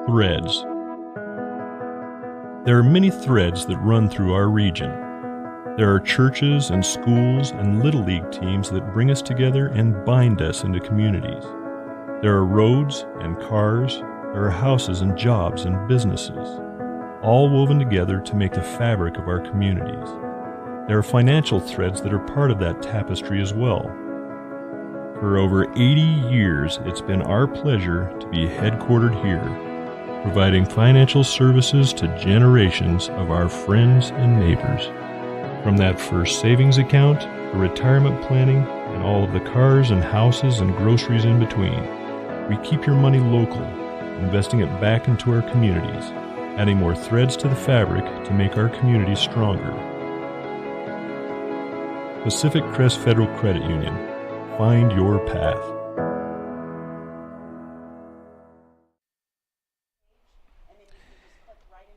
Threads. There are many threads that run through our region. There are churches and schools and Little League teams that bring us together and bind us into communities. There are roads and cars, there are houses and jobs and businesses, all woven together to make the fabric of our communities. There are financial threads that are part of that tapestry as well. For over 80 years, it's been our pleasure to be headquartered here, providing financial services to generations of our friends and neighbors. From that first savings account, to retirement planning, and all of the cars and houses and groceries in between, we keep your money local, investing it back into our communities, adding more threads to the fabric to make our communities stronger. Pacific Crest Federal Credit Union. Find your path.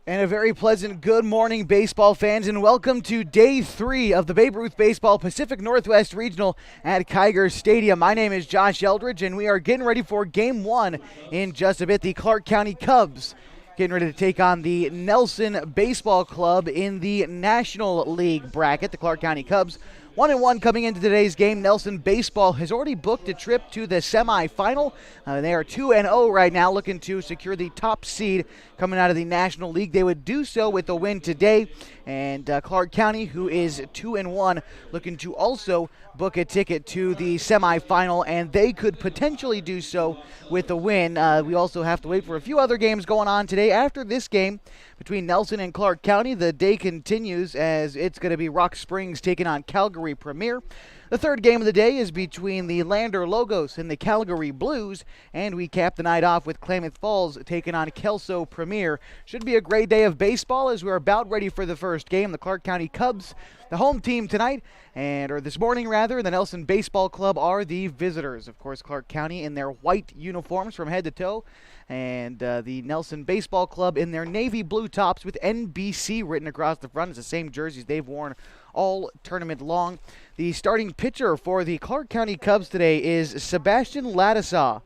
And a very pleasant good morning, baseball fans, and welcome to Day 3 of the Babe Ruth Baseball Pacific Northwest Regional at Kiger Stadium. My name is Josh Eldridge, and we are getting ready for Game 1 in just a bit. The Clark County Cubs getting ready to take on the Nelson Baseball Club in the National League bracket. The Clark County Cubs 1-1 coming into today's game. Nelson Baseball has already booked a trip to the semifinal. They are 2-0 right now, looking to secure the top seed coming out of the National League. They would do so with a win today. And Clark County, who is 2-1, looking to also book a ticket to the semifinal, and they could potentially do so with a win. We also have to wait for a few other games going on today. After this game between Nelson and Clark County, the day continues as it's going to be Rock Springs taking on Calgary Premier. The third game of the day is between the Lander Logos and the Calgary Blues, and we cap the night off with Klamath Falls taking on Kelso Premier. Should be a great day of baseball as we're about ready for the first game. The Clark County Cubs, the home team tonight, or this morning rather, the Nelson Baseball Club are the visitors. Of course, Clark County in their white uniforms from head to toe, and the Nelson Baseball Club in their navy blue tops with NBC written across the front. It's the same jerseys they've worn all tournament long. The starting pitcher for the Clark County Cubs today is Sebastian Ladisaw.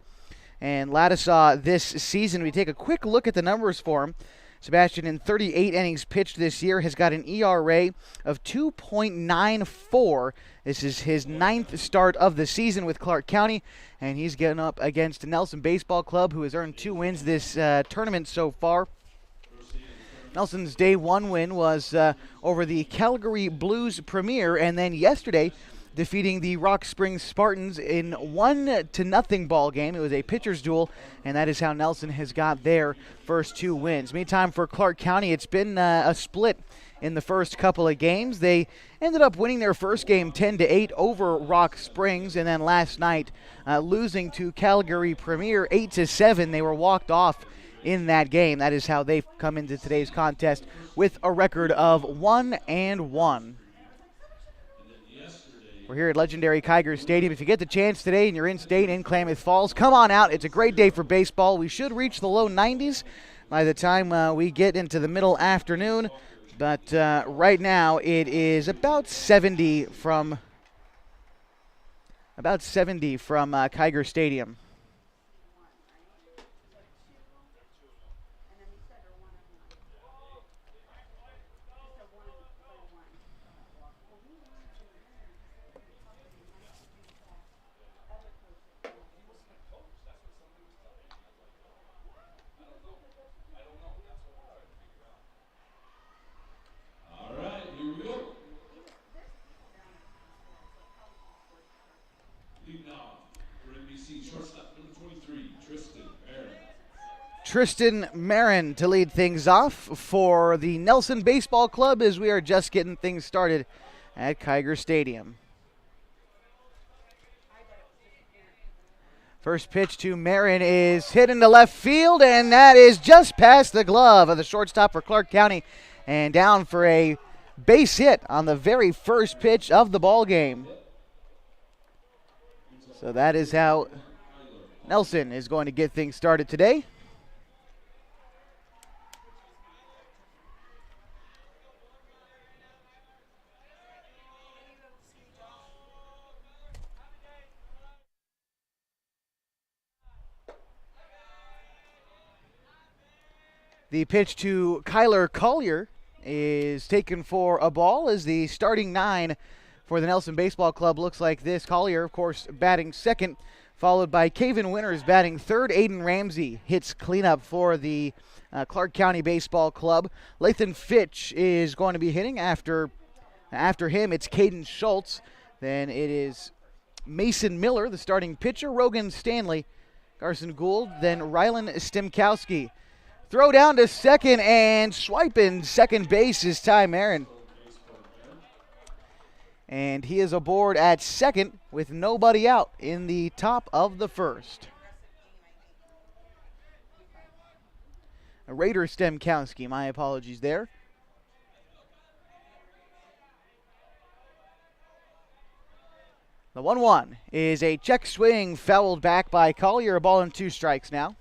And Ladisaw this season, we take a quick look at the numbers for him. Sebastian, in 38 innings pitched this year, has got an ERA of 2.94. This is his 9th start of the season with Clark County, and he's getting up against the Nelson Baseball Club, who has earned 2 wins this tournament so far. Nelson's Day 1 win was over the Calgary Blues Premier, and then yesterday defeating the Rock Springs Spartans in 1-0 ball game. It was a pitcher's duel, and that is how Nelson has got their first 2 wins. Meantime, for Clark County, it's been a split in the first couple of games. They ended up winning their first game 10-8 over Rock Springs, and then last night losing to Calgary Premier 8-7. They were walked off in that game. That is how they've come into today's contest with a record of 1-1. We're here at legendary Kiger Stadium. If you get the chance today and you're in state in Klamath Falls, come on out. It's a great day for baseball. We should reach the low 90s by the time we get into the middle afternoon. But right now it is about 70 from Kiger Stadium. Tristan Marin to lead things off for the Nelson Baseball Club as we are just getting things started at Kiger Stadium. First pitch to Marin is hit into left field, and that is just past the glove of the shortstop for Clark County, and down for a base hit on the very first pitch of the ball game. So that is how Nelson is going to get things started today. The pitch to Kyler Collier is taken for a ball as the starting 9 for the Nelson Baseball Club looks like this. Collier, of course, batting second, followed by Caven Winters batting third. Aiden Ramsey hits cleanup for the Clark County Baseball Club. Lathan Fitch is going to be hitting after him. It's Caden Schultz. Then it is Mason Miller, the starting pitcher. Rogan Stanley, Carson Gould, then Rylan Stemkowski. Throw down to second, and swiping second base is Ty Marin. And he is aboard at second with nobody out in the top of the first. Raider Stemkowski, my apologies there. The 1-1 is a check swing fouled back by Collier. A ball and 2 strikes now.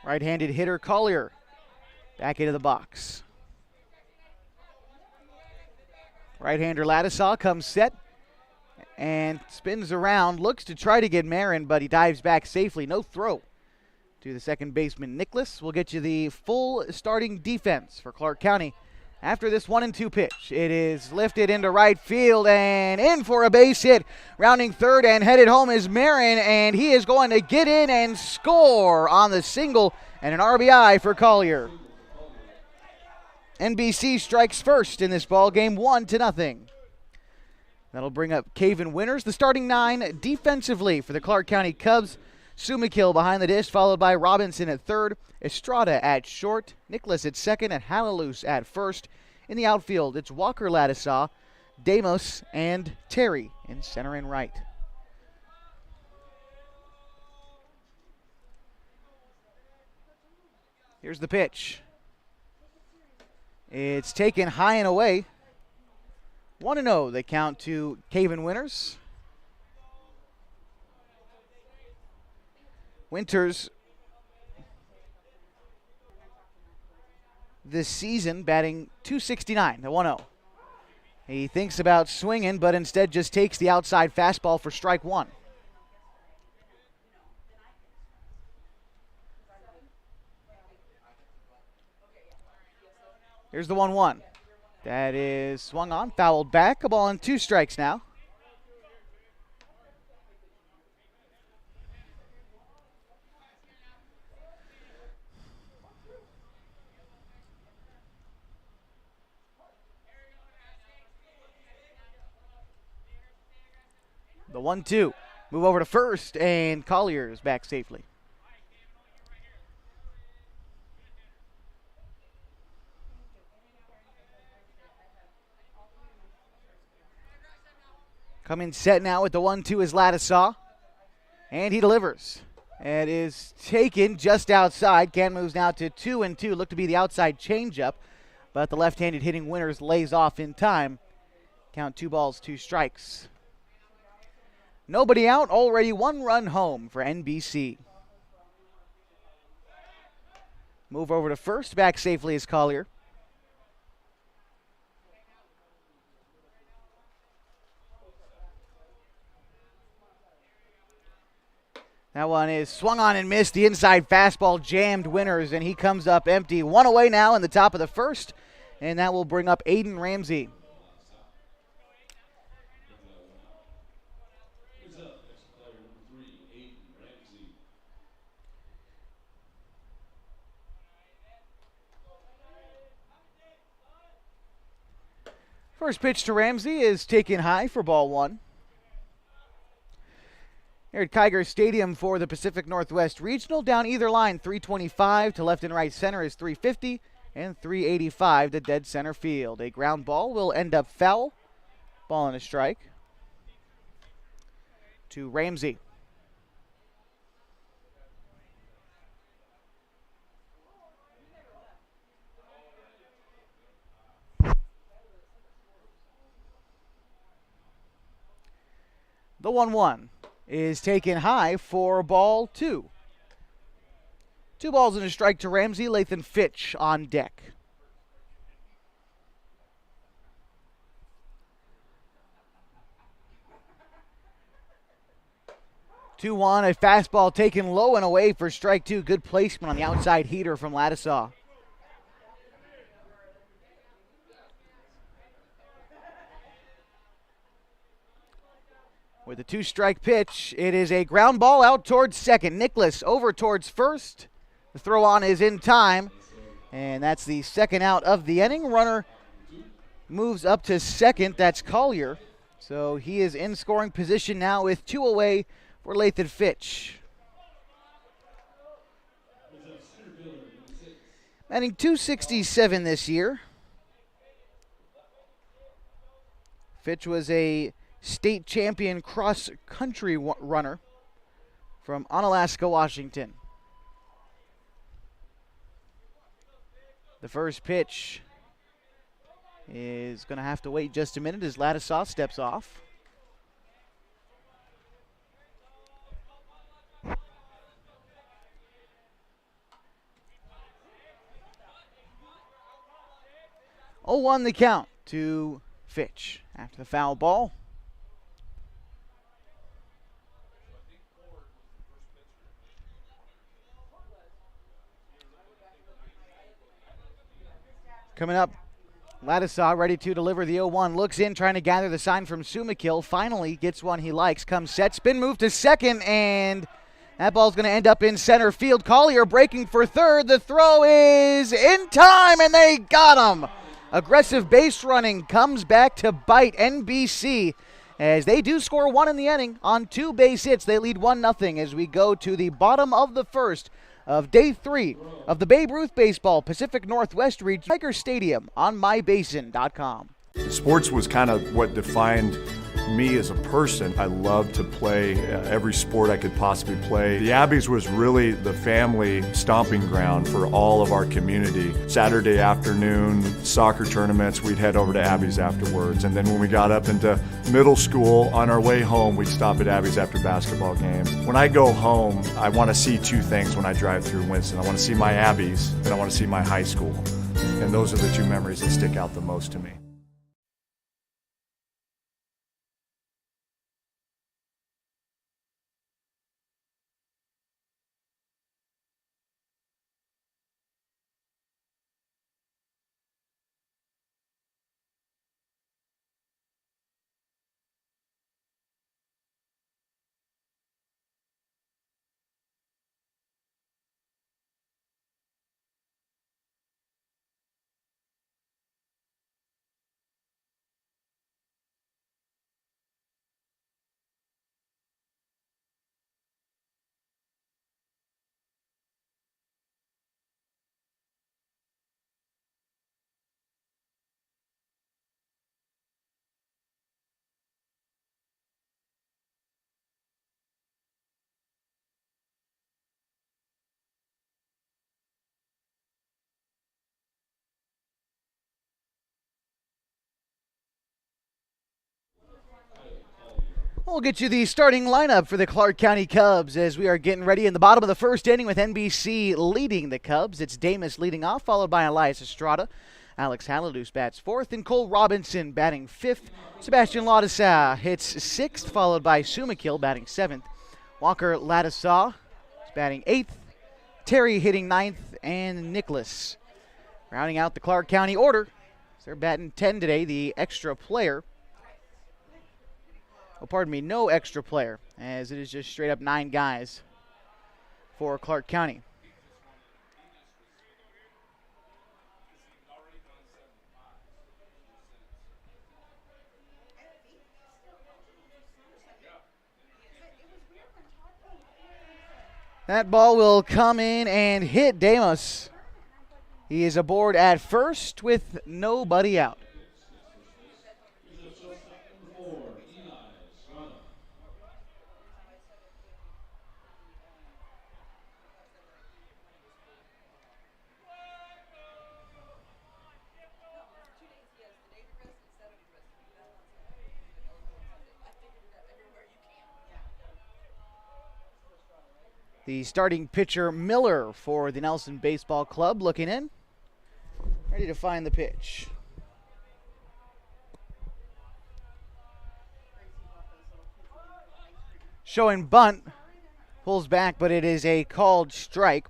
Right-handed hitter Collier back into the box. Right-hander Ladisaw comes set and spins around, looks to try to get Marin, but he dives back safely. No throw to the second baseman Nicholas. We'll get you the full starting defense for Clark County after this 1-2 pitch. It is lifted into right field and in for a base hit. Rounding third and headed home is Marin, and he is going to get in and score on the single and an RBI for Collier. NBC strikes first in this ball game, 1-0. That'll bring up Caven Winters, the starting 9 defensively for the Clark County Cubs. Sumikill behind the dish, followed by Robinson at third, Estrada at short, Nicholas at second, and Halaloos at first. In the outfield, it's Walker Ladisaw, Damos, and Terry in center and right. Here's the pitch. It's taken high and away. 1-0, they count to Caven Winters. Winters this season batting .269, the 1-0. He thinks about swinging, but instead just takes the outside fastball for strike 1. Here's the 1-1. That is swung on, fouled back, a ball and 2 strikes now. The 1-2. Move over to first, and Collier is back safely. Coming set now with the 1-2 is Ladisaw, and he delivers. It is taken just outside. Can moves now to 2-2. Look to be the outside changeup, but the left-handed hitting Winters lays off in time. Count 2 balls, 2 strikes. Nobody out, already 1 run home for NBC. Move over to first, back safely is Collier. That one is swung on and missed. The inside fastball jammed Winters, and he comes up empty. 1 away now in the top of the first, and that will bring up Aiden Ramsey. First pitch to Ramsey is taken high for ball 1. Here at Kiger Stadium for the Pacific Northwest Regional, down either line, 325 to left and right center is 350, and 385 to dead center field. A ground ball will end up foul. Ball and a strike to Ramsey. The 1-1 is taken high for ball 2. 2 balls and a strike to Ramsey. Lathan Fitch on deck. 2-1, a fastball taken low and away for strike two. Good placement on the outside heater from Ladisaw. With a 2-strike pitch, it is a ground ball out towards second. Nicholas over towards first. The throw on is in time, and that's the second out of the inning. Runner moves up to second. That's Collier. So he is in scoring position now with 2 away for Lathan Fitch. Batting .267 this year. Fitch was a state champion cross-country runner from Onalaska, Washington. The first pitch is going to have to wait just a minute as Ladisaw steps off. Oh, 1 the count to Fitch after the foul ball. Coming up, Ladisaw ready to deliver the 0-1. Looks in, trying to gather the sign from Sumakil. Finally gets one he likes. Comes set, spin move to second, and that ball's going to end up in center field. Collier breaking for third. The throw is in time, and they got him. Aggressive base running comes back to bite NBC as they do score 1 in the inning on 2 base hits. They lead 1-0 as we go to the bottom of the first of day 3 of the Babe Ruth Baseball Pacific Northwest Region, Tiger Stadium on mybasin.com. Sports was kind of what defined me as a person. I loved to play every sport I could possibly play. The Abbeys was really the family stomping ground for all of our community. Saturday afternoon soccer tournaments, we'd head over to Abbeys afterwards. And then when we got up into middle school, on our way home, we'd stop at Abbeys after basketball games. When I go home, I want to see 2 things when I drive through Winston. I want to see my Abbeys, and I want to see my high school. And those are the 2 memories that stick out the most to me. We'll get you the starting lineup for the Clark County Cubs as we are getting ready in the bottom of the first inning with NBC leading the Cubs. It's Damus leading off, followed by Elias Estrada. Alex Halladus bats 4th, and Cole Robinson batting 5th. Sebastian Ladisaw hits 6th, followed by Sumakil batting 7th. Walker Ladisaw is batting 8th. Terry hitting 9th, and Nicholas rounding out the Clark County order. They're batting 10 today, the extra player. Oh, pardon me, no extra player, as it is just straight up 9 guys for Clark County. That ball will come in and hit Damos. He is aboard at first with nobody out. The starting pitcher, Miller, for the Nelson Baseball Club, looking in. Ready to find the pitch. Showing bunt Pulls back, but it is a called strike.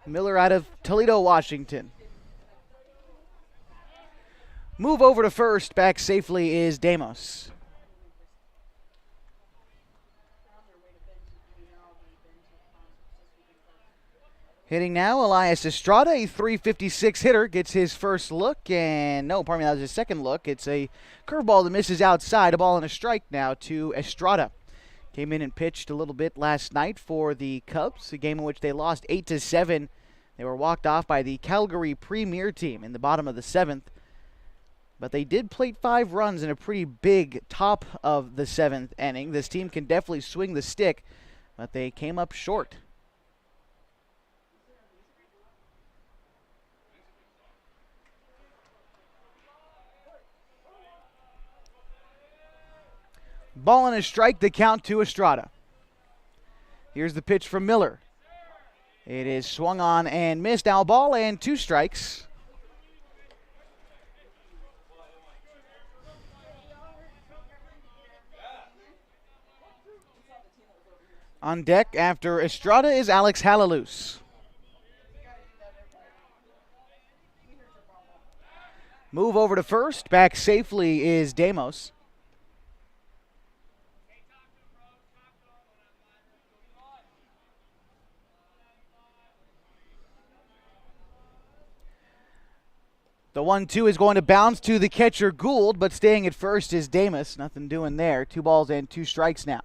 Miller out of Toledo, Washington. Move over to first. Back safely is Damos. Hitting now, Elias Estrada, a .356 hitter, gets his first look, and that was his second look. It's a curveball that misses outside, a ball and a strike now to Estrada. Came in and pitched a little bit last night for the Cubs, a game in which they lost 8-7. They were walked off by the Calgary Premier team in the bottom of the 7th. But they did plate 5 runs in a pretty big top of the 7th inning. This team can definitely swing the stick, but they came up short. Ball and a strike, the count to Estrada. Here's the pitch from Miller. It is swung on and missed. Now ball and 2 strikes. On deck after Estrada is Alex Halaluz. Move over to first. Back safely is Damos. The 1-2 is going to bounce to the catcher Gould, but staying at first is Damos. Nothing doing there. 2 balls and 2 strikes now.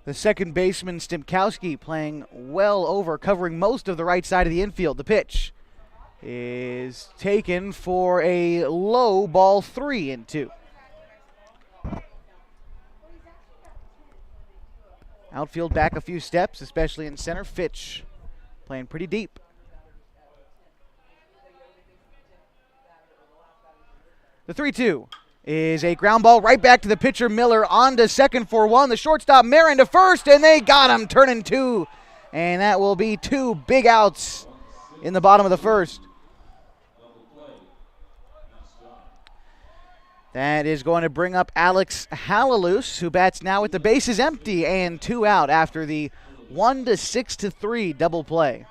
The second baseman, Stimkowski, playing well over, covering most of the right side of the infield. The pitch is taken for a low ball, 3-2. Outfield back a few steps, especially in center. Fitch playing pretty deep. The 3-2 is a ground ball right back to the pitcher Miller, on to second for 1. The shortstop Marin to first, and they got him, turning 2. And that will be 2 big outs in the bottom of the first. That is going to bring up Alex Halaluz, who bats now with the bases empty and 2 out after the 1-6-3 double play.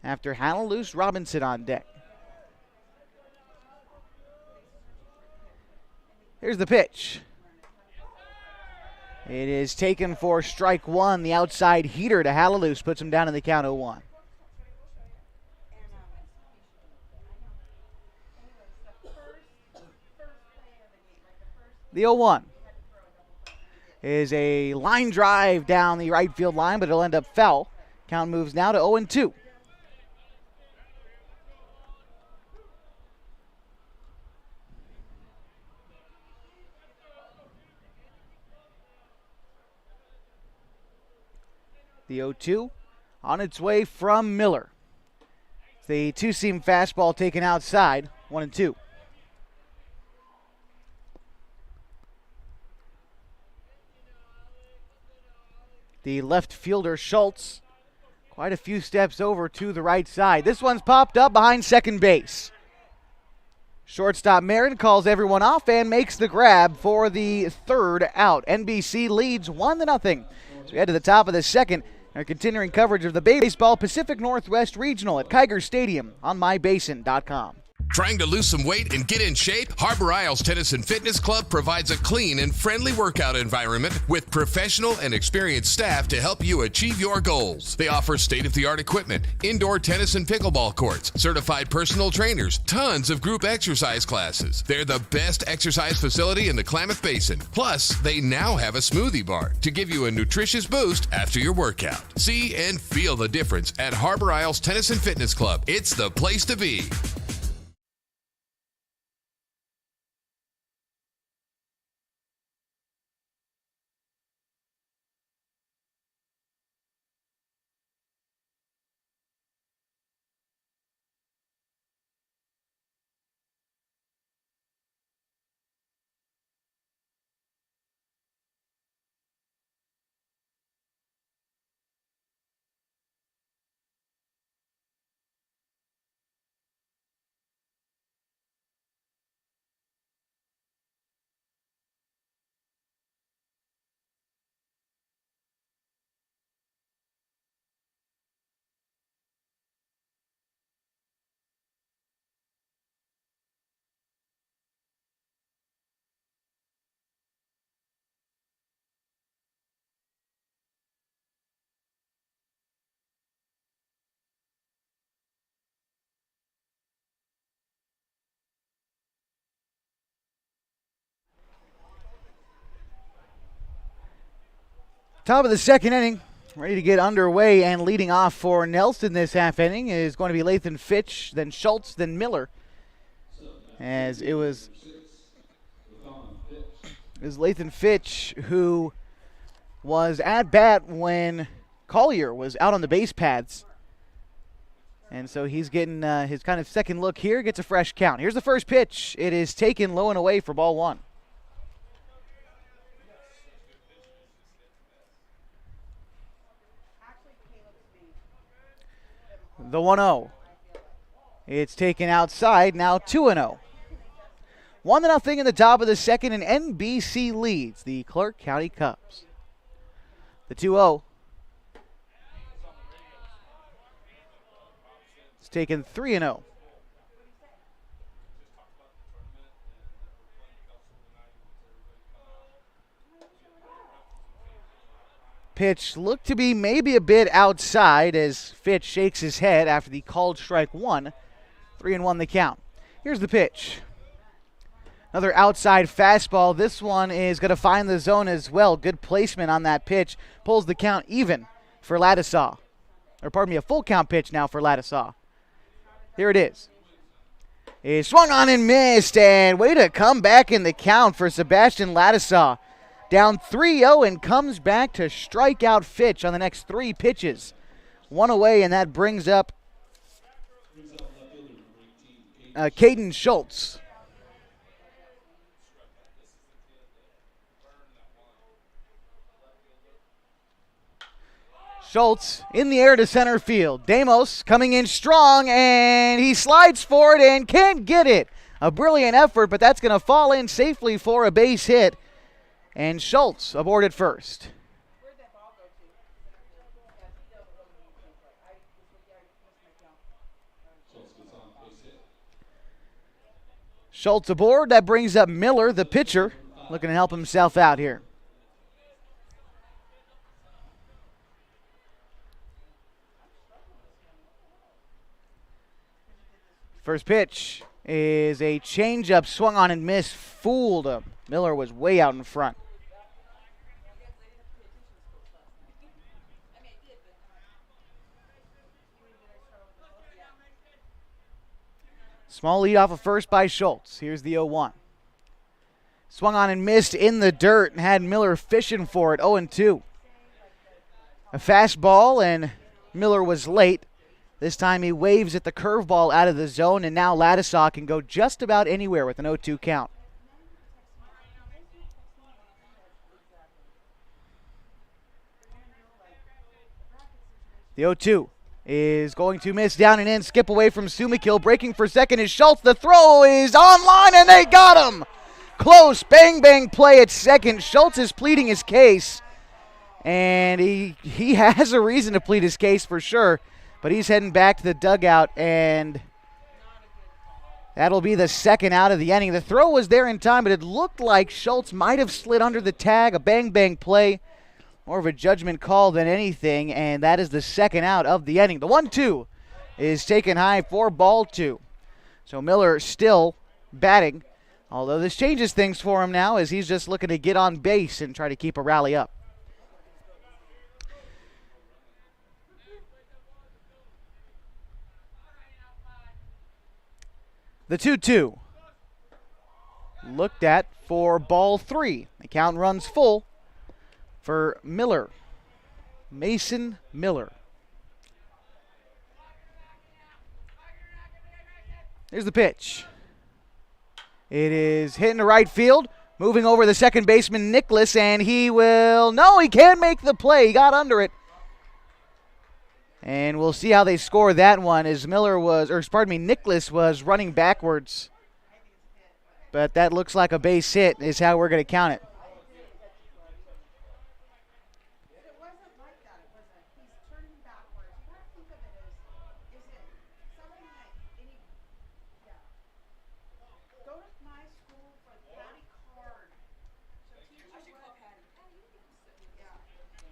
After Halaluz, Robinson on deck. Here's the pitch. It is taken for strike 1. The outside heater to Halaluz puts him down in the count 0-1. The 0-1 is a line drive down the right field line, but it'll end up foul. Count moves now to 0-2. The 0-2 on its way from Miller. The 2-seam fastball taken outside, 1-2. The left fielder Schultz, quite a few steps over to the right side. This one's popped up behind second base. Shortstop Marin calls everyone off and makes the grab for the 3rd out. NBC leads 1-0. So we head to the top of the second. Our continuing coverage of the Baseball Pacific Northwest Regional at Kiger Stadium on mybasin.com. Trying to lose some weight and get in shape? Harbor Isles Tennis and Fitness Club provides a clean and friendly workout environment with professional and experienced staff to help you achieve your goals. They offer state-of-the-art equipment, indoor tennis and pickleball courts, certified personal trainers, tons of group exercise classes. They're the best exercise facility in the Klamath Basin. Plus, they now have a smoothie bar to give you a nutritious boost after your workout. See and feel the difference at Harbor Isles Tennis and Fitness Club. It's the place to be. Top of the second inning, ready to get underway, and leading off for Nelson this half inning is going to be Lathan Fitch, then Schultz, then Miller. As it was Lathan Fitch who was at bat when Collier was out on the base paths. And so he's getting his kind of second look here, gets a fresh count. Here's the first pitch. It is taken low and away for ball one. The 1-0. It's taken outside, now 2-0. 1-0 in the top of the second, and NBC leads the Clark County Cubs. The 2-0. It's taken 3-0. Pitch looked to be maybe a bit outside as Fitch shakes his head after the called strike one. 3-1 the count. Here's the pitch. Another outside fastball. This one is going to find the zone as well. Good placement on that pitch. Pulls the count even for Ladisaw. Or pardon me, a full count pitch now for Ladisaw. Here it is. He swung on and missed, and way to come back in the count for Sebastian Ladisaw. Down 3-0 and comes back to strike out Fitch on the next three pitches. One away, and that brings up Caden Schultz. Schultz in the air to center field. Damos coming in strong, and he slides for it and can't get it. A brilliant effort, but that's going to fall in safely for a base hit. And Schultz aboard at first. Schultz aboard. That brings up Miller, the pitcher, looking to help himself out here. First pitch is a changeup, swung on and missed, fooled him. Miller was way out in front. Small lead off of first by Schultz. Here's the 0-1. Swung on and missed in the dirt and had Miller fishing for it. 0-2. A fastball, and Miller was late. This time he waves at the curveball out of the zone, and now Ladisaw can go just about anywhere with an 0-2 count. The 0-2 is going to miss down and in, skip away from Sumikill. Breaking for second is Schultz. The throw is online, and they got him. Close, bang, bang play at second. Schultz is pleading his case, and he has a reason to plead his case for sure. But he's heading back to the dugout, and that'll be the second out of the inning. The throw was there in time, but it looked like Schultz might have slid under the tag. A bang-bang play. More of a judgment call than anything, and that is the second out of the inning. The 1-2 is taken high for ball two. So Miller still batting, although this changes things for him now as he's just looking to get on base and try to keep a rally up. The 2-2 looked at for ball three. The count runs full for Miller. Mason Miller. Here's the pitch. It is hitting the right field. Moving over the second baseman, Nicholas, and he can't make the play. He got under it. And we'll see how they score that one as Nicholas was running backwards. But that looks like a base hit is how we're going to count it.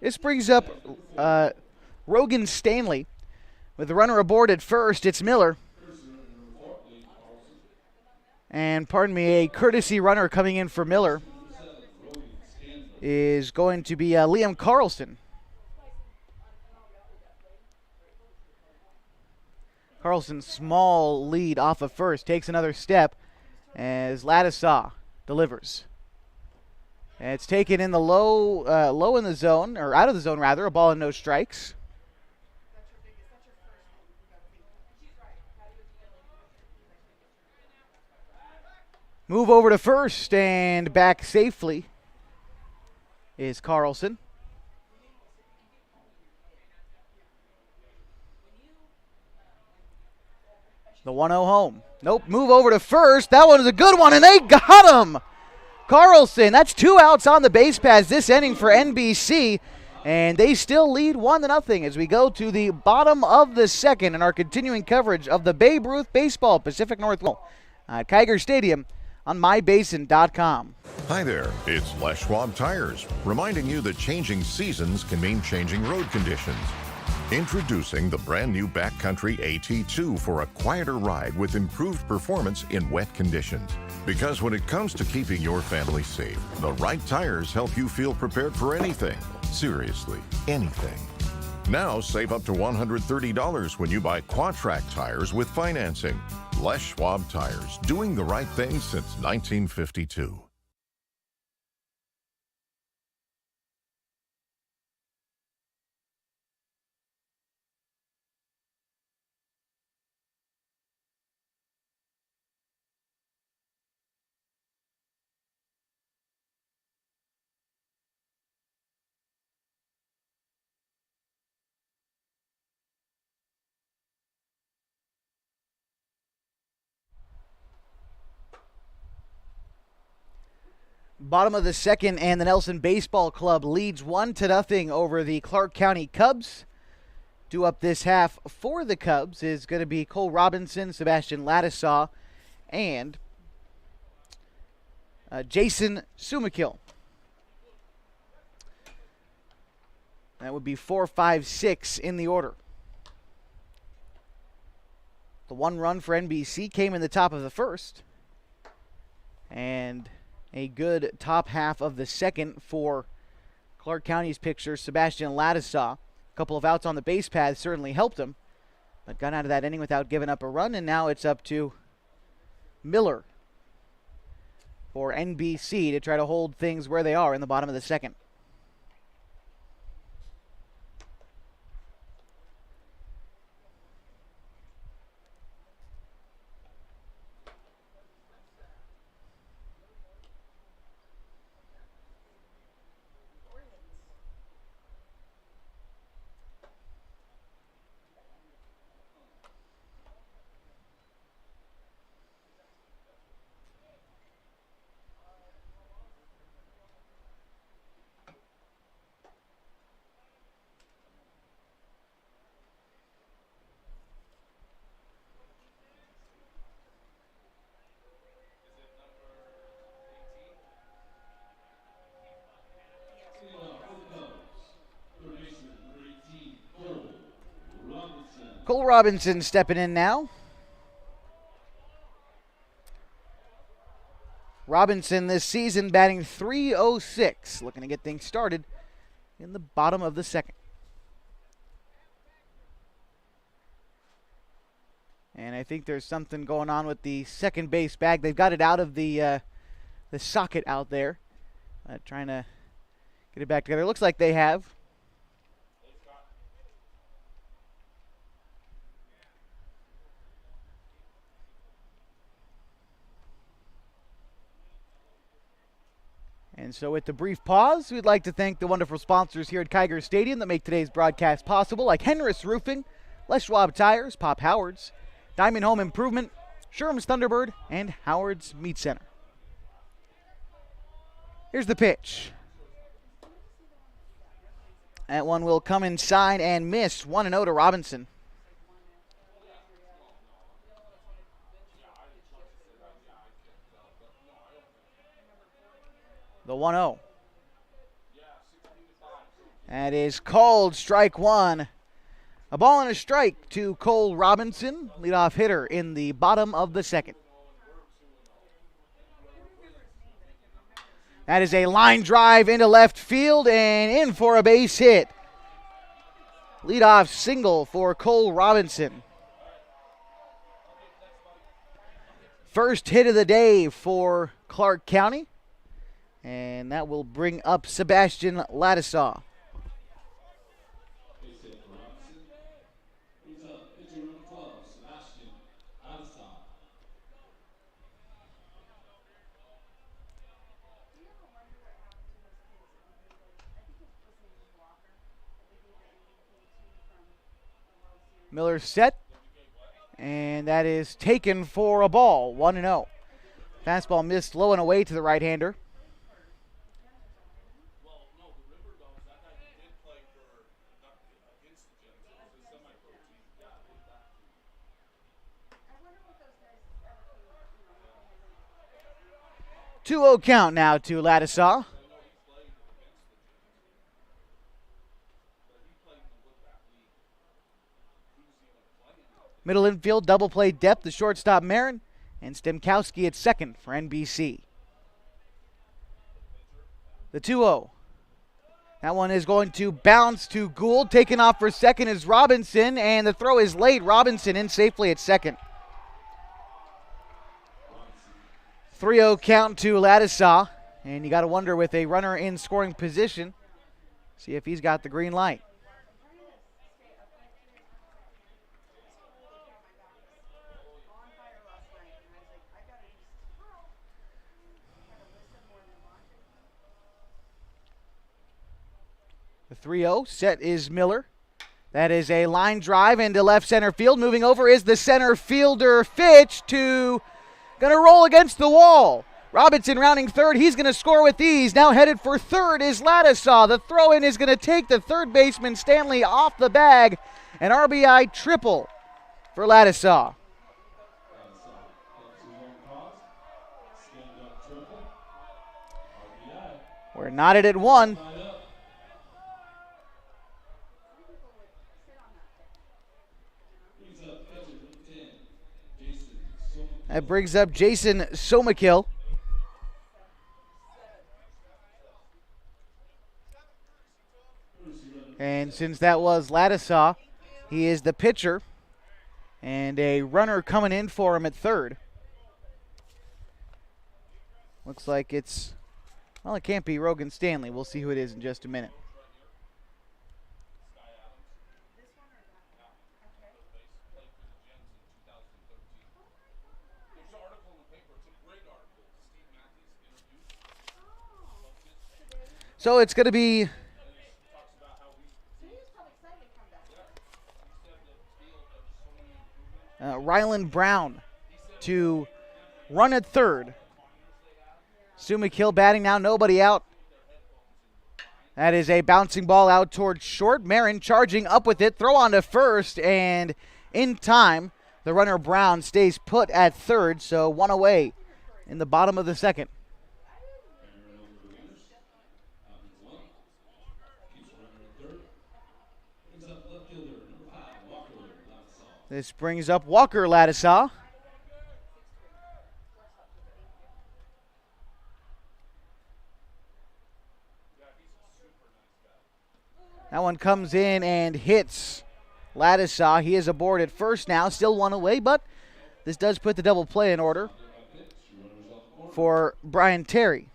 This brings up Rogan Stanley with the runner aboard at first. It's Miller. And a courtesy runner coming in for Miller. is going to be Liam Carlson. Carlson's small lead off of first takes another step as Ladisaw delivers. And it's taken in the low in the zone, or out of the zone rather, a ball and no strikes. Move over to first and back safely is Carlson. The 1-0 home. Nope, move over to first. That one is a good one, and they got him! Carlson, that's 2 outs on the base paths this inning for NBC, and they still lead 1-0 as we go to the bottom of the second in our continuing coverage of the Babe Ruth Baseball Pacific Northwest at Kiger Stadium on mybasin.com. Hi there, it's Les Schwab Tires, reminding you that changing seasons can mean changing road conditions. Introducing the brand new Backcountry AT2 for a quieter ride with improved performance in wet conditions. Because when it comes to keeping your family safe, the right tires help you feel prepared for anything. Seriously, anything. Now save up to $130 when you buy Quadtrac tires with financing. Les Schwab Tires, doing the right thing since 1952. Bottom of the second, and the Nelson Baseball Club leads 1-0 over the Clark County Cubs. Due up this half for the Cubs is going to be Cole Robinson, Sebastian Ladisaw, and Jason Sumakill. That would be 4, 5, 6 in the order. The one run for NBC came in the top of the first. And a good top half of the second for Clark County's pitcher, Sebastian Ladisaw. A couple of outs on the base path certainly helped him, but got out of that inning without giving up a run, and now it's up to Miller for NBC to try to hold things where they are in the bottom of the second. Cole Robinson stepping in now. Robinson this season batting .306, looking to get things started in the bottom of the second. And I think there's something going on with the second base bag. They've got it out of the socket out there, trying to get it back together. It looks like they have. And so with the brief pause, we'd like to thank the wonderful sponsors here at Kiger Stadium that make today's broadcast possible, like Henris Roofing, Les Schwab Tires, Pop Howard's, Diamond Home Improvement, Sherman's Thunderbird, and Howard's Meat Center. Here's the pitch. That one will come inside and miss. 1-0 to Robinson. The 1-0. That is called strike one. A ball and a strike to Cole Robinson, leadoff hitter in the bottom of the second. That is a line drive into left field and in for a base hit. Leadoff single for Cole Robinson. First hit of the day for Clark County. And that will bring up Sebastian Ladisaw. Miller set, and that is taken for a ball, 1-0. Fastball missed low and away to the right-hander. Two-0 count now to Ladisaw. Middle infield, double play depth, the shortstop Marin, and Stemkowski at second for NBC. The 2-0. That one is going to bounce to Gould. Taken off for second is Robinson, and the throw is late. Robinson in safely at second. 3-0 count to Ladisaw, and you got to wonder with a runner in scoring position, see if he's got the green light. The 3-0 set is Miller. That is a line drive into left center field. Moving over is the center fielder, Fitch, to going to roll against the wall. Robinson rounding third. He's going to score with ease. Now headed for third is Ladisaw. The throw-in is going to take the third baseman, Stanley, off the bag. An RBI triple for Ladisaw. We're knotted at 1. That brings up Jason Somakill. And since that was Ladisaw, he is the pitcher. And a runner coming in for him at third. Looks like it's, well, it can't be Rogan Stanley. We'll see who it is in just a minute. So it's going to be Ryland Brown to run at third. Sumakill batting now, nobody out. That is a bouncing ball out towards short. Marin charging up with it, throw on to first, and in time, the runner Brown stays put at third, so one away in the bottom of the second. This brings up Walker Ladisaw. That one comes in and hits Ladisaw. He is aboard at first now, still one away, but this does put the double play in order for Brian Terry.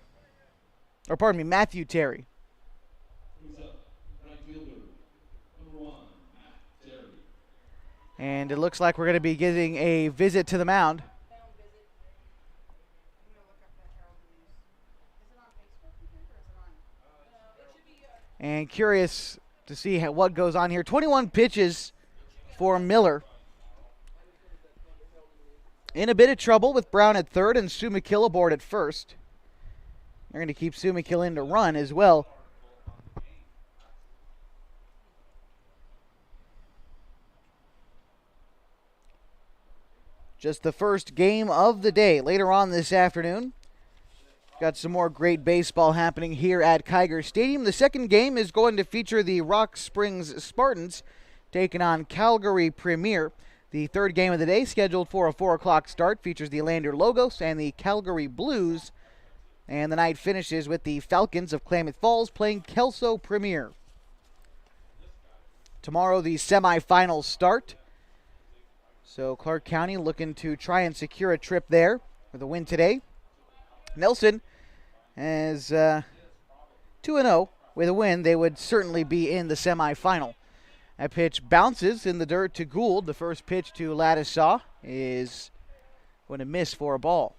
Or pardon me, Matthew Terry. And it looks like we're going to be getting a visit to the mound. And curious to see what goes on here. 21 pitches for Miller. In a bit of trouble with Brown at third and Sumakill aboard at first. They're going to keep Sumakill in to run as well. Just the first game of the day. Later on this afternoon, got some more great baseball happening here at Kiger Stadium. The second game is going to feature the Rock Springs Spartans taking on Calgary Premier. The third game of the day, scheduled for a 4 o'clock start, features the Lander Logos and the Calgary Blues And the night finishes with the Falcons of Klamath Falls playing Kelso Premier. Tomorrow the semifinals start. So Clark County looking to try and secure a trip there with a win today. Nelson has 2-0. With a win, they would certainly be in the semifinal. That pitch bounces in the dirt to Gould. The first pitch to Ladisaw is going to miss for a ball.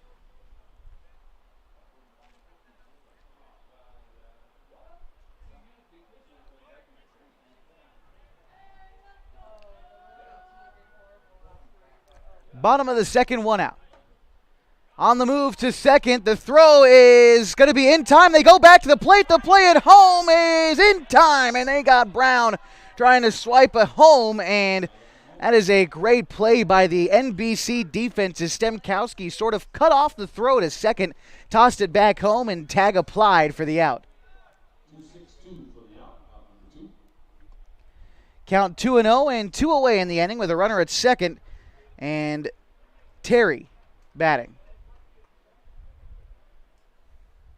Bottom of the second, one out. On the move to second, the throw is going to be in time. They go back to the plate. The play at home is in time, and they got Brown trying to swipe a home, and that is a great play by the NBC defense as Stemkowski sort of cut off the throw to second, tossed it back home, and tag applied for the out. Count 2-0 and 2 away in the inning with a runner at second, and Terry batting.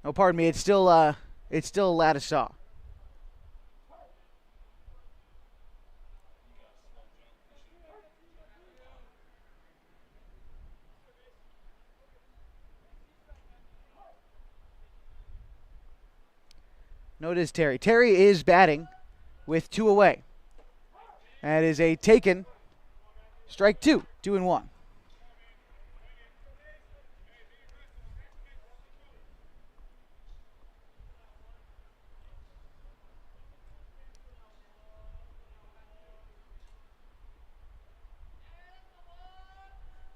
Oh, pardon me. It's still Ladisaw. No, it is Terry. Terry is batting with 2 away. That is a taken strike 2, 2-1.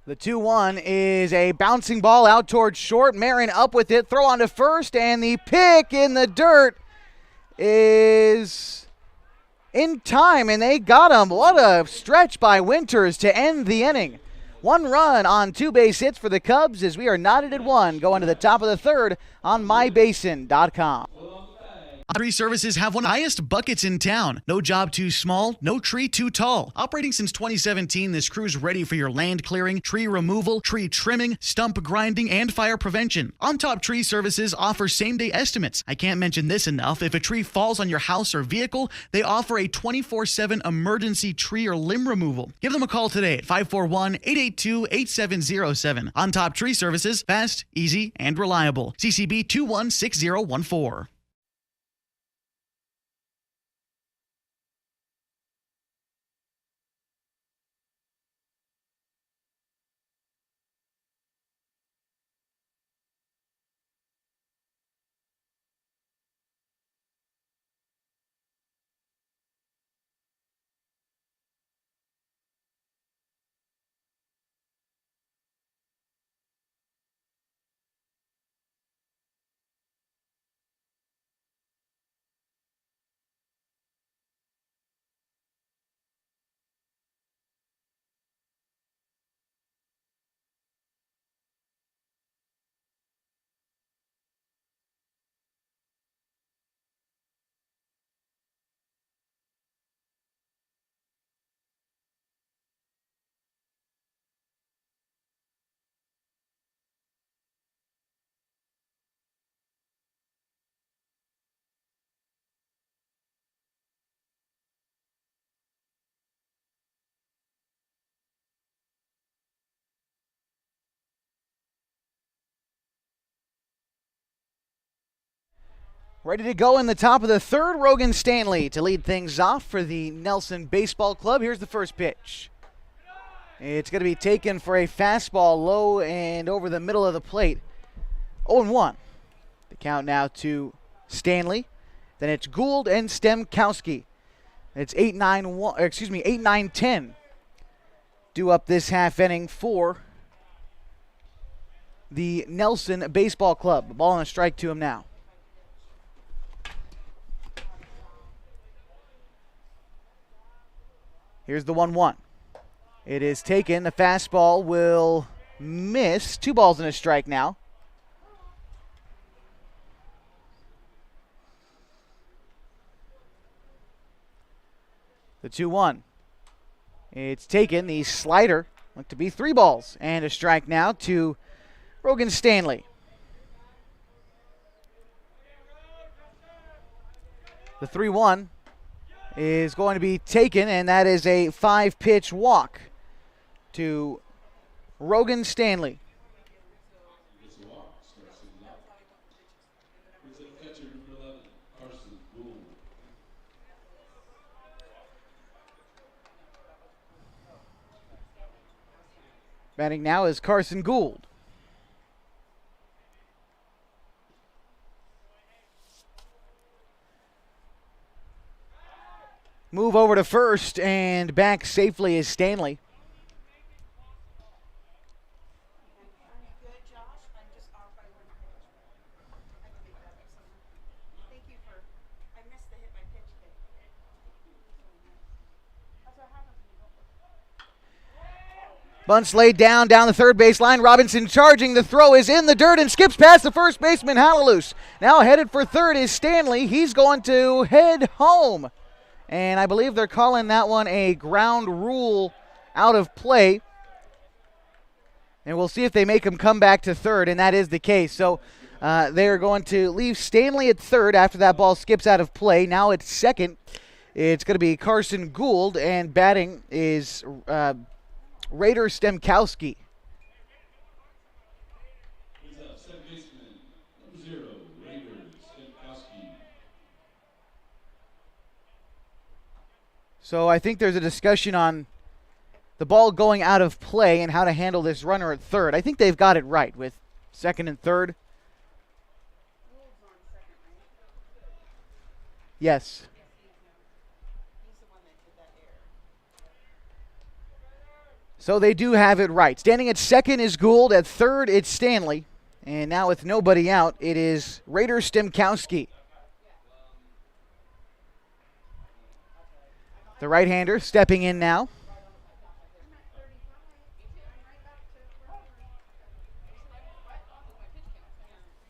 The 2-1 is a bouncing ball out towards short. Marin up with it. Throw on to first, and the pick in the dirt is in time, and they got him. What a stretch by Winters to end the inning. 1 run on 2 base hits for the Cubs as we are knotted at 1 going to the top of the third on mybasin.com. Tree Services have one of the highest buckets in town. No job too small, no tree too tall. Operating since 2017, this crew's ready for your land clearing, tree removal, tree trimming, stump grinding, and fire prevention. On Top Tree Services offers same-day estimates. I can't mention this enough. If a tree falls on your house or vehicle, they offer a 24/7 emergency tree or limb removal. Give them a call today at 541-882-8707. On Top Tree Services, fast, easy, and reliable. CCB 216014. Ready to go in the top of the third, Rogan Stanley to lead things off for the Nelson Baseball Club. Here's the first pitch. It's going to be taken for a fastball low and over the middle of the plate. 0-1. The count now to Stanley. Then it's Gould and Stemkowski. It's 8-9-10. Due up this half inning for the Nelson Baseball Club. The ball and a strike to him now. Here's the 1-1. It is taken. The fastball will miss. 2 balls and a strike now. The 2-1. It's taken. The slider looked to be 3 balls and a strike now to Rogan Stanley. The 3-1 is going to be taken, and that is a 5-pitch walk to Rogan Stanley. Batting now is Carson Gould. Move over to first, and back safely is Stanley. Bunts laid down the third baseline. Robinson charging. The throw is in the dirt and skips past the first baseman, Halaloos. Now headed for third is Stanley. He's going to head home. And I believe they're calling that one a ground rule out of play. And we'll see if they make him come back to third, and that is the case. So they're going to leave Stanley at third after that ball skips out of play. Now at second, it's going to be Carson Gould, and batting is Raider Stemkowski. So I think there's a discussion on the ball going out of play and how to handle this runner at third. I think they've got it right with second and third. Yes. So they do have it right. Standing at second is Gould. At third, it's Stanley. And now with nobody out, it is Raider Stemkowski. The right-hander stepping in now.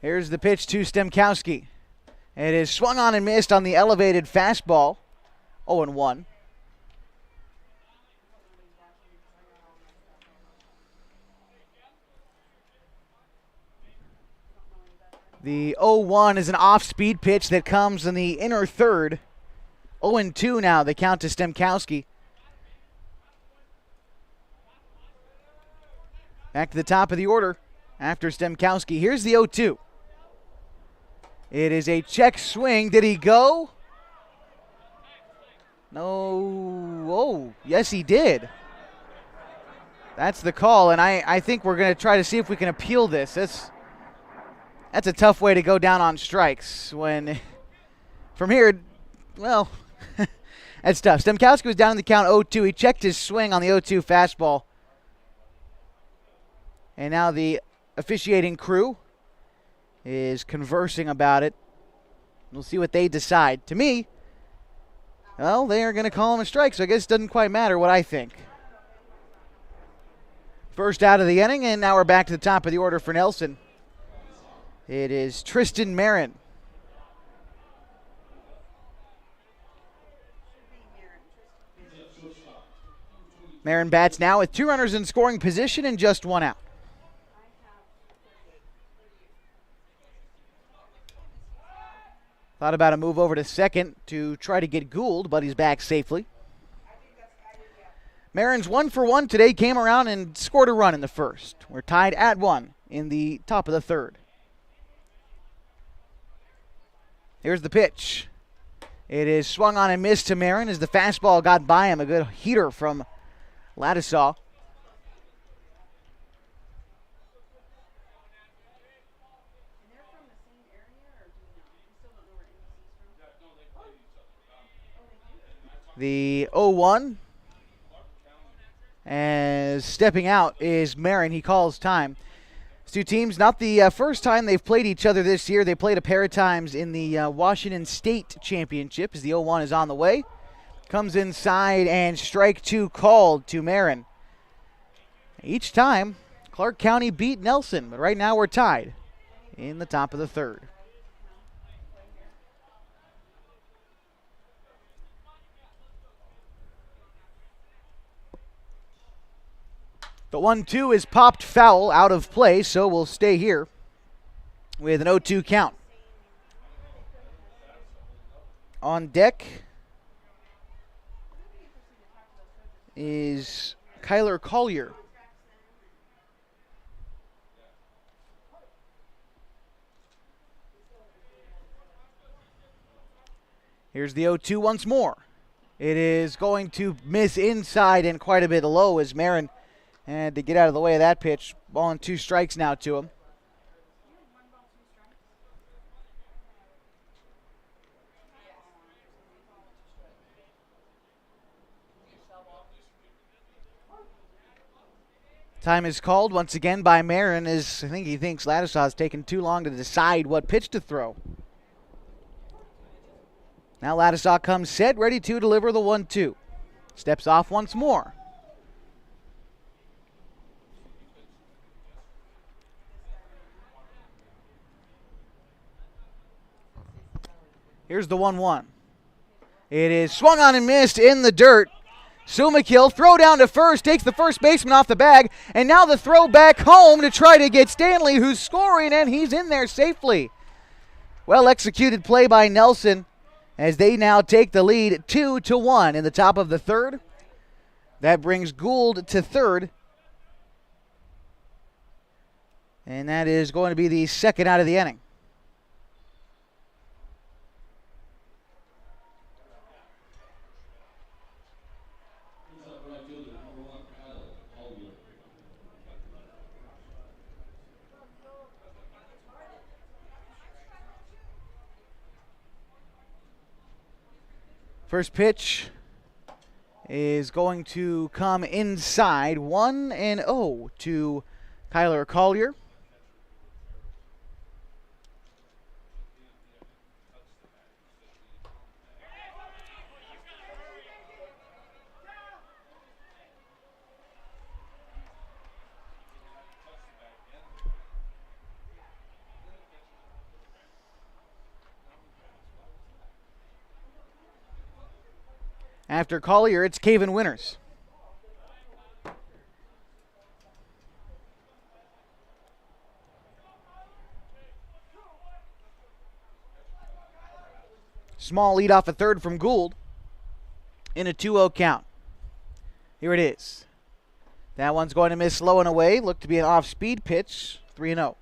Here's the pitch to Stemkowski. It is swung on and missed on the elevated fastball. 0-1. The 0-1 is an off-speed pitch that comes in the inner third. 0-2 now, the count to Stemkowski. Back to the top of the order after Stemkowski. Here's the 0-2. It is a check swing. Did he go? No. Oh, yes, he did. That's the call, and I think we're going to try to see if we can appeal this. That's a tough way to go down on strikes. When from here, well, that's tough. Stemkowski was down in the count 0-2. He checked his swing on the 0-2 fastball. And now the officiating crew is conversing about it. We'll see what they decide. To me, well, they are going to call him a strike, so I guess it doesn't quite matter what I think. First out of the inning, and now we're back to the top of the order for Nelson. It is Tristan Marin. Marin bats now with 2 runners in scoring position and just 1 out. Thought about a move over to second to try to get Gould, but he's back safely. Marin's 1 for 1 today, came around and scored a run in the first. We're tied at 1 in the top of the third. Here's the pitch. It is swung on and missed to Marin as the fastball got by him. A good heater from Ladisaw. The 0-1. As stepping out is Marin. He calls time. These two teams, not the first time they've played each other this year. They played a pair of times in the Washington State Championship as the 0-1 is on the way. Comes inside and strike 2 called to Marin. Each time, Clark County beat Nelson, but right now we're tied in the top of the third. The 1-2 is popped foul out of play, so we'll stay here with an 0-2 count. On deck is Kyler Collier. Here's the 0-2 once more. It is going to miss inside and quite a bit low as Marin had to get out of the way of that pitch. Ball and 2 strikes now to him. Time is called once again by Marin as I think he thinks Ladisaw's taken too long to decide what pitch to throw. Now Ladisaw comes set, ready to deliver the 1-2. Steps off once more. Here's the 1-1. It is swung on and missed in the dirt. Sumakill, throw down to first, takes the first baseman off the bag, and now the throw back home to try to get Stanley, who's scoring, and he's in there safely. Well executed play by Nelson as they now take the lead 2-1 in the top of the third. That brings Gould to third. And that is going to be the second out of the inning. First pitch is going to come inside, 1-0 to Kyler Collier. After Collier, it's Caven Winters. Small lead off a third from Gould in a 2-0 count. Here it is. That one's going to miss low and away. Looked to be an off-speed pitch, 3-0.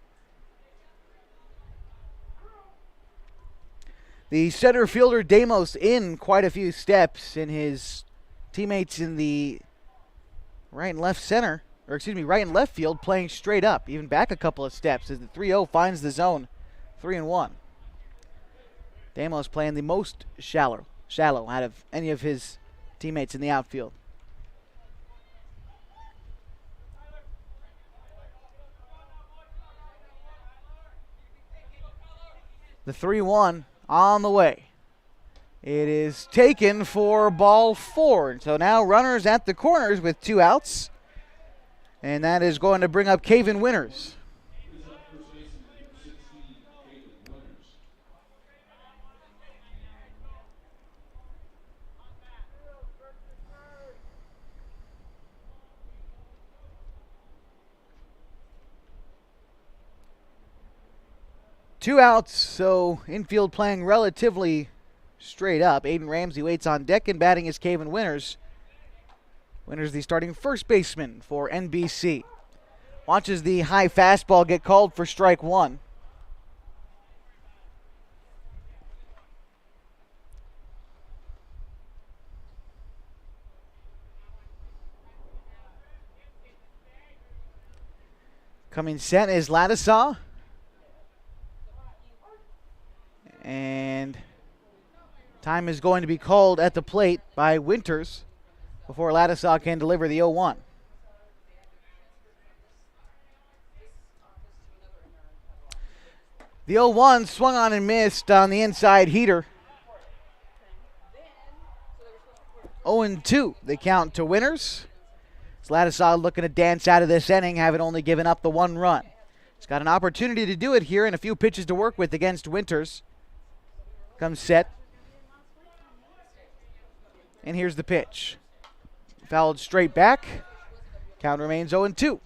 The center fielder Damos in quite a few steps, and his teammates in the right and left field playing straight up, even back a couple of steps as the 3-0 finds the zone, 3-1. Damos playing the most shallow out of any of his teammates in the outfield. The 3-1 on the way. It is taken for ball 4. So now runners at the corners with 2 outs. And that is going to bring up Caven Winters. Two outs, so infield playing relatively straight up. Aiden Ramsey waits on deck, and batting is Caven Winters. Winters the starting first baseman for NBC. Watches the high fastball get called for strike 1. Coming set is Ladisaw. And time is going to be called at the plate by Winters before Ladisaw can deliver the 0-1. The 0-1 swung on and missed on the inside heater. 0-2, the count to Winters. It's Ladisaw looking to dance out of this inning, having only given up the 1 run. He's got an opportunity to do it here and a few pitches to work with against Winters. Comes set. And here's the pitch. Fouled straight back. Count remains 0-2.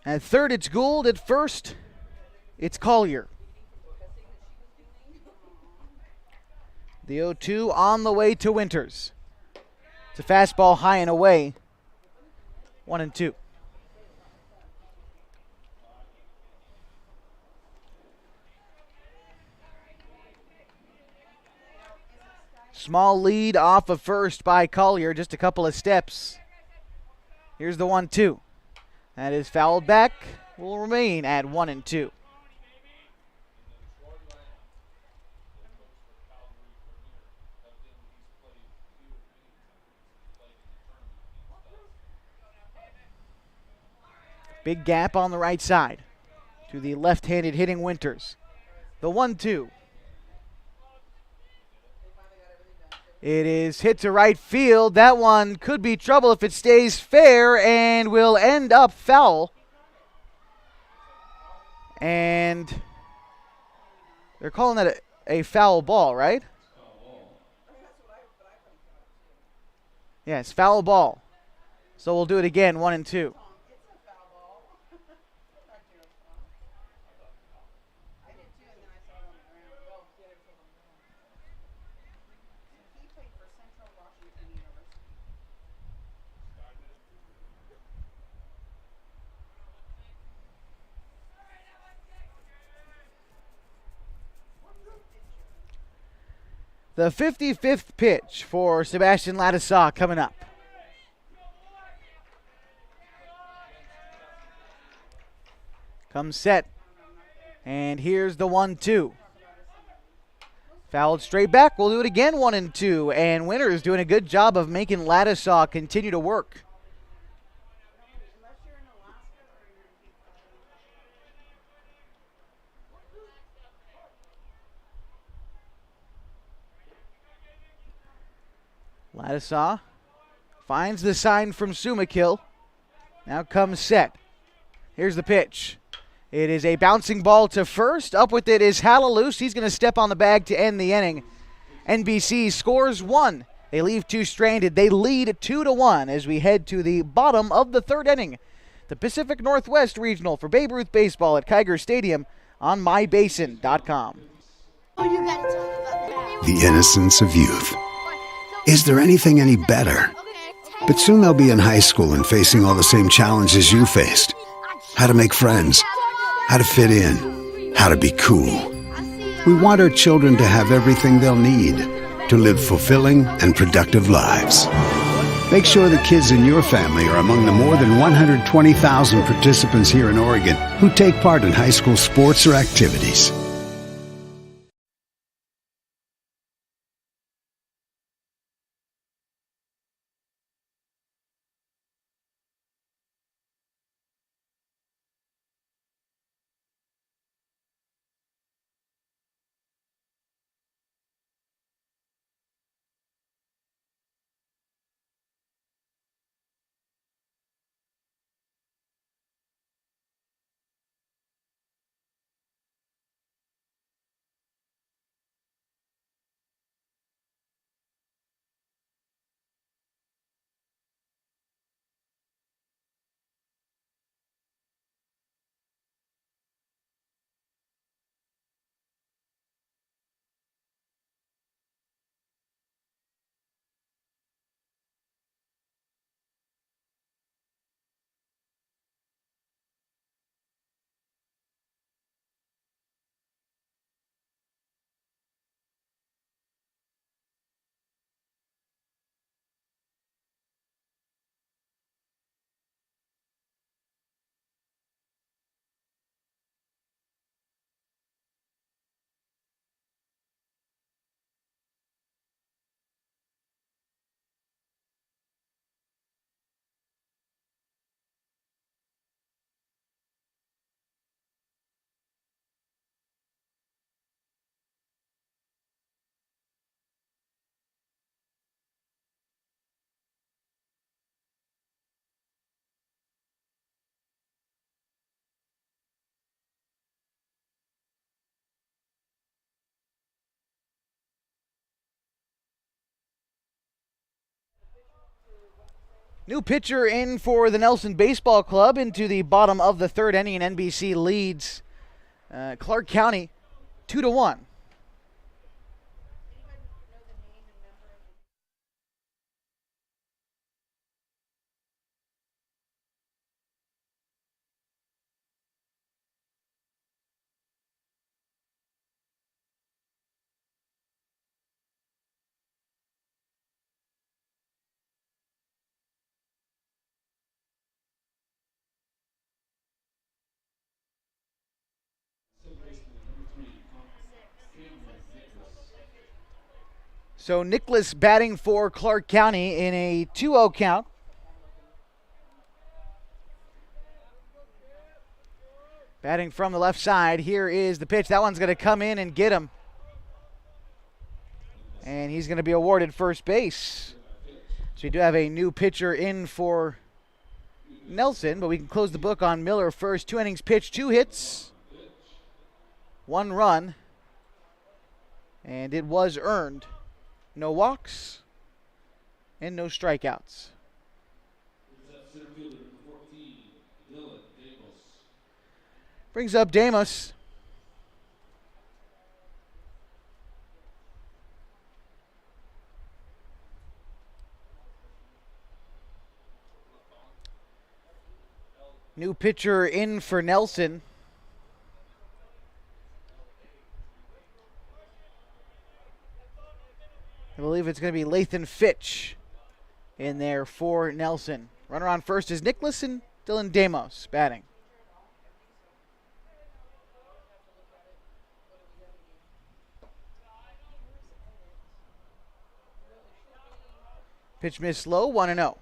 At third, it's Gould. At first, it's Collier. The 0-2 on the way to Winters. It's a fastball high and away. 1-2. Small lead off of first by Collier, just a couple of steps. Here's the 1-2. That is fouled back, will remain at 1-2. Big gap on the right side to the left-handed hitting Winters. The 1-2. It is hit to right field. That one could be trouble if it stays fair and will end up foul. And they're calling that a foul ball, right? Yes, foul ball. So we'll do it again, 1-2. The 55th pitch for Sebastian Ladisaw coming up. Comes set. And here's the 1-2. Fouled straight back. We'll do it again, 1-2. And Winters doing a good job of making Ladisaw continue to work. Ladisaw finds the sign from Sumakill. Now comes set. Here's the pitch. It is a bouncing ball to first. Up with it is Halaloose. He's going to step on the bag to end the inning. NBC scores 1. They leave 2 stranded. They lead 2-1 as we head to the bottom of the third inning. The Pacific Northwest Regional for Babe Ruth Baseball at Kiger Stadium on mybasin.com. The innocence of youth. Is there anything any better? But soon they'll be in high school and facing all the same challenges you faced. How to make friends, how to fit in, how to be cool. We want our children to have everything they'll need to live fulfilling and productive lives. Make sure the kids in your family are among the more than 120,000 participants here in Oregon who take part in high school sports or activities. New pitcher in for the Nelson Baseball Club into the bottom of the third inning, and NBC leads Clark County 2-1. So Nicholas batting for Clark County in a 2-0 count. Batting from the left side. Here is the pitch. That one's going to come in and get him. And he's going to be awarded first base. So we do have a new pitcher in for Nelson, but we can close the book on Miller first. 2 innings pitched, 2 hits, 1 run, and it was earned. No walks and no strikeouts. Brings up Damos. New pitcher in for Nelson. I believe it's going to be Lathan Fitch in there for Nelson. Runner on first is Nicholas and Dylan Damos batting. Pitch missed low, 1-0.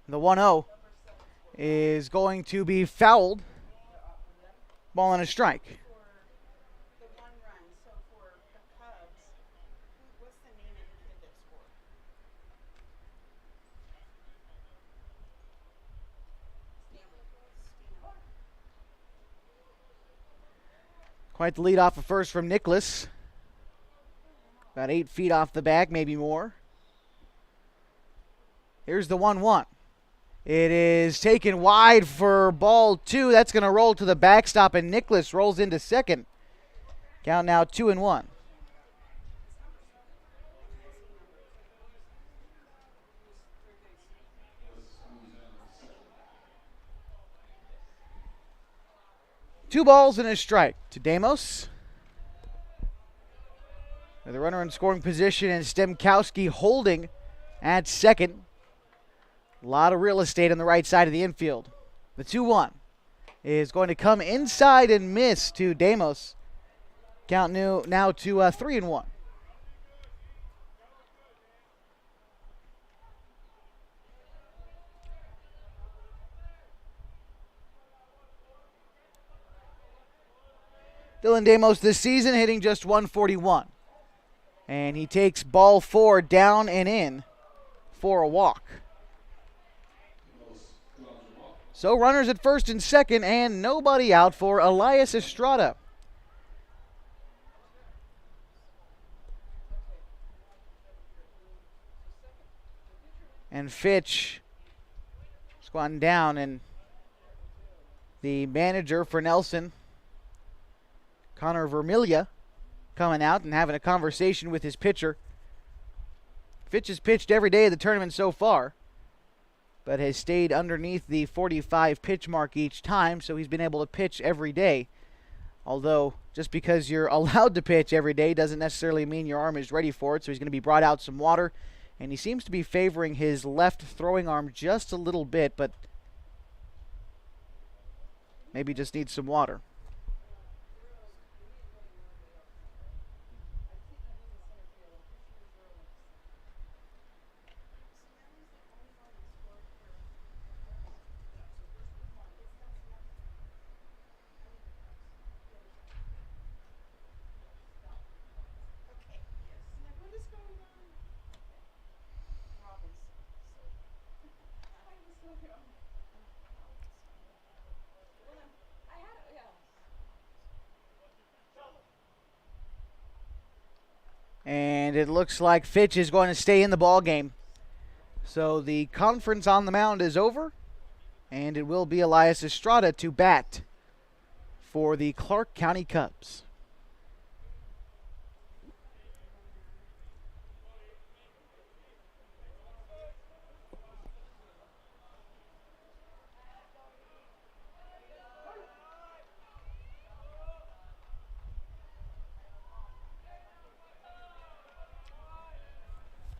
The 1-0 is going to be fouled. Ball and a strike. The 1 run, so for the CUBS, what's the name of the kid that scored? Quite the lead off of first from Nicholas. About 8 feet off the bag, maybe more. Here's the 1-1. It is taken wide for ball 2. That's going to roll to the backstop, and Nicholas rolls into second. Count now 2-1. Two balls and a strike to Damos. With the runner in scoring position and Stemkowski holding at second. A lot of real estate on the right side of the infield. The 2-1 is going to come inside and miss to Damos. Count now to 3-1. Dylan Damos this season hitting just 141. And he takes ball 4 down and in for a walk. So runners at first and second, and nobody out for Elias Estrada. And Fitch squatting down, and the manager for Nelson, Connor Vermilia, coming out and having a conversation with his pitcher. Fitch has pitched every day of the tournament so far, but has stayed underneath the 45 pitch mark each time, so he's been able to pitch every day. Although, just because you're allowed to pitch every day doesn't necessarily mean your arm is ready for it, so he's going to be brought out some water, and he seems to be favoring his left throwing arm just a little bit, but maybe just needs some water. And it looks like Fitch is going to stay in the ball game. So the conference on the mound is over, and it will be Elias Estrada to bat for the Clark County Cubs.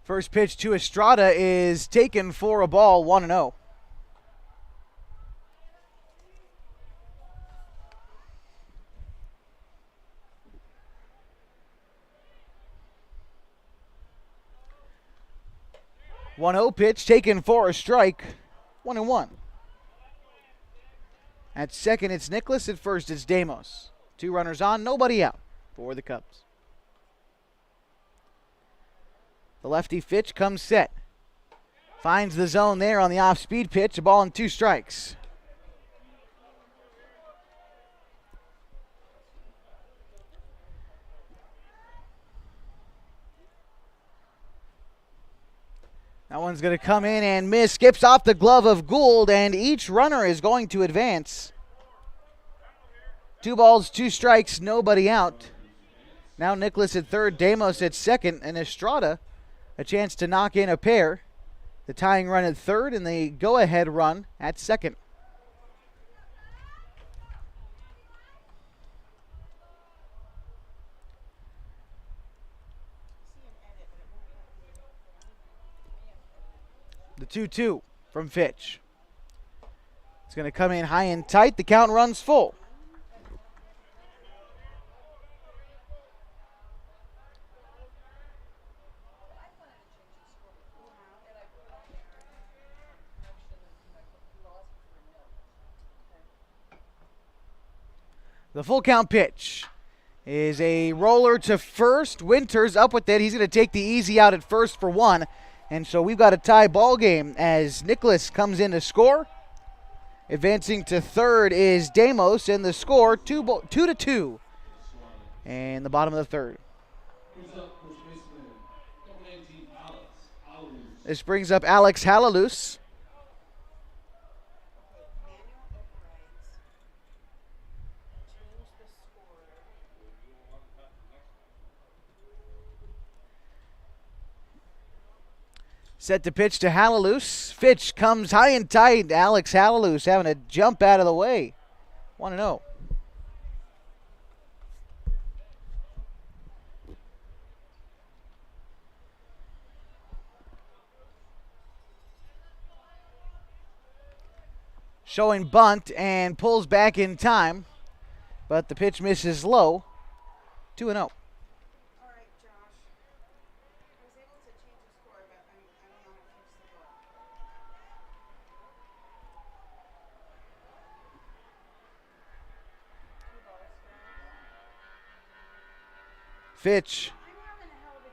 First pitch to Estrada is taken for a ball, 1-0. Pitch taken for a strike, 1-1. At second, it's Nicholas. At first, it's Damos. 2 runners on, nobody out for the Cubs. The lefty Fitch comes set. Finds the zone there on the off-speed pitch. A ball and 2 strikes. That one's going to come in and miss. Skips off the glove of Gould, and each runner is going to advance. 2 balls, 2 strikes, nobody out. Now Nicholas at third, Damos at second, and Estrada a chance to knock in a pair. The tying run at third and the go-ahead run at second. The 2-2 from Fitch. It's going to come in high and tight. The count runs full. The full count pitch is a roller to first. Winters up with it. He's going to take the easy out at first for 1. And so we've got a tie ball game as Nicholas comes in to score. Advancing to third is Damos, and the score 2-2. And the bottom of the third. This brings up Alex Halalus. Set to pitch to Halalus. Fitch comes high and tight. Alex Halalus having to jump out of the way. 1-0. Showing bunt and pulls back in time, but the pitch misses low. 2-0. Fitch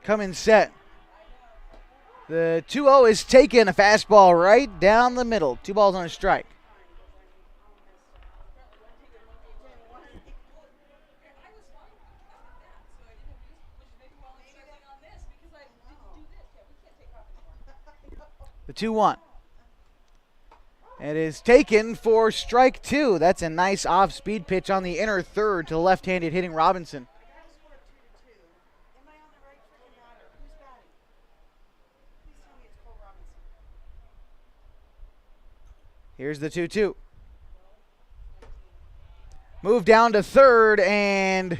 coming set. The 2-0 is taken. A fastball right down the middle. 2 balls on a strike. The 2-1. It is taken for strike 2. That's a nice off-speed pitch on the inner third to left-handed hitting Robinson. Here's the 2-2. Move down to third and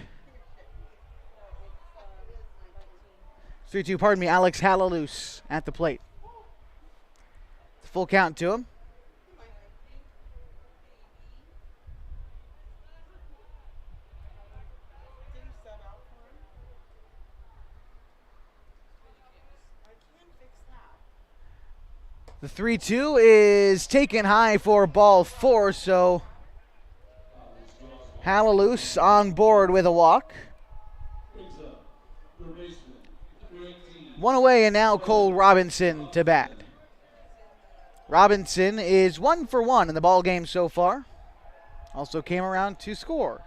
3-2, pardon me, Alex Halalus at the plate. Full count to him. The 3-2 is taken high for ball 4, so Halalus on board with a walk. 1 away, and now Cole Robinson to bat. Robinson is 1 for 1 in the ball game so far. Also came around to score.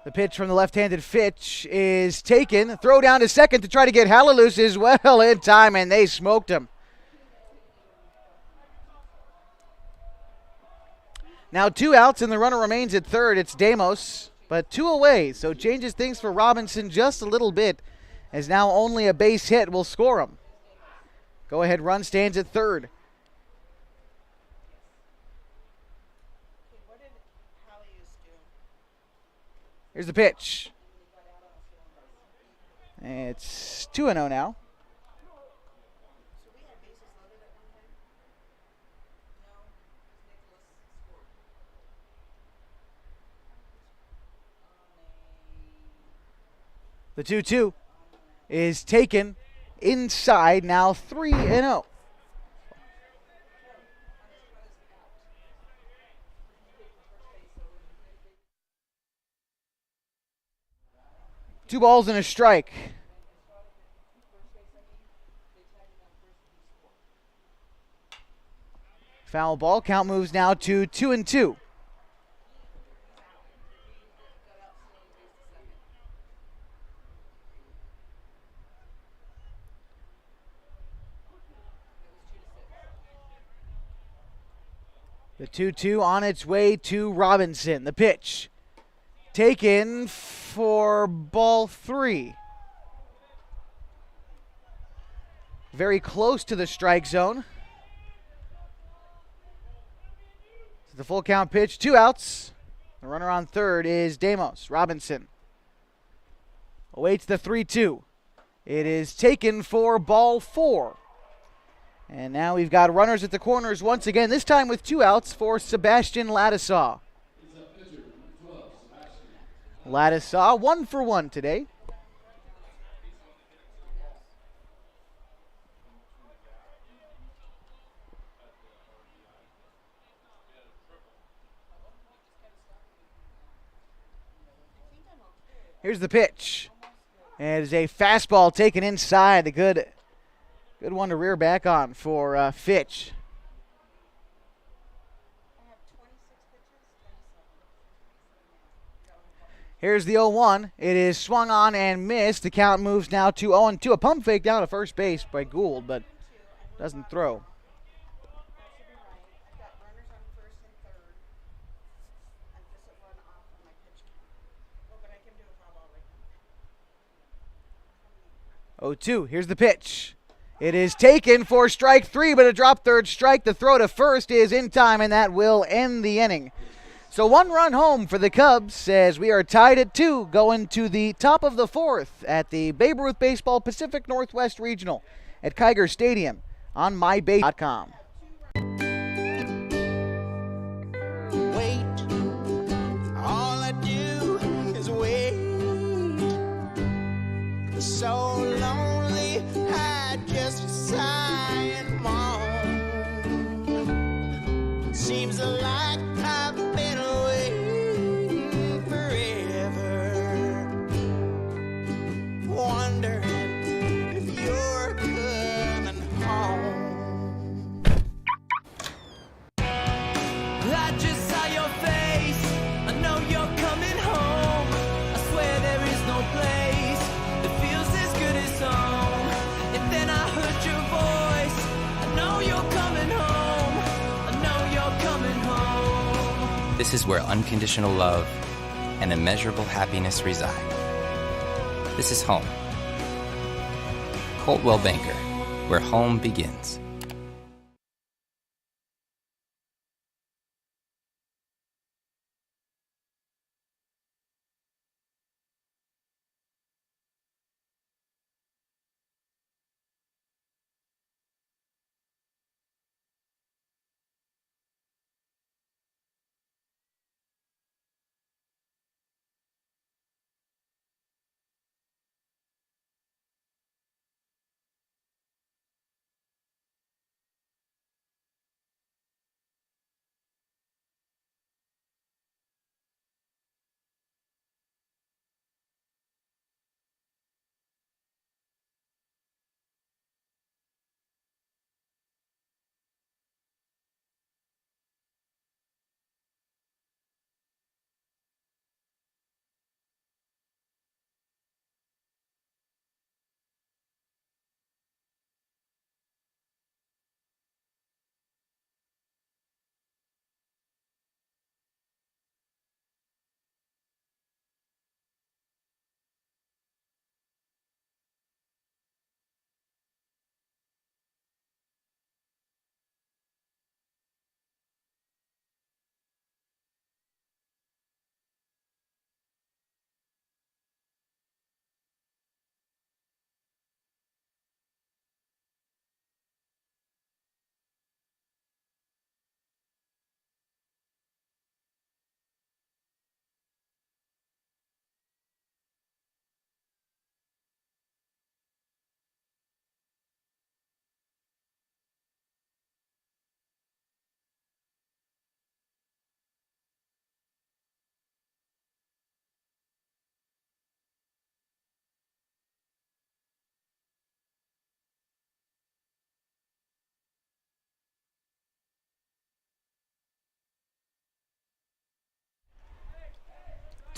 The pitch from the left-handed Fitch is taken. Throw down to second to try to get Hallelujah as well in time, and they smoked him. Now 2 outs, and the runner remains at third. It's Damos, but 2 away, so changes things for Robinson just a little bit, as now only a base hit will score him. Go-ahead run stands at third. What did Hallelujah do? Here's the pitch. It's 2-0 now. So we had bases loaded at one time? No, Nicholas scored. The 2-2 is taken inside, now 3-0. Two balls and a strike. Foul ball. Count moves now to 2-2. The 2-2 on its way to Robinson. The pitch taken for ball 3. Very close to the strike zone. The full count pitch, 2 outs. The runner on third is Damos. Robinson awaits the 3-2. It is taken for ball 4. And now we've got runners at the corners once again, this time with 2 outs for Sebastian Ladisaw. Ladisaw 1 for 1 today. Here's the pitch. And it is a fastball taken inside. A good one to rear back on for Fitch. I have 26 pitches, 27. Here's the 0-1. It is swung on and missed. The count moves now to 0-2. A pump fake down to first base by Gould, but doesn't throw. That should be right. I've got runners on first and third. I'm just at one off on my pitch count. Oh, but I can do a foul ball right now. 0-2. Here's the pitch. It is taken for strike 3, but a drop third strike. The throw to first is in time, and that will end the inning. So 1 run home for the Cubs as we are tied at 2 going to the top of the 4th at the Babe Ruth Baseball Pacific Northwest Regional at Kiger Stadium on mybase.com. Wait, all I do is wait. So lonely, I just sigh and moan. Seems like I've been away forever, wondering if you're coming home. I just saw your face, I know you're coming home. I swear there is no place that feels as good as home. And then I heard your voice, I know you're coming home. I know you're coming home. This is where unconditional love and immeasurable happiness reside. This is home. Coltwell Banker, where home begins.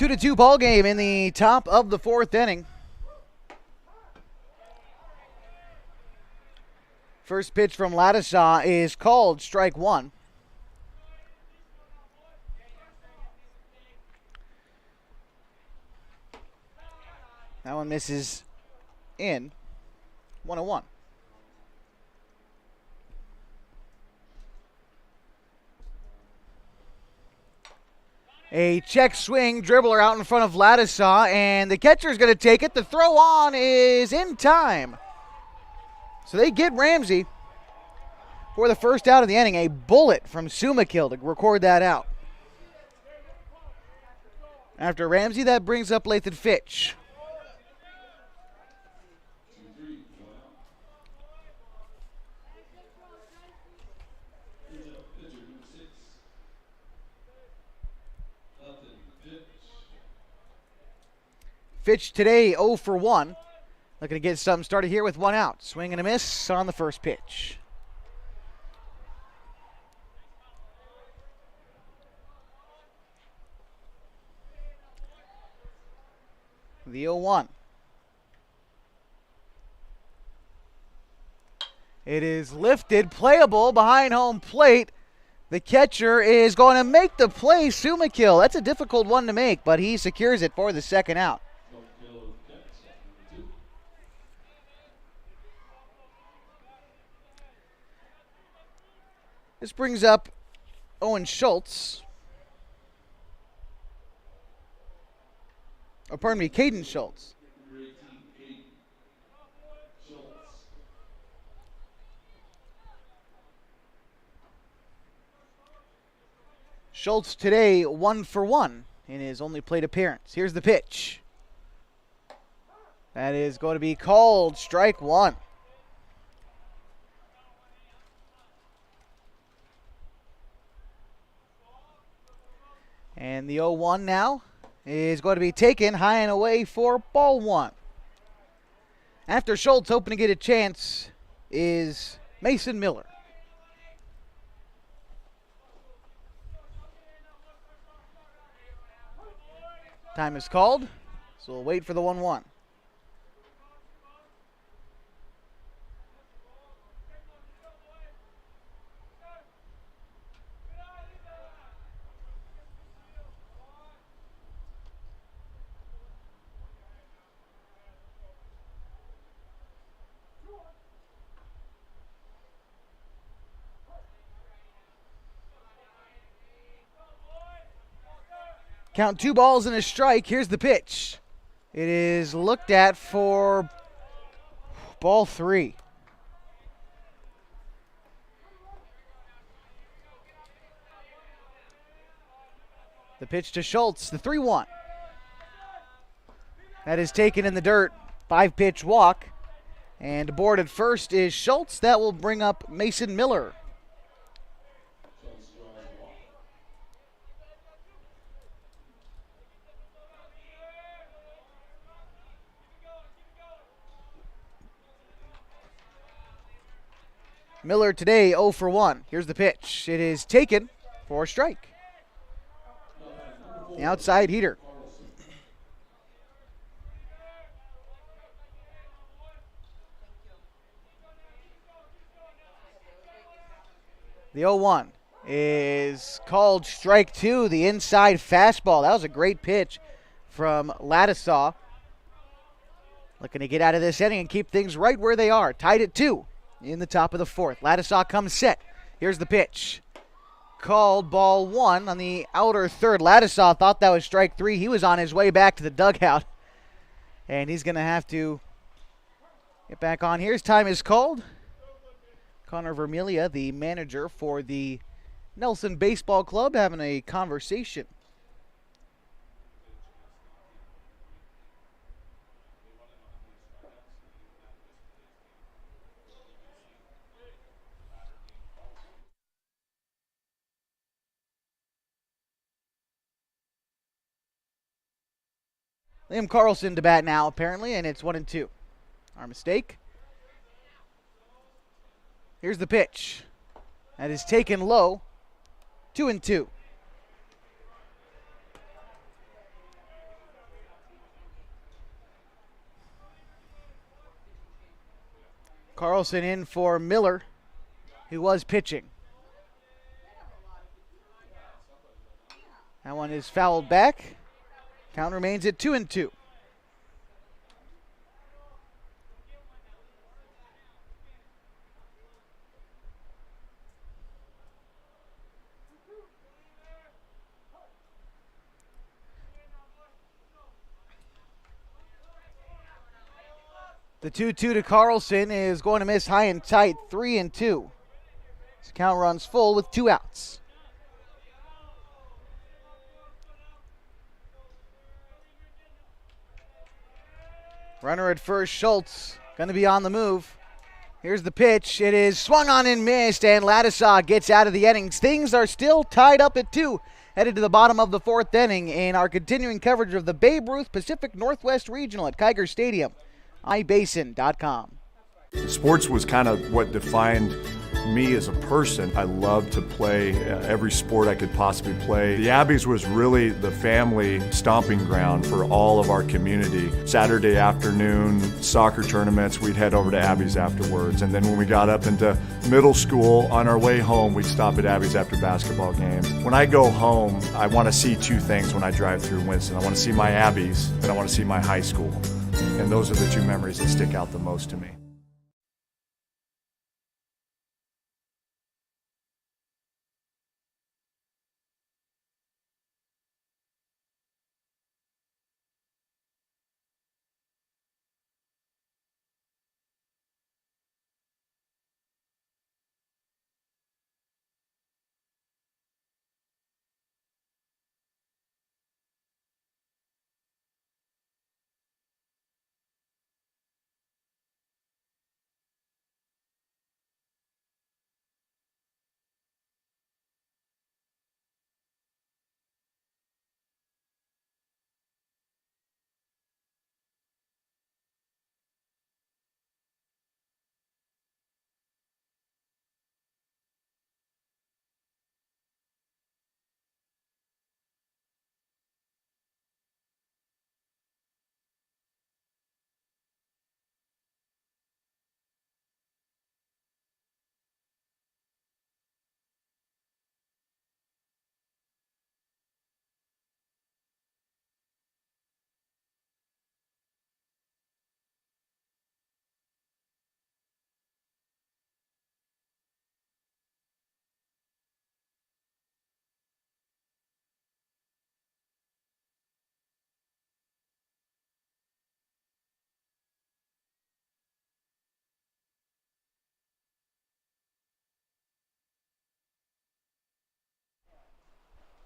2-2 ball game in the top of the fourth inning. First pitch from Ladisaw is called, strike one. That one misses in. 1-1. A check swing, dribbler out in front of Ladisaw, and the catcher's going to take it. The throw on is in time. So they get Ramsey for the first out of the inning. A bullet from Sumakill to record that out. After Ramsey, that brings up Lathan Fitch. Fitch today 0 for 1. Looking to get something started here with one out. Swing and a miss on the first pitch. The 0-1. It is lifted, playable behind home plate. The catcher is going to make the play, Sumakill. That's a difficult one to make, but he secures it for the second out. This brings up Owen Schultz. Oh, pardon me, Caden Schultz. Schultz today 1 for 1 in his only plate appearance. Here's the pitch. That is going to be called strike one. And the 0-1 now is going to be taken high and away for ball one. After Schultz hoping to get a chance is Mason Miller. Time is called, so we'll wait for the 1-1. Count 2 balls and a strike. Here's the pitch. It is looked at for ball 3. The pitch to Schultz, the 3-1. That is taken in the dirt. 5-pitch walk. And aboard at first is Schultz. That will bring up Mason Miller. Miller today 0 for 1. Here's the pitch. It is taken for a strike. The outside heater. The 0-1 is called strike two, the inside fastball. That was a great pitch from Ladisaw. Looking to get out of this inning and keep things right where they are. Tied at 2 in the top of the fourth. Ladisaw comes set. Here's the pitch. Called ball 1 on the outer third. Ladisaw thought that was strike 3. He was on his way back to the dugout. And he's going to have to get back on here. His time is called. Connor Vermilia, the manager for the Nelson Baseball Club, having a conversation. Liam Carlson to bat now, apparently, and it's 1-2. Our mistake. Here's the pitch. That is taken low. 2-2. Carlson in for Miller, who was pitching. That one is fouled back. Count remains at 2-2. The 2-2 to Carlson is going to miss high and tight, 3-2. His count runs full with 2 outs. Runner at first, Schultz, going to be on the move. Here's the pitch. It is swung on and missed, and Ladisaw gets out of the innings. Things are still tied up at 2, headed to the bottom of the 4th inning in our continuing coverage of the Babe Ruth Pacific Northwest Regional at Kiger Stadium. iBasin.com. Sports was kind of what defined me as a person. I loved to play every sport I could possibly play. The Abbeys was really the family stomping ground for all of our community. Saturday afternoon soccer tournaments, we'd head over to Abbeys afterwards. And then when we got up into middle school, on our way home, we'd stop at Abbeys after basketball games. When I go home, I want to see 2 things when I drive through Winston. I want to see my Abbeys, and I want to see my high school. And those are the 2 memories that stick out the most to me.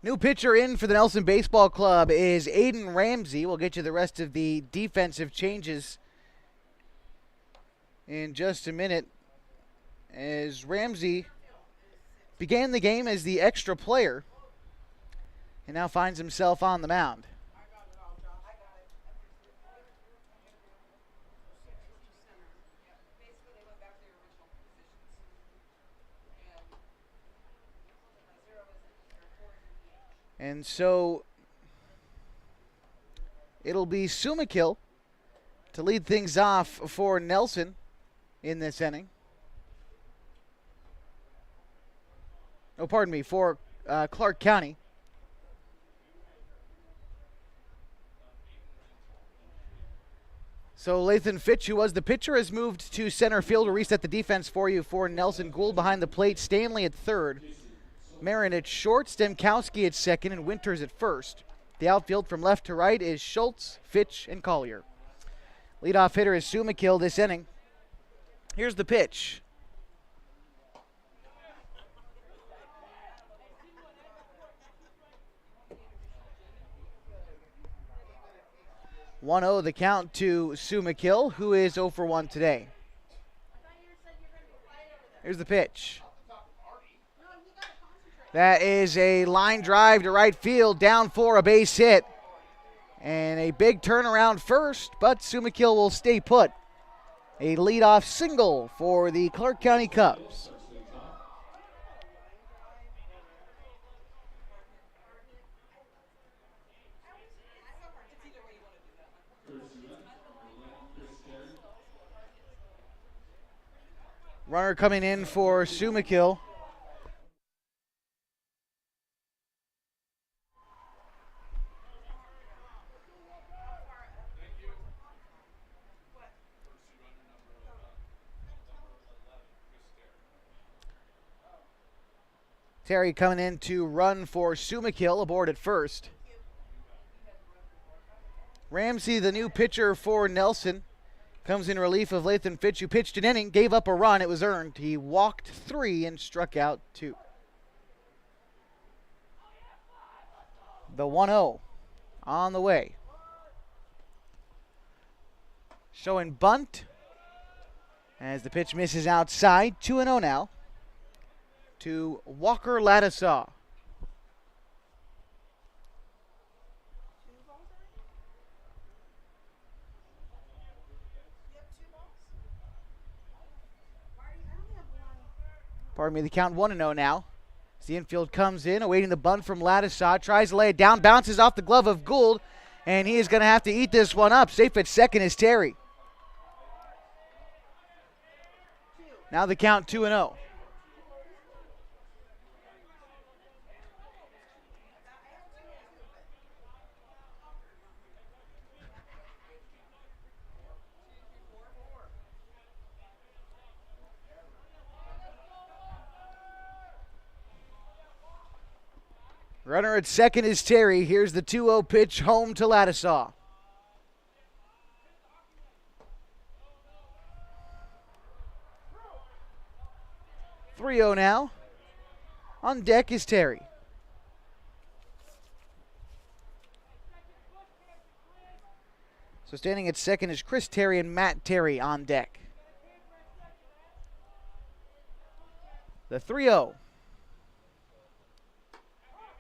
New pitcher in for the Nelson Baseball Club is Aiden Ramsey. We'll get you the rest of the defensive changes in just a minute, as Ramsey began the game as the extra player and now finds himself on the mound. And so it'll be Sumakill to lead things off for Nelson in this inning. Oh, pardon me, for Clark County. So Lathan Fitch, who was the pitcher, has moved to center field to reset the defense for you for Nelson. Gould behind the plate, Stanley at third, Marin at short, Stemkowski at second, and Winters at first. The outfield from left to right is Schultz, Fitch, and Collier. Leadoff hitter is Sumakill this inning. Here's the pitch. One-0 the count to Sumakill, who is 0 for 1 today. Here's the pitch. That is a line drive to right field, down for a base hit. And a big turnaround first, but Sumakill will stay put. A leadoff single for the Clark County Cubs. Runner coming in for Sumakill. Terry coming in to run for Sumakill, aboard at first. Ramsey, the new pitcher for Nelson, comes in relief of Lathan Fitch, who pitched an inning, gave up a run. It was earned. He walked 3 and struck out 2. The 1-0 on the way. Showing bunt as the pitch misses outside. 2-0 now to Walker Ladisaw. Pardon me, the count 1-0 now. As the infield comes in, awaiting the bunt from Ladisaw, tries to lay it down, bounces off the glove of Gould, and he is going to have to eat this one up. Safe at second is Terry. Now the count 2-0. Runner at second is Terry. Here's the 2-0 pitch home to Ladisaw. .3-0 now. On deck is Terry. So standing at second is Chris Terry and Matt Terry on deck. The 3-0.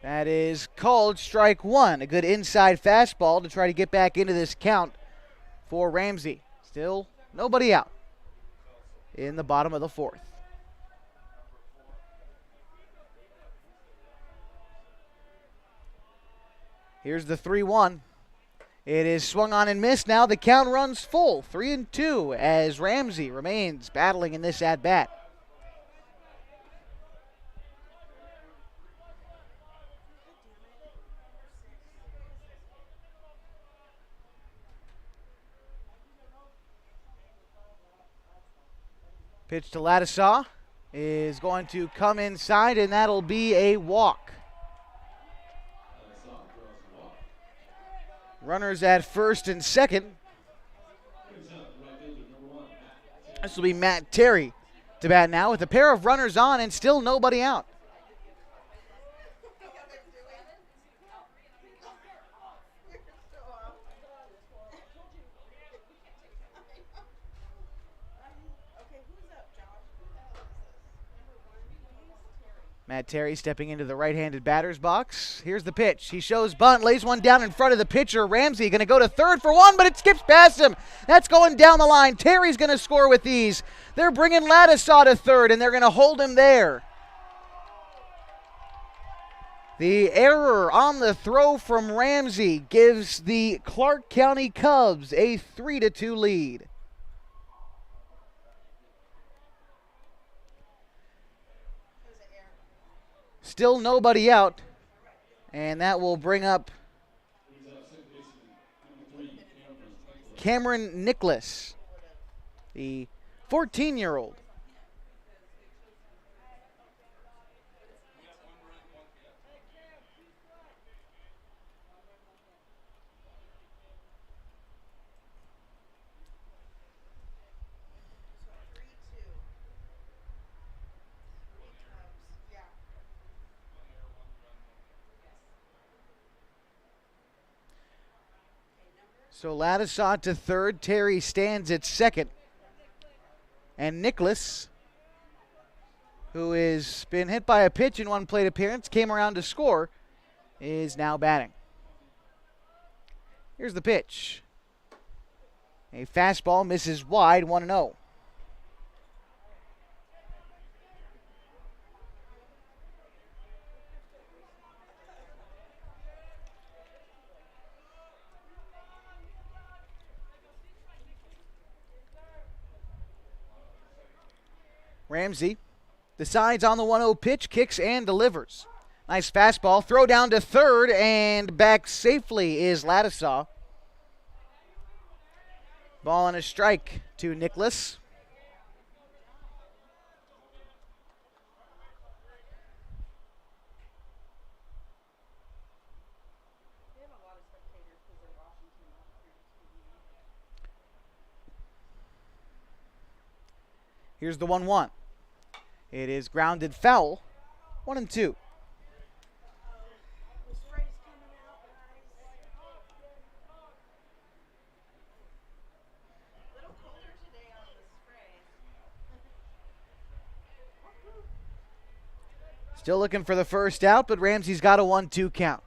That is called strike 1. A good inside fastball to try to get back into this count for Ramsey. Still nobody out in the bottom of the 4th. Here's the 3-1. It is swung on and missed. Now the count runs full. 3-2 as Ramsey remains battling in this at-bat. Pitch to Ladisaw is going to come inside, and that'll be a walk. Runners at first and second. This will be Matt Terry to bat now with a pair of runners on and still nobody out. Matt Terry stepping into the right-handed batter's box. Here's the pitch. He shows bunt, lays one down in front of the pitcher. Ramsey going to go to third for one, but it skips past him. That's going down the line. Terry's going to score with these. They're bringing Ladisaw to third, and they're going to hold him there. The error on the throw from Ramsey gives the Clark County Cubs a 3-2 lead. Still nobody out, and that will bring up Cameron Nicholas, the 14-year-old. So Ladisaw to third. Terry stands at second. And Nicholas, who has been hit by a pitch in one plate appearance, came around to score, is now batting. Here's the pitch. A fastball misses wide, 1-0. Ramsey decides on the 1-0 pitch, kicks and delivers. Nice fastball. Throw down to third, and back safely is Ladisaw. Ball and a strike to Nicholas. Here's the 1-1. It is grounded foul. 1-2. Still looking for the first out, but Ramsey's got a 1-2 count.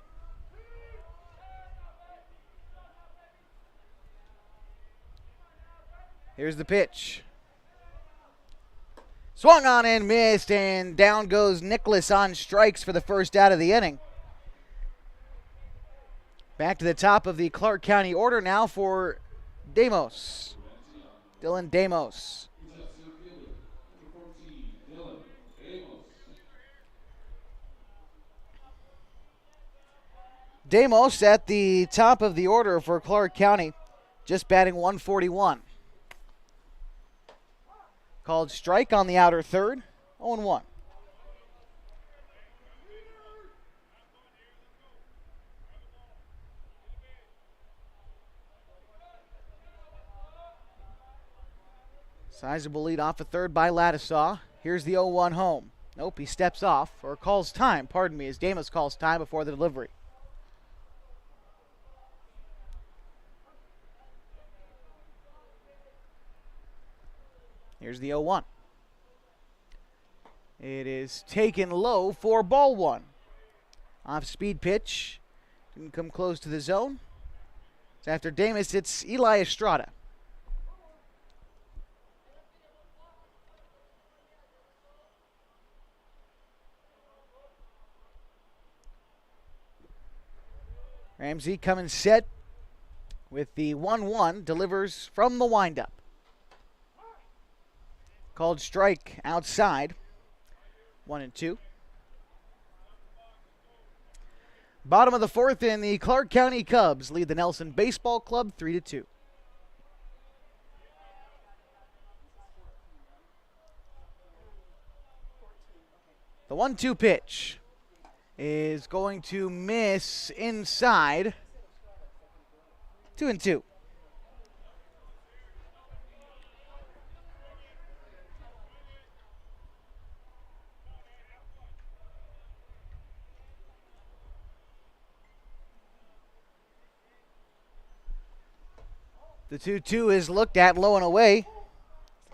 Here's the pitch. Swung on and missed, and down goes Nicholas on strikes for the first out of the inning. Back to the top of the Clark County order now for Demos. Dylan Demos. Demos at the top of the order for Clark County, just batting 141. Called strike on the outer third, 0-1. Sizable lead off a third by Ladisaw. Here's the 0-1 home. Nope, he steps off, or calls time, pardon me, as Demos calls time before the delivery. Here's the 0-1. It is taken low for ball one. Off-speed pitch. Didn't come close to the zone. So after Demos, it's Eli Estrada. Ramsey coming set with the 1-1. Delivers from the windup. Called strike outside. 1-2. Bottom of the fourth, and the Clark County Cubs lead the Nelson Baseball Club 3-2. The 1-2 pitch is going to miss inside. 2-2. The 2-2 is looked at low and away.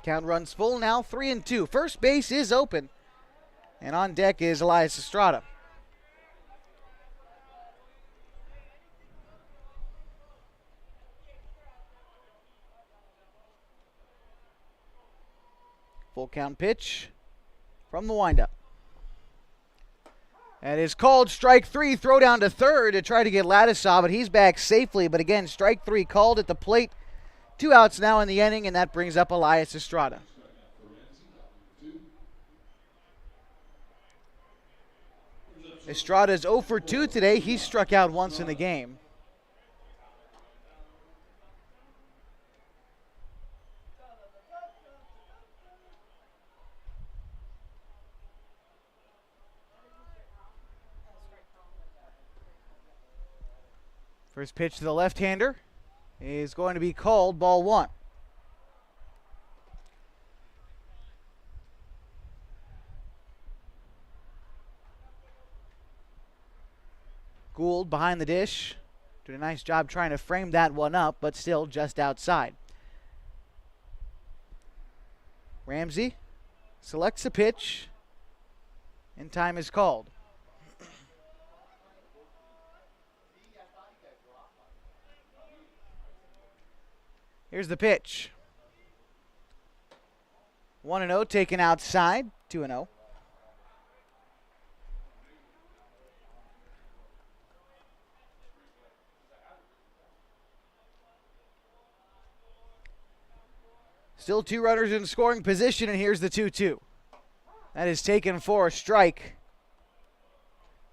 Count runs full now, 3-2. First base is open. And on deck is Elias Estrada. Full count pitch from the windup. That is called strike three. Throw down to third to try to get Ladisaw, but he's back safely. But again, strike three called at the plate. 2 outs now in the inning, and that brings up Elias Estrada. Estrada's 0 for 2 today. He struck out once in the game. First pitch to the left-hander is going to be called ball one. Gould behind the dish. Did a nice job trying to frame that one up, but still just outside. Ramsey selects a pitch, and time is called. Here's the pitch. 1-0 taken outside. 2-0. Still 2 runners in scoring position, and here's the 2-2. That is taken for a strike.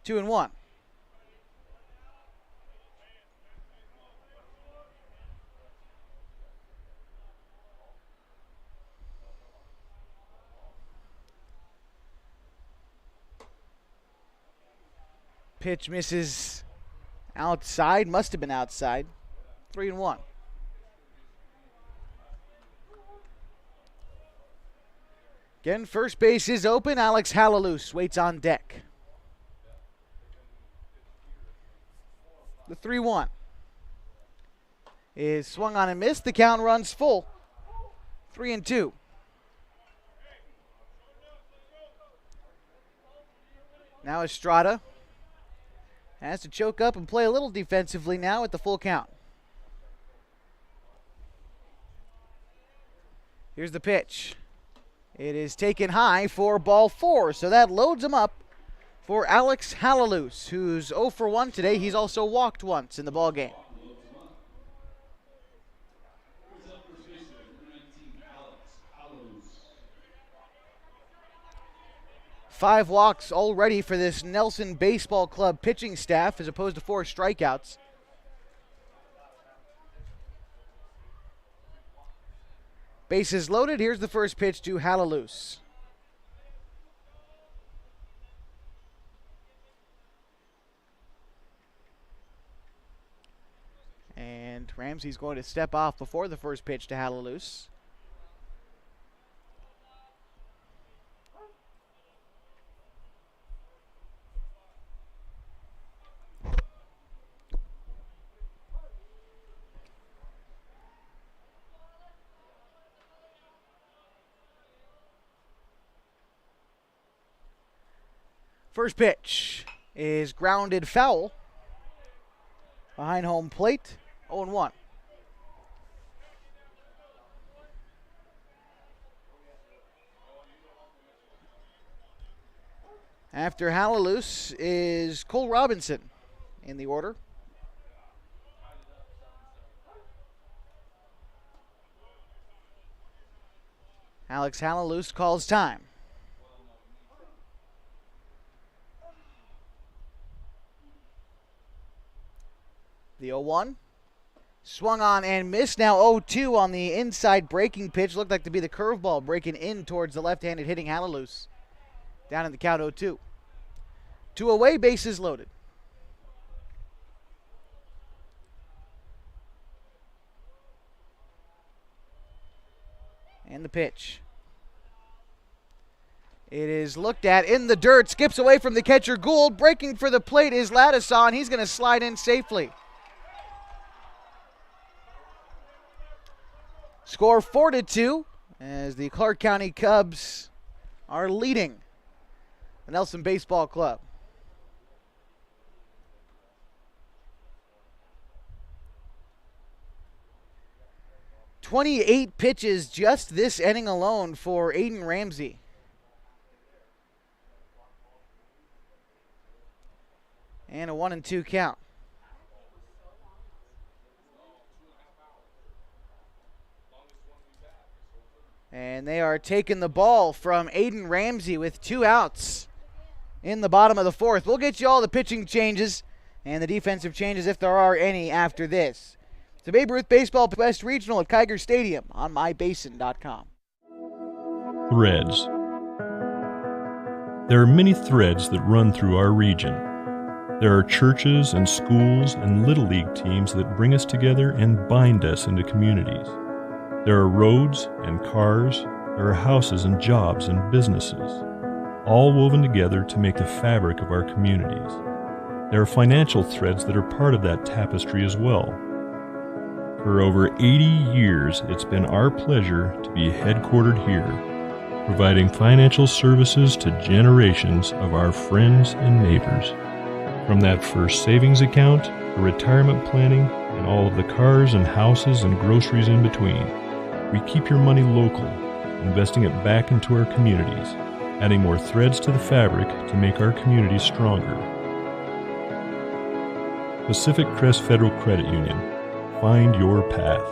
2-1. Pitch misses outside. Must have been outside. 3-1. Again, first base is open. Alex Halaloos waits on deck. The 3-1 is swung on and missed. The count runs full. 3-2. Now Estrada has to choke up and play a little defensively now at the full count. Here's the pitch. It is taken high for ball 4, so that loads him up for Alex Halaloos, who's 0 for 1 today. He's also walked once in the ball game. Five walks already for this Nelson Baseball Club pitching staff as opposed to 4 strikeouts. Bases loaded. Here's the first pitch to Halaloos. And Ramsey's going to step off before the first pitch to Halaloos. First pitch is grounded foul behind home plate. 0-1. After Halaloos is Cole Robinson in the order. Alex Halaloos calls time. The 0-1. Swung on and missed. Now 0-2 on the inside breaking pitch. Looked like to be the curveball breaking in towards the left-handed hitting Halaloos. Down in the count 0-2. 2 away, bases loaded. And the pitch. It is looked at in the dirt. Skips away from the catcher Gould. Breaking for the plate is Ladisson. He's going to slide in safely. Score 4-2 as the Clark County Cubs are leading the Nelson Baseball Club. "28 pitches just this inning alone for Aiden Ramsey. And a 1-2 count. And they are taking the ball from Aiden Ramsey with 2 outs in the bottom of the 4th. We'll get you all the pitching changes and the defensive changes if there are any after this. It's the Babe Ruth Baseball West Regional at Kiger Stadium on mybasin.com. Threads. There are many threads that run through our region. There are churches and schools and Little League teams that bring us together and bind us into communities. There are roads and cars, there are houses and jobs and businesses, all woven together to make the fabric of our communities. There are financial threads that are part of that tapestry as well. For over 80 years, it's been our pleasure to be headquartered here, providing financial services to generations of our friends and neighbors. From that first savings account, to retirement planning, and all of the cars and houses and groceries in between. We keep your money local, investing it back into our communities, adding more threads to the fabric to make our communities stronger. Pacific Crest Federal Credit Union. Find your path.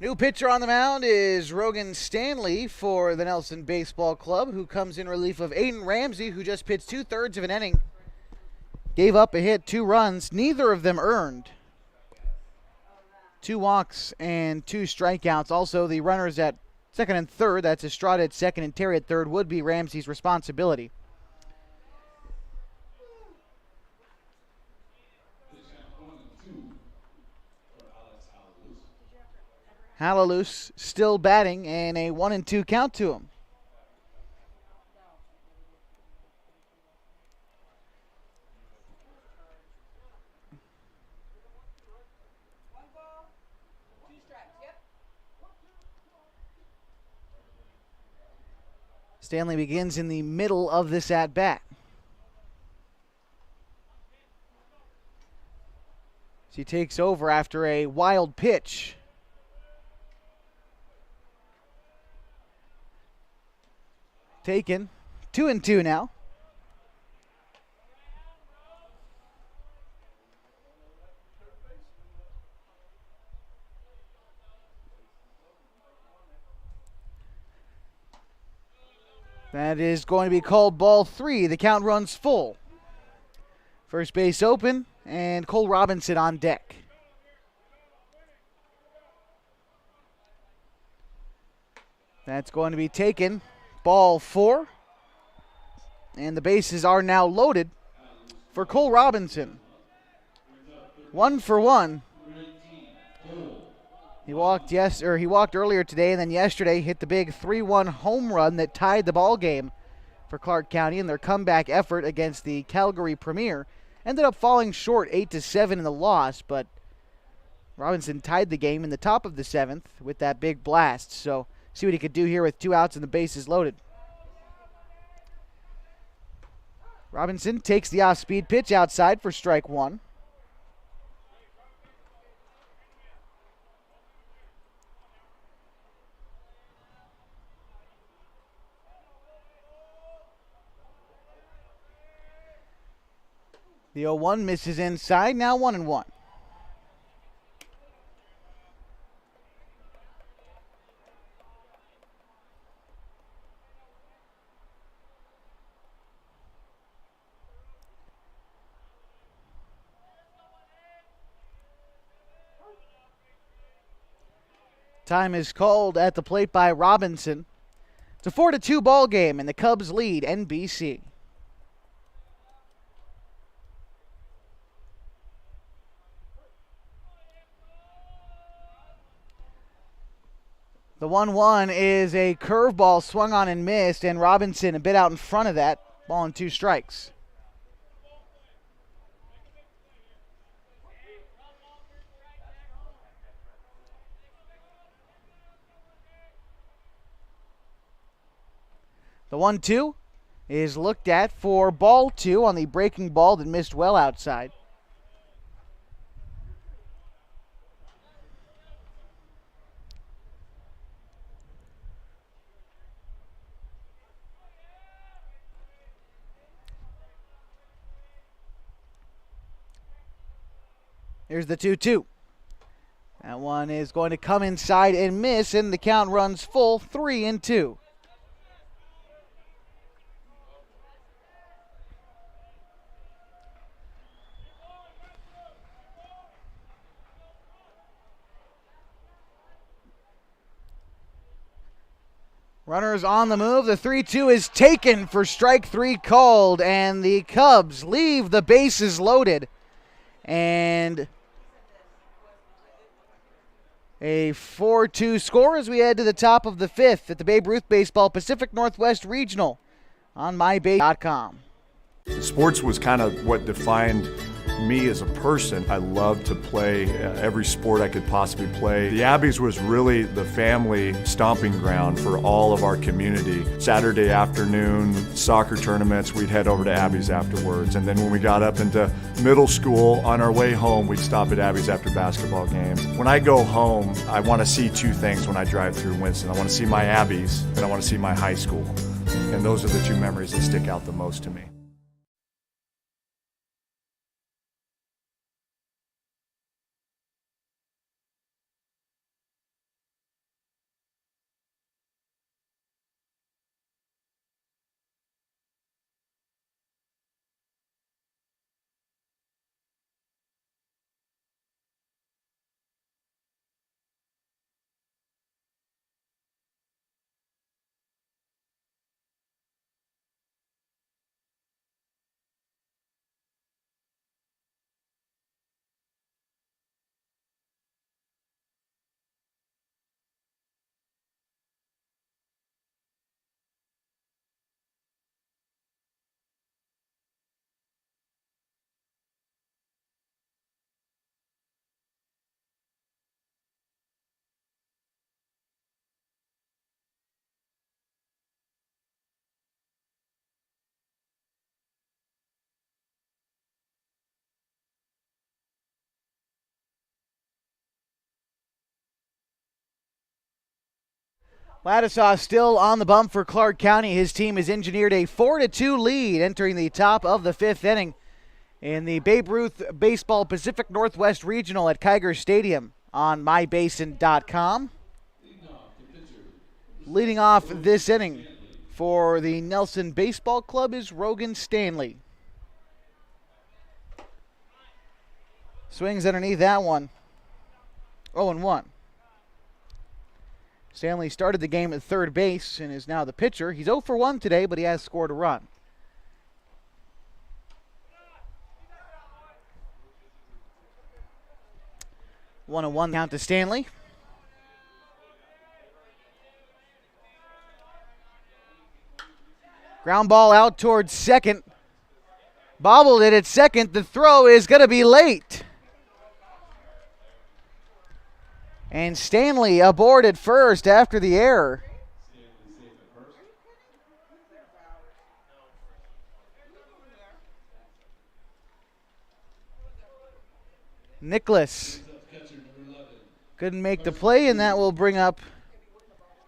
New pitcher on the mound is Rogan Stanley for the Nelson Baseball Club, who comes in relief of Aiden Ramsey, who just pitched 2/3 of an inning. Gave up a hit, 2 runs, neither of them earned. 2 walks and 2 strikeouts. Also, the runners at second and third, that's Estrada at second and Terry at third, would be Ramsey's responsibility. Halalus still batting, and a 1-2 count to him. Stanley begins in the middle of this at-bat. He takes over after a wild pitch. Taken. 2-2 now. That is going to be called ball 3. The count runs full. First base open, and Cole Robinson on deck. That's going to be taken. Ball 4. And the bases are now loaded for Cole Robinson. 1 for 1. He walked earlier today, and then yesterday hit the big 3-1 home run that tied the ball game for Clark County in their comeback effort against the Calgary Premier. Ended up falling short 8-7 in the loss, but Robinson tied the game in the top of the 7th with that big blast. So see what he could do here with 2 outs and the bases loaded. Robinson takes the off-speed pitch outside for strike 1. The 0-1 misses inside, now 1-1. Time is called at the plate by Robinson. It's a 4-2 ball game, and the Cubs lead NBC. The 1-1 is a curveball swung on and missed, and Robinson a bit out in front of that. Ball and 2 strikes. The 1-2 is looked at for ball 2 on the breaking ball that missed well outside. Here's the 2-2. That one is going to come inside and miss, and the count runs full, 3-2. Runners on the move. The 3-2 is taken for strike 3 called, and the Cubs leave the bases loaded. And a 4-2 score as we head to the top of the 5th at the Babe Ruth Baseball Pacific Northwest Regional on mybase.com. Sports was kind of what defined me as a person. I loved to play every sport I could possibly play. The Abbeys was really the family stomping ground for all of our community. Saturday afternoon soccer tournaments, we'd head over to Abbeys afterwards. And then when we got up into middle school, on our way home, we'd stop at Abbeys after basketball games. When I go home, I want to see 2 things when I drive through Winston. I want to see my Abbeys, and I want to see my high school. And those are the 2 memories that stick out the most to me. Ladisaw still on the bump for Clark County. His team has engineered a 4-2 lead entering the top of the 5th inning in the Babe Ruth Baseball Pacific Northwest Regional at Kiger Stadium on mybasin.com. Leading off this inning for the Nelson Baseball Club is Rogan Stanley. Swings underneath that one. 0-1. Stanley started the game at third base and is now the pitcher. He's 0 for 1 today, but he has scored a run. One and one count to Stanley. Ground ball out towards second. Bobbled it at second. The throw is going to be late. And Stanley aboard at first after the error. Nicholas couldn't make the play, and that will bring up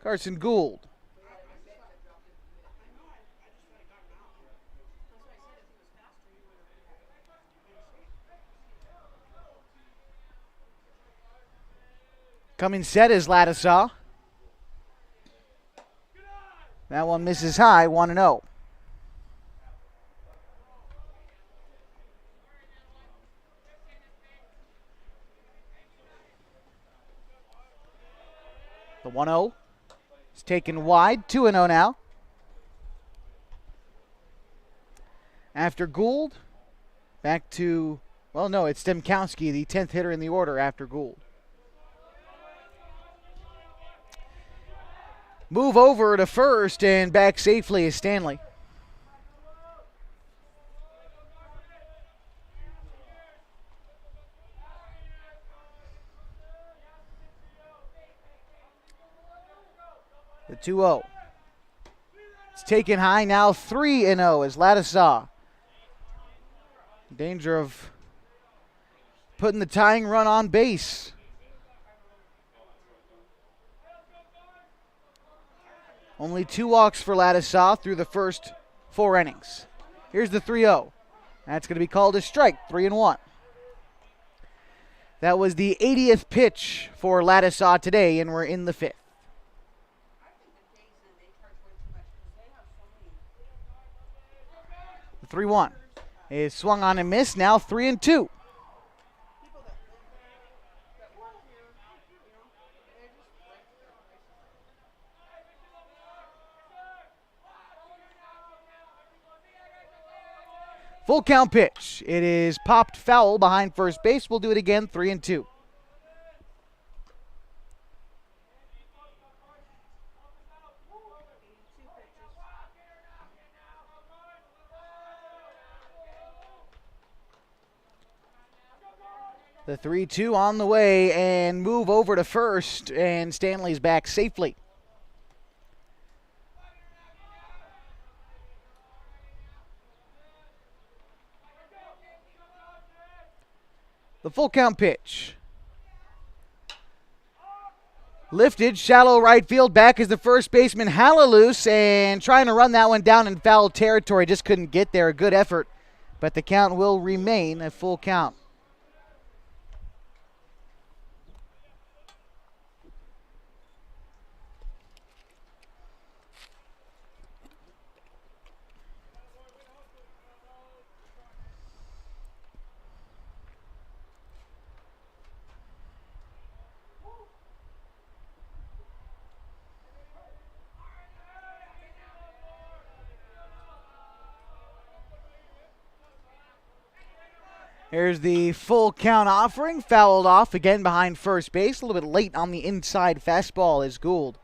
Carson Gould. Coming set is Ladisaw. That one misses high, 1-0. The 1-0 is taken wide, 2-0 now. After Gould, back to, well, no, it's Stemkowski, the 10th hitter in the order after Gould. Move over to first and back safely is Stanley. The 2-0. It's taken high now, 3-0 as Ladisaw. In danger of putting the tying run on base. Only 2 walks for Ladisaw through the first 4 innings. Here's the 3-0. That's going to be called a strike, 3-1. That was the 80th pitch for Ladisaw today, and we're in the 5th. The 3-1 is swung on and missed, now 3-2. Full count pitch. It is popped foul behind first base. We'll do it again, 3-2. The 3-2 on the way and move over to first, and Stanley's back safely. The full count pitch. Lifted, shallow right field. Back is the first baseman, Hallaloose, and trying to run that one down in foul territory. Just couldn't get there. A good effort, but the count will remain a full count. Here's the full count offering. Fouled off again behind first base. A little bit late on the inside fastball is Gould.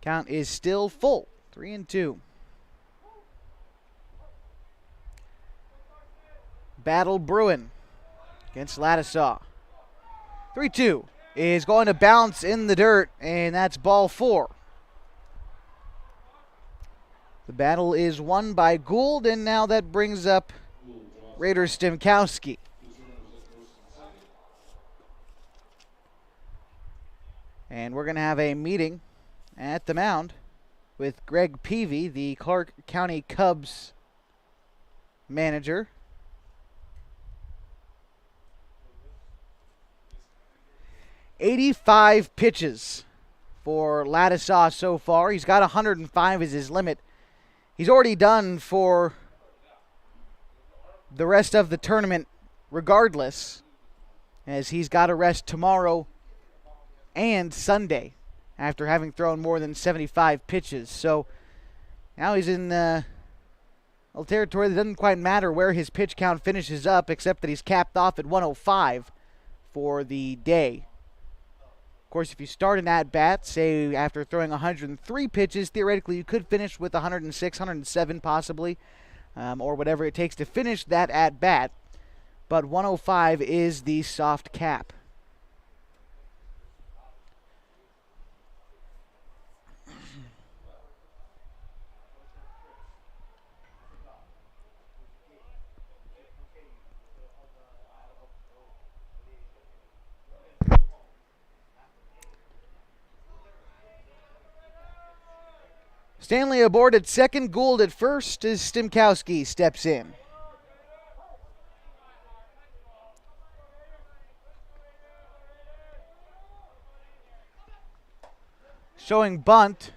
Count is still full. 3-2. Battle brewing against Ladisaw. 3-2 is going to bounce in the dirt, and that's ball 4. The battle is won by Gould, and now that brings up Raider Stemkowski. And we're going to have a meeting at the mound with Greg Peavy, the Clark County Cubs manager. "85 pitches for Ladisaw so far. He's got 105 as his limit. He's already done for the rest of the tournament regardless, as he's got a rest tomorrow and Sunday after having thrown more than 75 pitches. So now he's in a territory that doesn't quite matter where his pitch count finishes up, except that he's capped off at 105 for the day. Of course, if you start an at-bat, say after throwing 103 pitches, theoretically you could finish with 106, 107 possibly, or whatever it takes to finish that at-bat. But 105 is the soft cap. Stanley aboard at second, Gould at first as Stemkowski steps in. Showing bunt,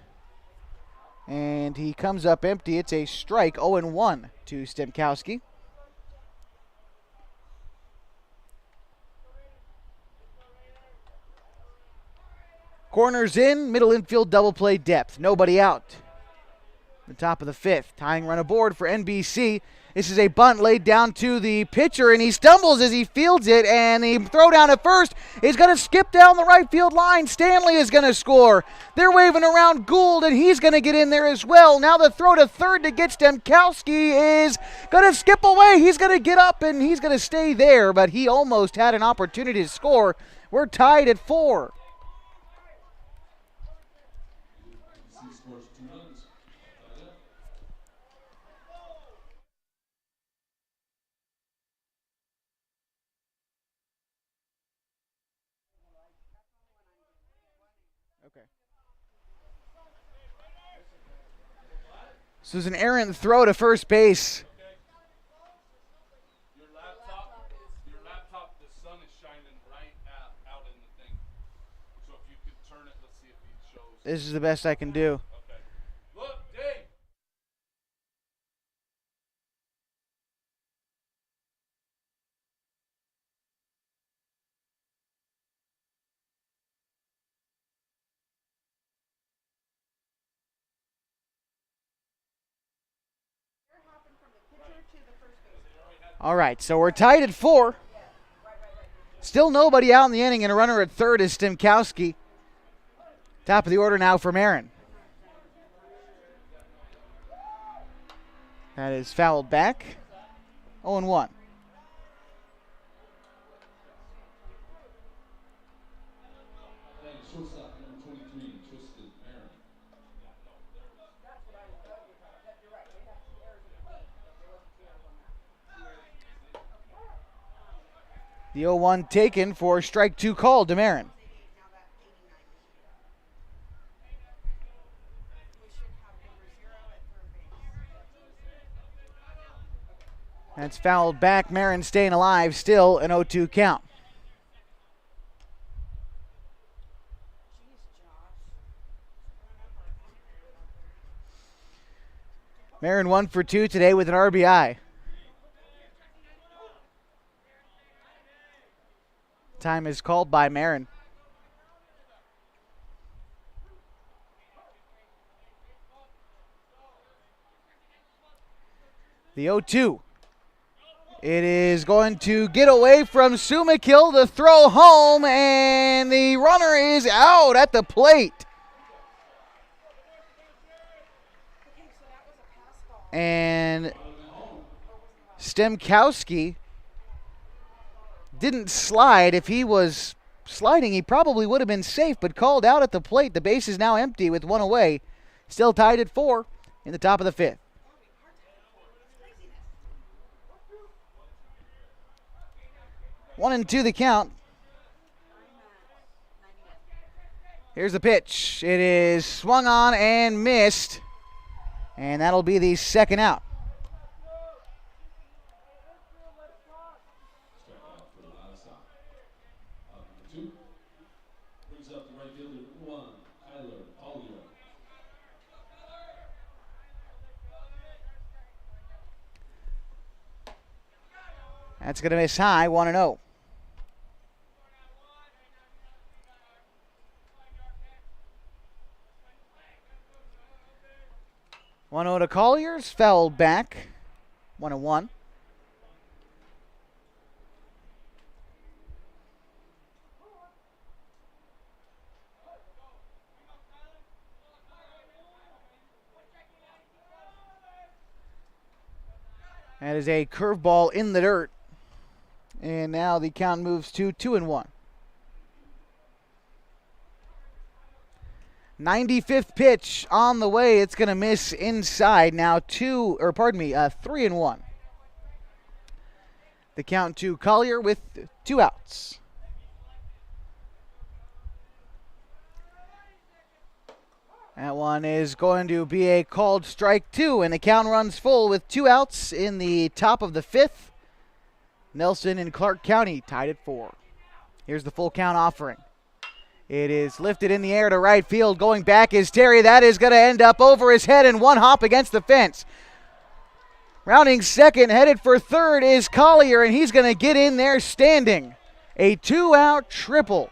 and he comes up empty. It's a strike, 0-1 to Stemkowski. Corners in, middle infield double play depth, nobody out. The top of the fifth, tying run aboard for NBC. This is a bunt laid down to the pitcher, and he stumbles as he fields it, and the throw down at first is going to skip down the right field line. Stanley is going to score. They're waving around Gould, and he's going to get in there as well. Now the throw to third to get Stemkowski is going to skip away. He's going to get up, and he's going to stay there, but he almost had an opportunity to score. We're tied at 4. So it's an errant throw to first base. Your laptop, the sun is shining right out in the thing. So if you could turn it, let's see if it shows. This is the best I can do. Okay. Look, Dave. All right, so we're tied at 4. Still nobody out in the inning, and a runner at third is Stemkowski. Top of the order now for Marin. That is fouled back. 0-1. The 0-1 taken for strike 2 call to Marin. That's fouled back. Marin staying alive, still an 0-2 count. Marin 1 for 2 today with an RBI. Time is called by Marin. The 0-2. It is going to get away from Sumakill, the throw home, and the runner is out at the plate. And Stemkowski didn't slide. If he was sliding, he probably would have been safe, but called out at the plate. The base is now empty with 1 away. Still tied at 4 in the top of the 5th. One and 2 the count. Here's the pitch. It is swung on and missed, and that'll be the second out. That's going to miss high, 1-0. One 0 to Collier's, fouled back, 1-1. That is a curveball in the dirt. And now the count moves to 2-1. 95th pitch on the way. It's going to miss inside. Now 3-1. The count to Collier with 2 outs. That one is going to be a called strike 2, and the count runs full with 2 outs in the top of the 5th. Nelson and Clark County tied at 4. Here's the full count offering. It is lifted in the air to right field. Going back is Terry. That is going to end up over his head and one hop against the fence. Rounding second, headed for third is Collier, and he's going to get in there standing. A 2-out triple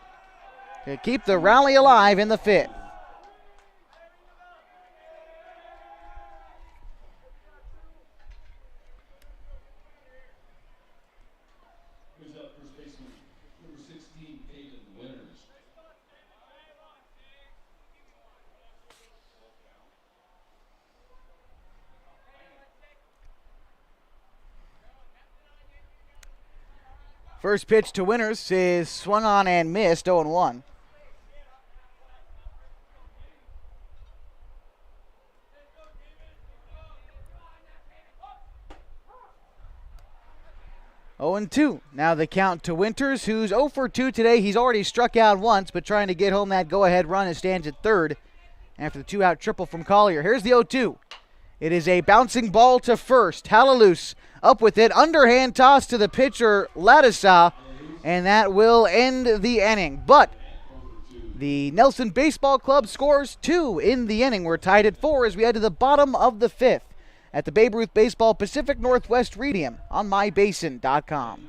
to keep the rally alive in the 5th. First pitch to Winters is swung on and missed, 0-1. Oh and 2. Now the count to Winters, who's 0 for 2 today. He's already struck out once, but trying to get home that go-ahead run and stands at third after the 2-out triple from Collier. Here's the 0-2. It is a bouncing ball to first. Halalus up with it. Underhand toss to the pitcher, Lattisaw, and that will end the inning. But the Nelson Baseball Club scores 2 in the inning. We're tied at 4 as we head to the bottom of the 5th at the Babe Ruth Baseball Pacific Northwest Stadium on mybasin.com.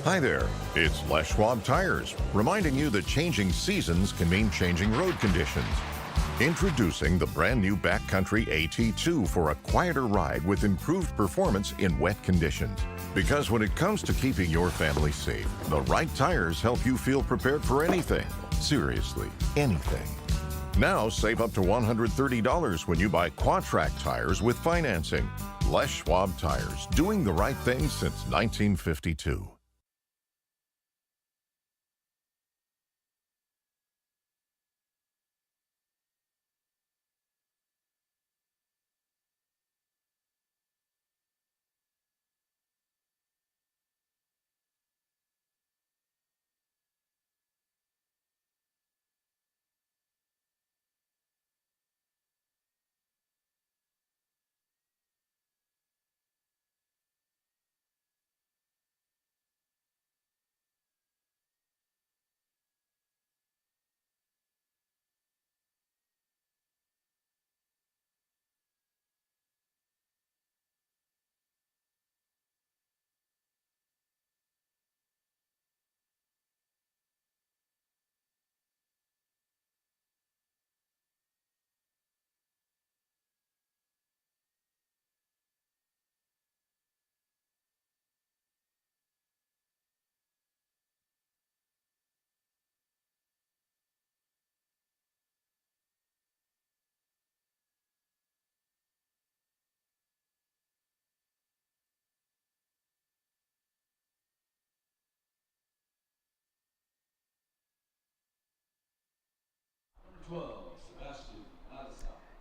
Hi there, it's Les Schwab Tires, reminding you that changing seasons can mean changing road conditions. Introducing the brand new Backcountry AT2 for a quieter ride with improved performance in wet conditions. Because when it comes to keeping your family safe, the right tires help you feel prepared for anything. Seriously, anything. Now save up to $130 when you buy Quadtrac tires with financing. Les Schwab Tires, doing the right thing since 1952.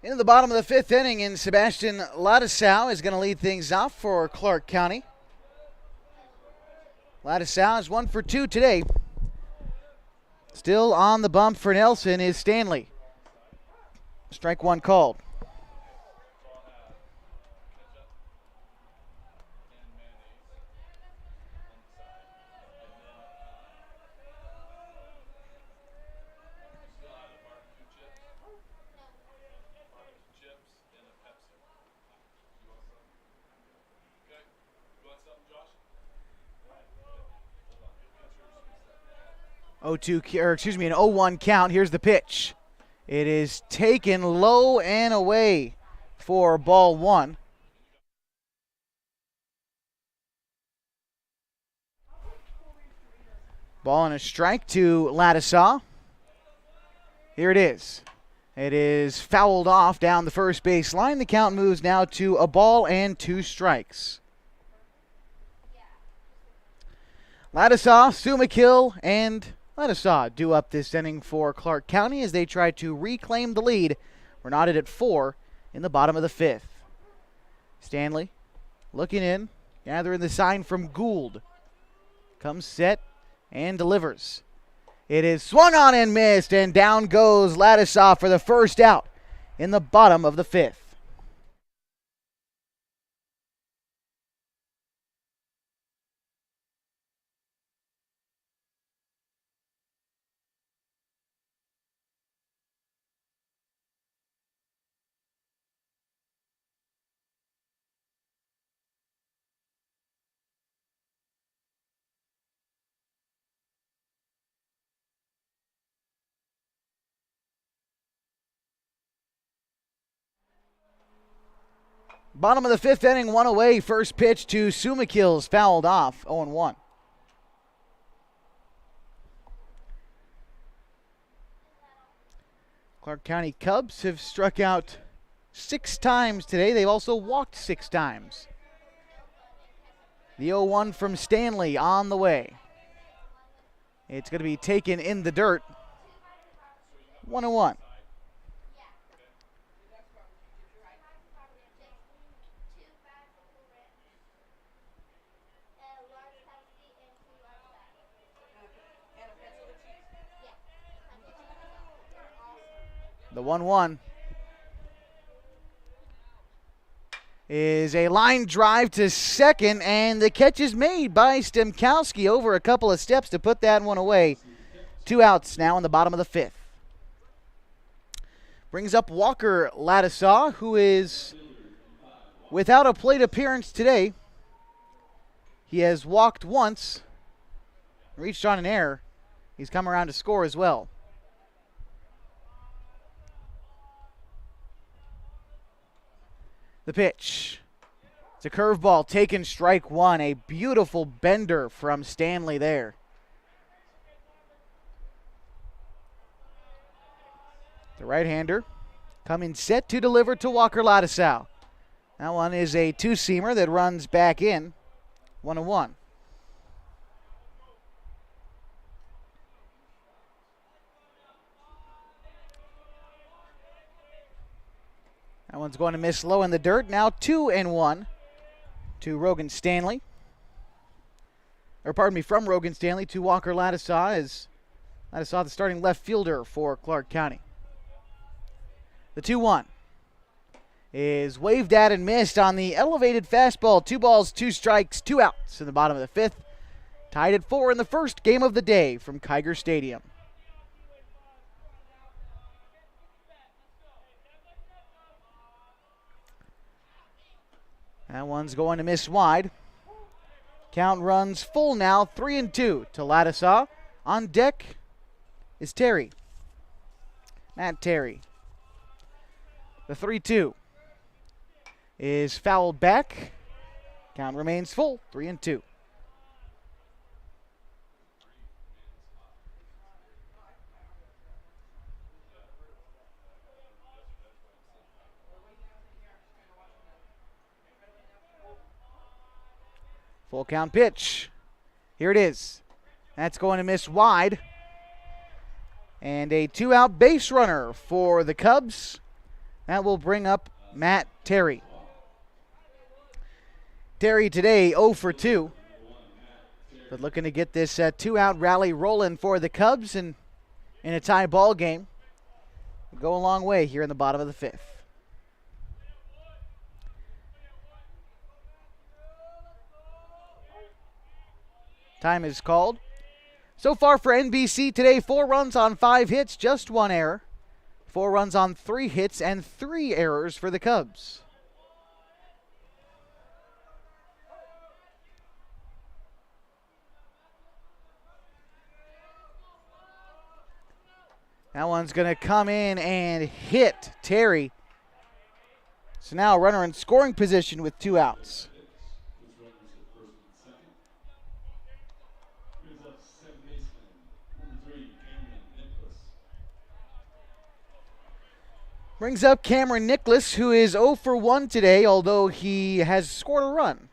Into the bottom of the 5th inning, and Sebastian Lattisaw is going to lead things off for Clark County. Lattisaw is 1 for 2 today. Still on the bump for Nelson is Stanley. Strike one called. An 0-1 count. Here's the pitch. It is taken low and away for ball one. Ball and a strike to Ladisaw. Here it is. It is fouled off down the first base line. The count moves now to a ball and 2 strikes. Ladisaw, Sumakill, and Ladisaw do up this inning for Clark County as they try to reclaim the lead. We're knotted at 4 in the bottom of the 5th. Stanley looking in, gathering the sign from Gould. Comes set and delivers. It is swung on and missed, and down goes Ladisaw for the first out in the bottom of the 5th. Bottom of the 5th inning, 1 away. First pitch to Sumakill's fouled off, 0-1. Clark County Cubs have struck out 6 times today. They've also walked 6 times. The 0-1 from Stanley on the way. It's going to be taken in the dirt. 1-1. The 1-1 is a line drive to second, and the catch is made by Stemkowski over a couple of steps to put that one away. 2 outs now in the bottom of the 5th. Brings up Walker Ladisaw, who is without a plate appearance today. He has walked once, reached on an error. He's come around to score as well. The pitch. It's a curveball taken, strike one. A beautiful bender from Stanley there. The right-hander coming set to deliver to Walker Ladisaw. That one is a 2-seamer that runs back in. 1-1. That one's going to miss low in the dirt. Now 2-1 to Rogan Stanley. From Rogan Stanley to Walker Ladisaw, as Ladisaw the starting left fielder for Clark County. The 2-1 is waved at and missed on the elevated fastball. 2 balls, 2 strikes, 2 outs in the bottom of the 5th. Tied at 4 in the first game of the day from Kiger Stadium. That one's going to miss wide. Count runs full now, 3-2 to Ladisaw. On deck is Terry. Matt Terry. The 3-2 is fouled back. Count remains full, 3-2. Full count pitch. Here it is. That's going to miss wide. And a 2-out base runner for the Cubs. That will bring up Matt Terry. Terry today 0 for 2. But looking to get this 2-out rally rolling for the Cubs and in a tie ball game will go a long way here in the bottom of the fifth. Time is called. So far for NBC today, 4 runs on 5 hits, just 1 error. 4 runs on 3 hits and 3 errors for the Cubs. That one's going to come in and hit Terry. So now a runner in scoring position with 2 outs. Brings up Cameron Nicholas, who is 0 for 1 today, although he has scored a run.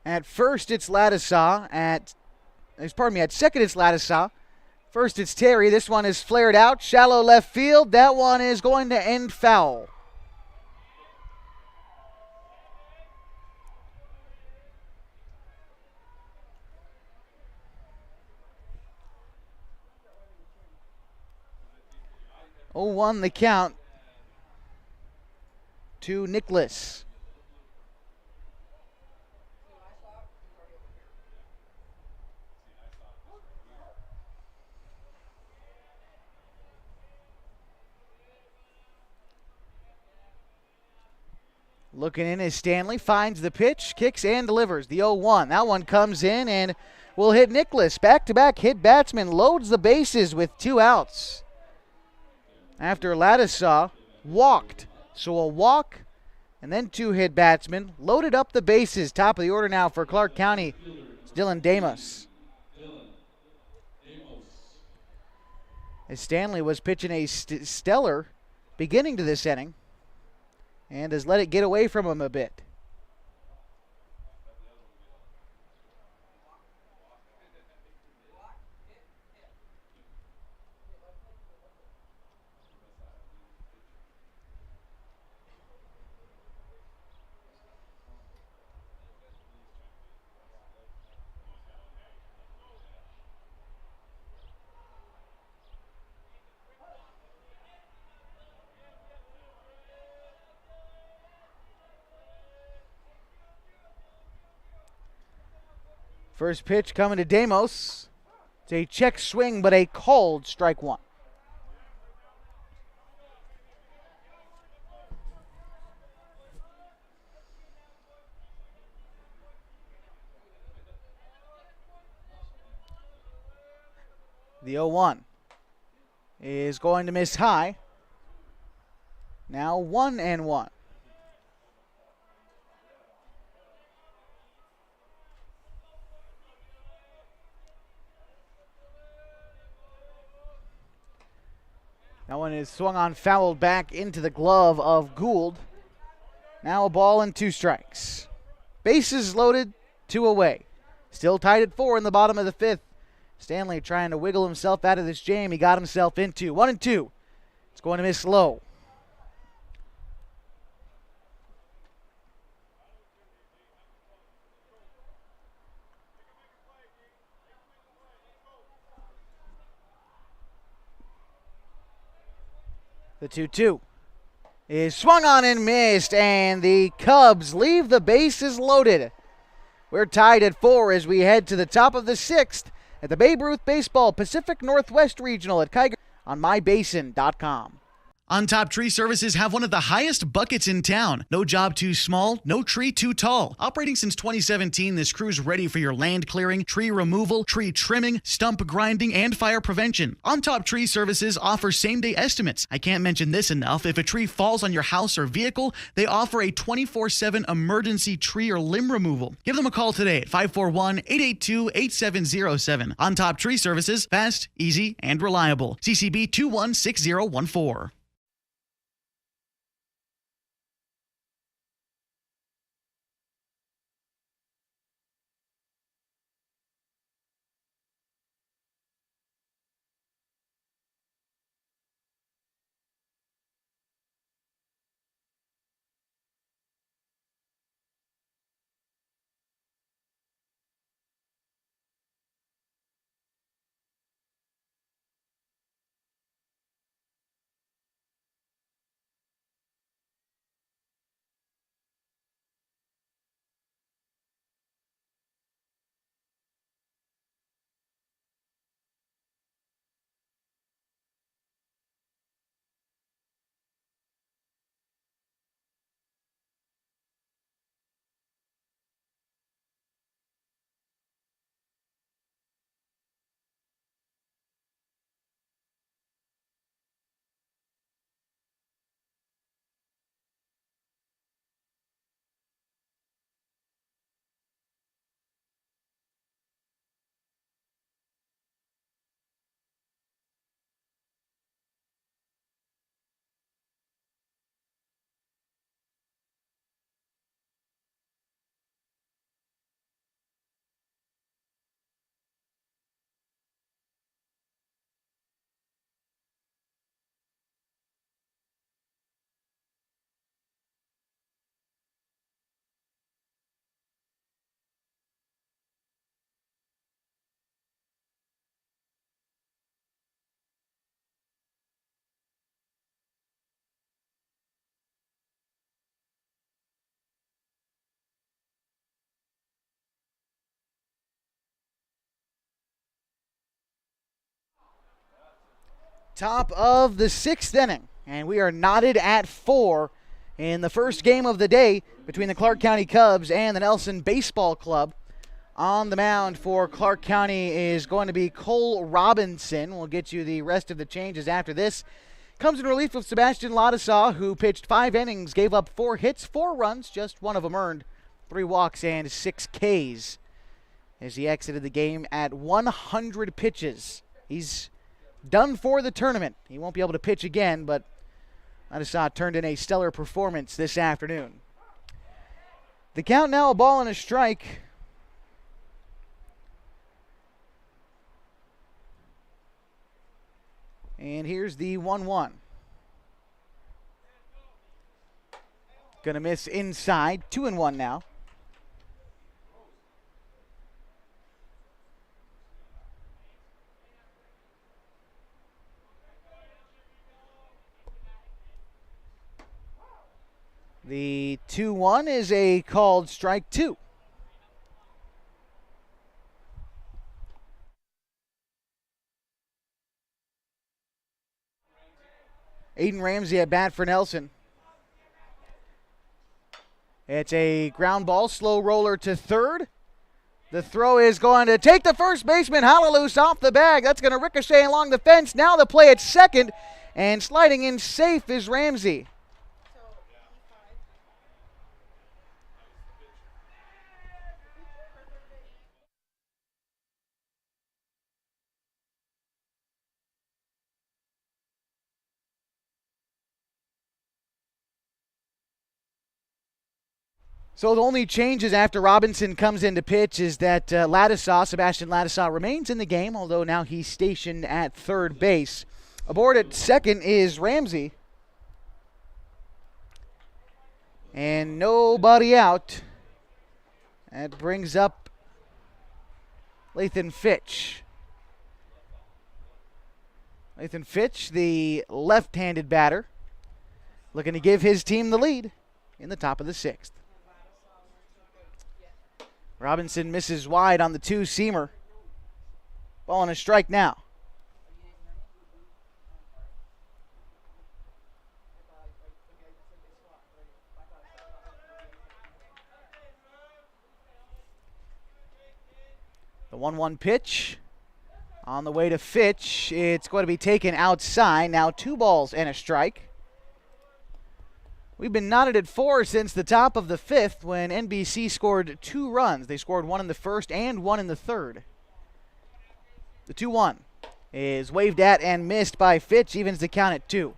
At first, it's Ladisaw. At second, it's Ladisaw. First, it's Terry. This one is flared out. Shallow left field. That one is going to end foul. Oh, 1 the count to Nicholas. Looking in is Stanley, finds the pitch, kicks and delivers. The 0-1. That one comes in and will hit Nicholas. Back-to-back hit batsman loads the bases with 2 outs. After Ladisaw walked. So a walk and then 2 hit batsmen loaded up the bases. Top of the order now for Clark County. It's Dylan Damos. As Stanley was pitching a stellar beginning to this inning and has let it get away from him a bit. First pitch coming to Damos. It's a check swing, but a called strike 1. The 0-1 is going to miss high. Now 1-1. That one is swung on, fouled back into the glove of Gould. Now a ball and 2 strikes. Bases loaded, 2 away. Still tied at 4 in the bottom of the 5th. Stanley trying to wiggle himself out of this jam he got himself into. 1-2. It's going to miss low. The 2-2 is swung on and missed, and the Cubs leave the bases loaded. We're tied at 4 as we head to the top of the 6th at the Babe Ruth Baseball Pacific Northwest Regional at Kiger on mybasin.com. On Top Tree Services have one of the highest buckets in town. No job too small, no tree too tall. Operating since 2017, this crew's ready for your land clearing, tree removal, tree trimming, stump grinding, and fire prevention. On Top Tree Services offers same-day estimates. I can't mention this enough. If a tree falls on your house or vehicle, they offer a 24/7 emergency tree or limb removal. Give them a call today at 541-882-8707. On Top Tree Services, fast, easy, and reliable. CCB 216014. Top of the sixth inning, and we are knotted at 4 in the first game of the day between the Clark County Cubs and the Nelson Baseball Club. On the mound for Clark County is going to be Cole Robinson. We'll get you the rest of the changes after this. Comes in relief of Sebastian Ladisaw, who pitched 5 innings, gave up 4 hits, 4 runs, just one of them earned, 3 walks and 6 Ks as he exited the game at 100 pitches. He's done for the tournament. He won't be able to pitch again, but Ladisaw turned in a stellar performance this afternoon. The count now, a ball and a strike. And here's the 1-1. Gonna miss inside. 2-1 now. The 2-1 is a called strike 2. Aiden Ramsey at bat for Nelson. It's a ground ball, slow roller to third. The throw is going to take the first baseman, Hallelujah, off the bag. That's going to ricochet along the fence. Now the play at second, and sliding in safe is Ramsey. So the only changes after Robinson comes in to pitch is that Sebastian Ladisaw remains in the game, although now he's stationed at third base. Aboard at second is Ramsey. And nobody out. That brings up Lathan Fitch. Lathan Fitch, the left-handed batter, looking to give his team the lead in the top of the sixth. Robinson misses wide on the 2-seamer. Ball and a strike now. The 1-1 pitch on the way to Fitch. It's going to be taken outside. Now 2 balls and a strike. We've been knotted at 4 since the top of the 5th when NBC scored 2 runs. They scored 1 in the first and 1 in the third. The 2-1 is waved at and missed by Fitch, evens the count at 2.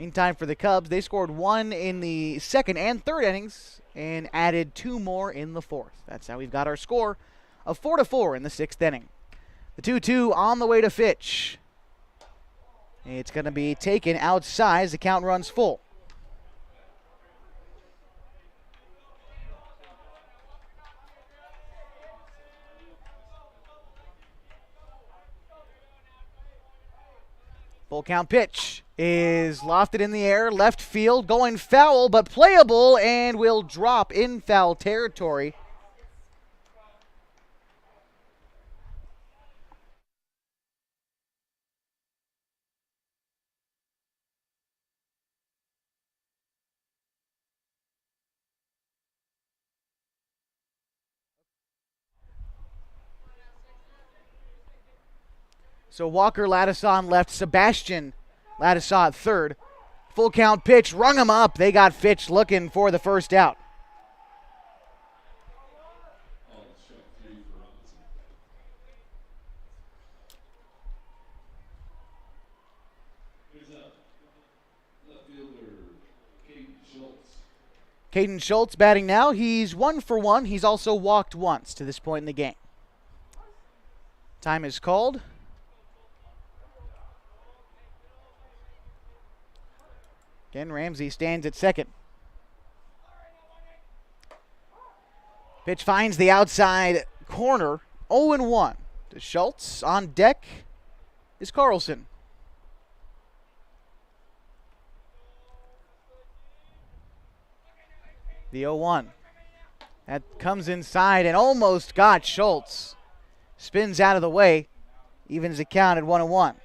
Meantime, for the Cubs, they scored 1 in the second and third innings and added 2 more in the fourth. That's how we've got our score of 4-4 in the 6th inning. The 2-2 on the way to Fitch. It's going to be taken outside as the count runs full. Full count pitch is lofted in the air, left field, going foul, but playable, and will drop in foul territory. So Walker Ladisaw on left, Sebastian Ladisaw at third. Full count pitch, rung him up. They got Fitch looking for the first out. Caden Schultz batting now. He's 1 for 1. He's also walked once to this point in the game. Time is called. Again, Ramsey stands at second. Pitch finds the outside corner. 0-1 to Schultz. On deck is Carlson. The 0-1. That comes inside and almost got Schultz. Spins out of the way. Evens the count at 1-1.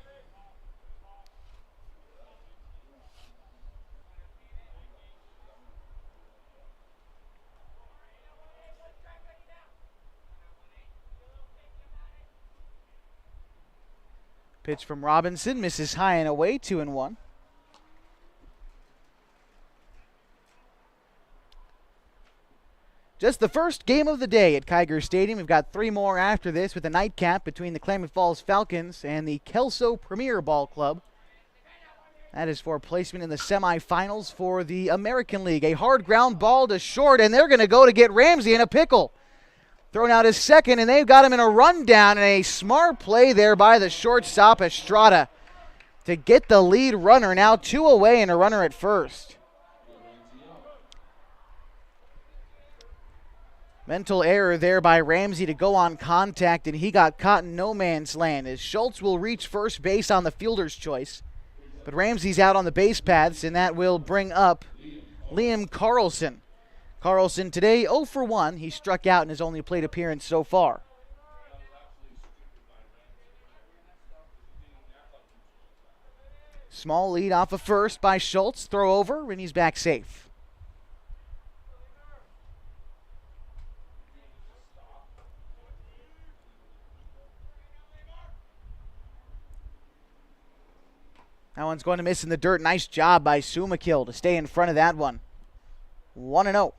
Pitch from Robinson, misses high and away, 2-1. Just the first game of the day at Kiger Stadium. We've got 3 more after this with a nightcap between the Klamath Falls Falcons and the Kelso Premier Ball Club. That is for placement in the semifinals for the American League. A hard ground ball to short, and they're going to go to get Ramsey in a pickle. Thrown out his second, and they've got him in a rundown, and a smart play there by the shortstop, Estrada, to get the lead runner. Now 2 away and a runner at first. Mental error there by Ramsey to go on contact, and he got caught in no man's land as Schultz will reach first base on the fielder's choice. But Ramsey's out on the base paths, and that will bring up Liam Carlson. Carlson today 0 for 1. He struck out in his only plate appearance so far. Small lead off of first by Schultz. Throw over, and he's back safe. That one's going to miss in the dirt. Nice job by Sumakil to stay in front of that one. 1-0.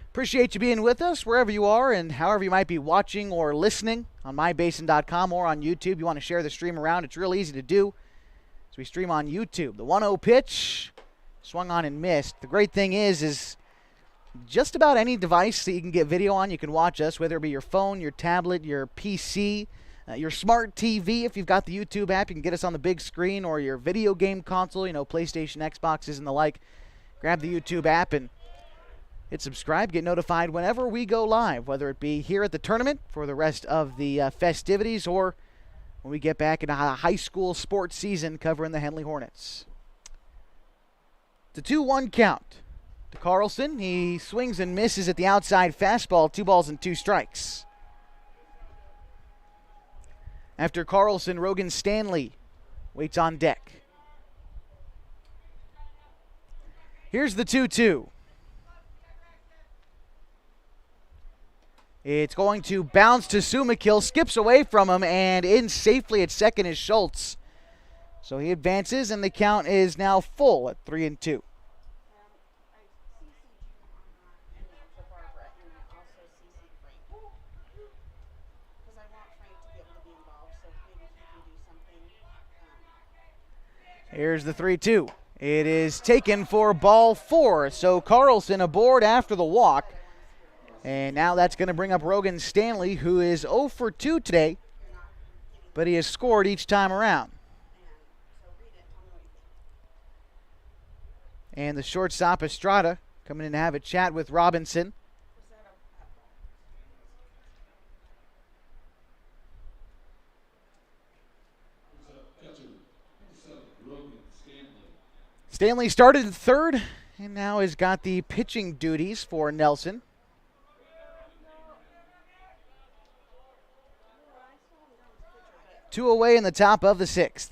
Appreciate you being with us wherever you are and however you might be watching or listening on mybasin.com or on YouTube. You want to share the stream around, it's real easy to do. So we stream on YouTube. The 1-0 pitch swung on and missed. The great thing is just about any device that you can get video on, you can watch us, whether it be your phone, your tablet, your PC, your smart TV. If you've got the YouTube app, you can get us on the big screen, or your video game console, PlayStation, Xboxes, and the like. Grab the YouTube app and hit subscribe. Get notified whenever we go live, whether it be here at the tournament for the rest of the festivities or when we get back into a high school sports season covering the Henley Hornets. It's a 2-1 count to Carlson. He swings and misses at the outside fastball. 2 balls and 2 strikes. After Carlson, Rogan Stanley waits on deck. Here's the 2-2. It's going to bounce to Sumakil, skips away from him, and in safely at second is Schultz. So he advances, and the count is now full at 3-2. Here's the 3-2. It is taken for ball 4. So Carlson aboard after the walk. And now that's going to bring up Rogan Stanley, who is 0 for 2 today, but he has scored each time around. And the shortstop, Estrada, coming in to have a chat with Robinson. Stanley started at third and now has got the pitching duties for Nelson. Two away in the top of the 6th.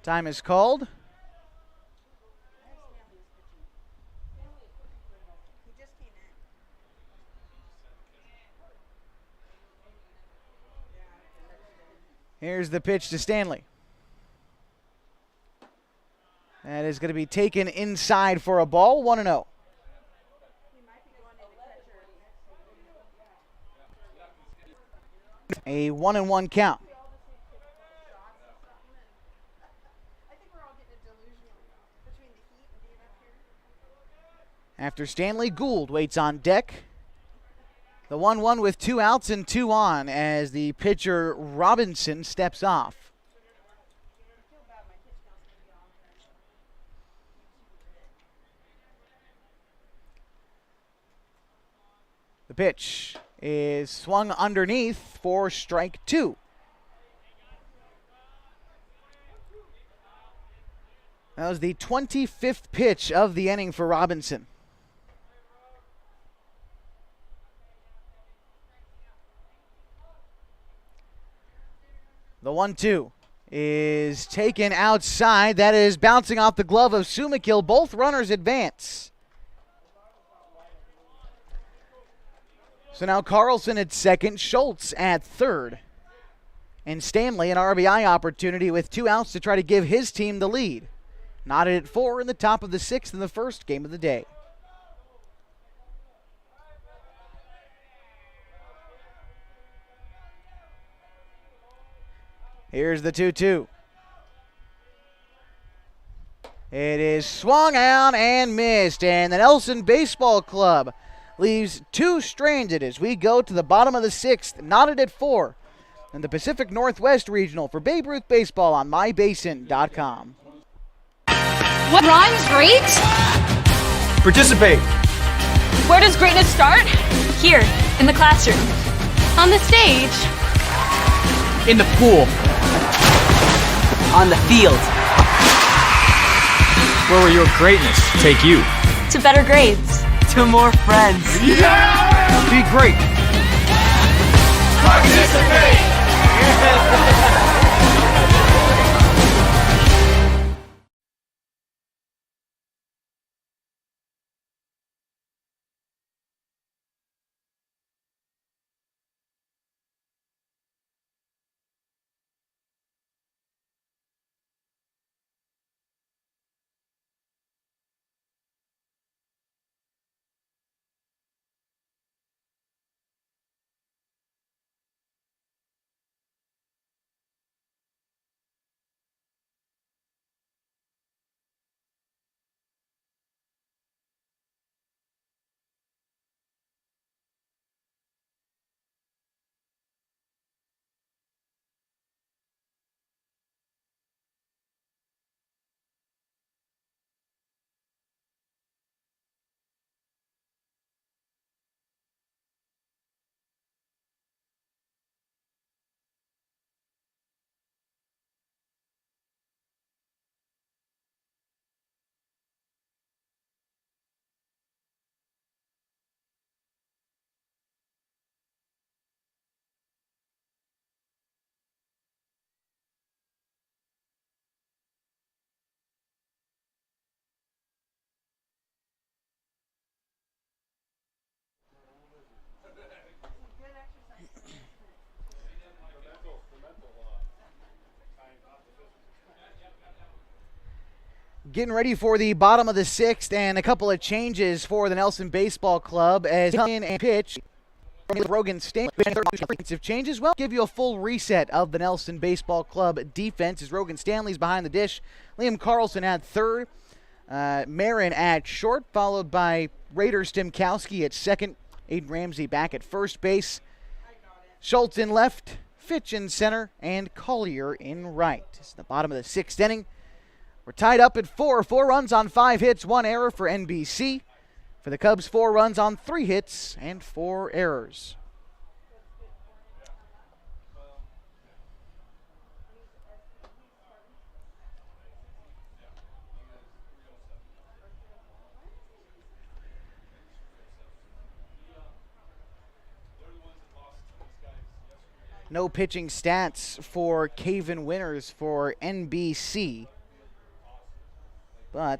Time is called. Here's the pitch to Stanley. That is going to be taken inside for a ball, 1-0. A 1-1 count. After Stanley, Gould waits on deck. The 1-1 with 2 outs and 2 on as the pitcher Robinson steps off. The pitch is swung underneath for strike 2. That was the 25th pitch of the inning for Robinson. The 1-2 is taken outside. That is bouncing off the glove of Sumakil. Both runners advance. So now Carlson at second, Schultz at third. And Stanley an RBI opportunity with 2 outs to try to give his team the lead. Knotted at 4 in the top of the 6th in the first game of the day. Here's the 2-2. It is swung out and missed, and the Nelson Baseball Club leaves 2 stranded as we go to the bottom of the 6th, knotted at 4 in the Pacific Northwest Regional for Babe Ruth Baseball on mybasin.com. What rhymes great? Participate. Where does greatness start? Here, in the classroom. On the stage. In the pool. On the field. Where will your greatness take you? To better grades. To more friends. Yeah! Be great. Participate! Getting ready for the bottom of the 6th, and a couple of changes for the Nelson Baseball Club as in and pitch. Rogan Stanley defensive changes. Well, give you a full reset of the Nelson Baseball Club defense as Rogan Stanley's behind the dish. Liam Carlson at third. Marin at short, followed by Raider Stimkowski at second. Aiden Ramsey back at first base. Schultz in left, Fitch in center, and Collier in right. It's the bottom of the 6th inning. We're tied up at 4. 4 runs on 5 hits, 1 error for NBC. For the Cubs, 4 runs on 3 hits and 4 errors. No pitching stats for Caven Winners for NBC. But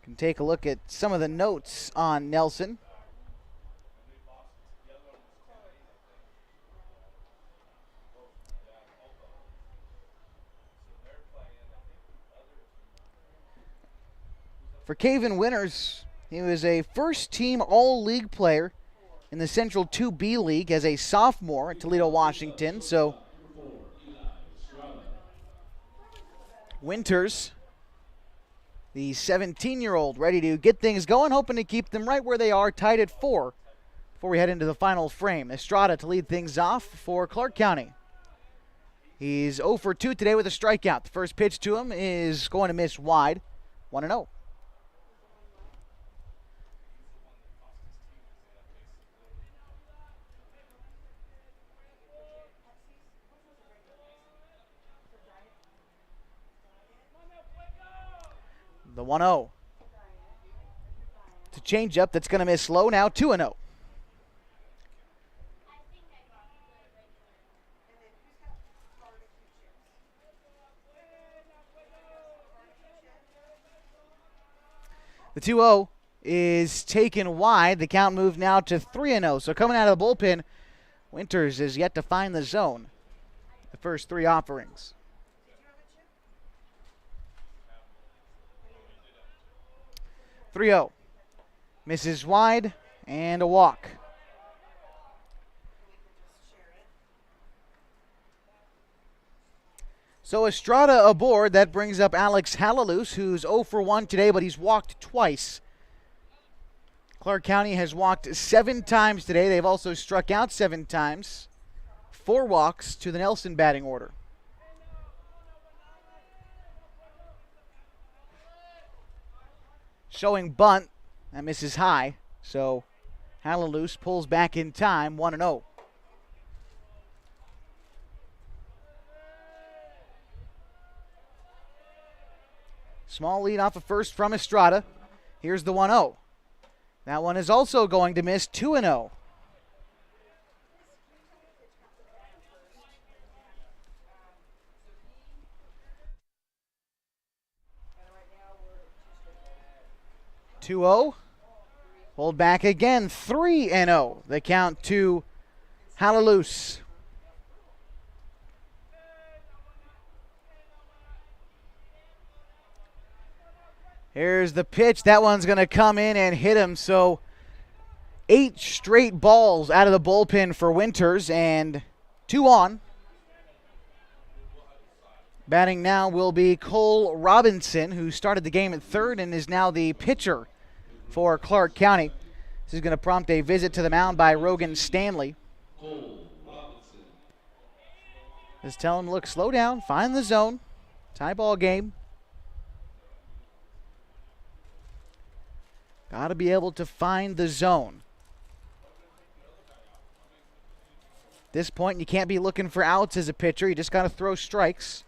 can take a look at some of the notes on Nelson. For Caven Winners, he was a first-team All-League player in the Central 2B League as a sophomore at Toledo, Washington. So Winters, the 17-year-old, ready to get things going, hoping to keep them right where they are, tied at 4 before we head into the final frame. Estrada to lead things off for Clark County. He's 0 for 2 today with a strikeout. The first pitch to him is going to miss wide, 1-0. The 1-0. It's a changeup that's going to miss low. Now 2-0. The 2-0 is taken wide. The count moved now to 3-0. So coming out of the bullpen, Winters is yet to find the zone. The first 3 offerings. "3-0. Misses wide and a walk. So Estrada aboard. That brings up Alex Hallalus, who's 0 for 1 today, but he's walked twice. Clark County has walked 7 times today. They've also struck out 7 times. 4 walks to the Nelson batting order. Showing bunt. That misses high. So Hallalus pulls back in time, 1-0. Small lead off of first from Estrada. Here's the 1-0. That one is also going to miss, 2-0. Pulled back again, 3-0. The count to Hallalus. Here's the pitch. That one's going to come in and hit him. So 8 straight balls out of the bullpen for Winters, and 2 on. Batting now will be Cole Robinson, who started the game at third and is now the pitcher for Clark County. This is going to prompt a visit to the mound by Rogan Stanley. Just tell him, look, slow down, find the zone. Tie ball game. Got to be able to find the zone. At this point, you can't be looking for outs as a pitcher. You just got to throw strikes.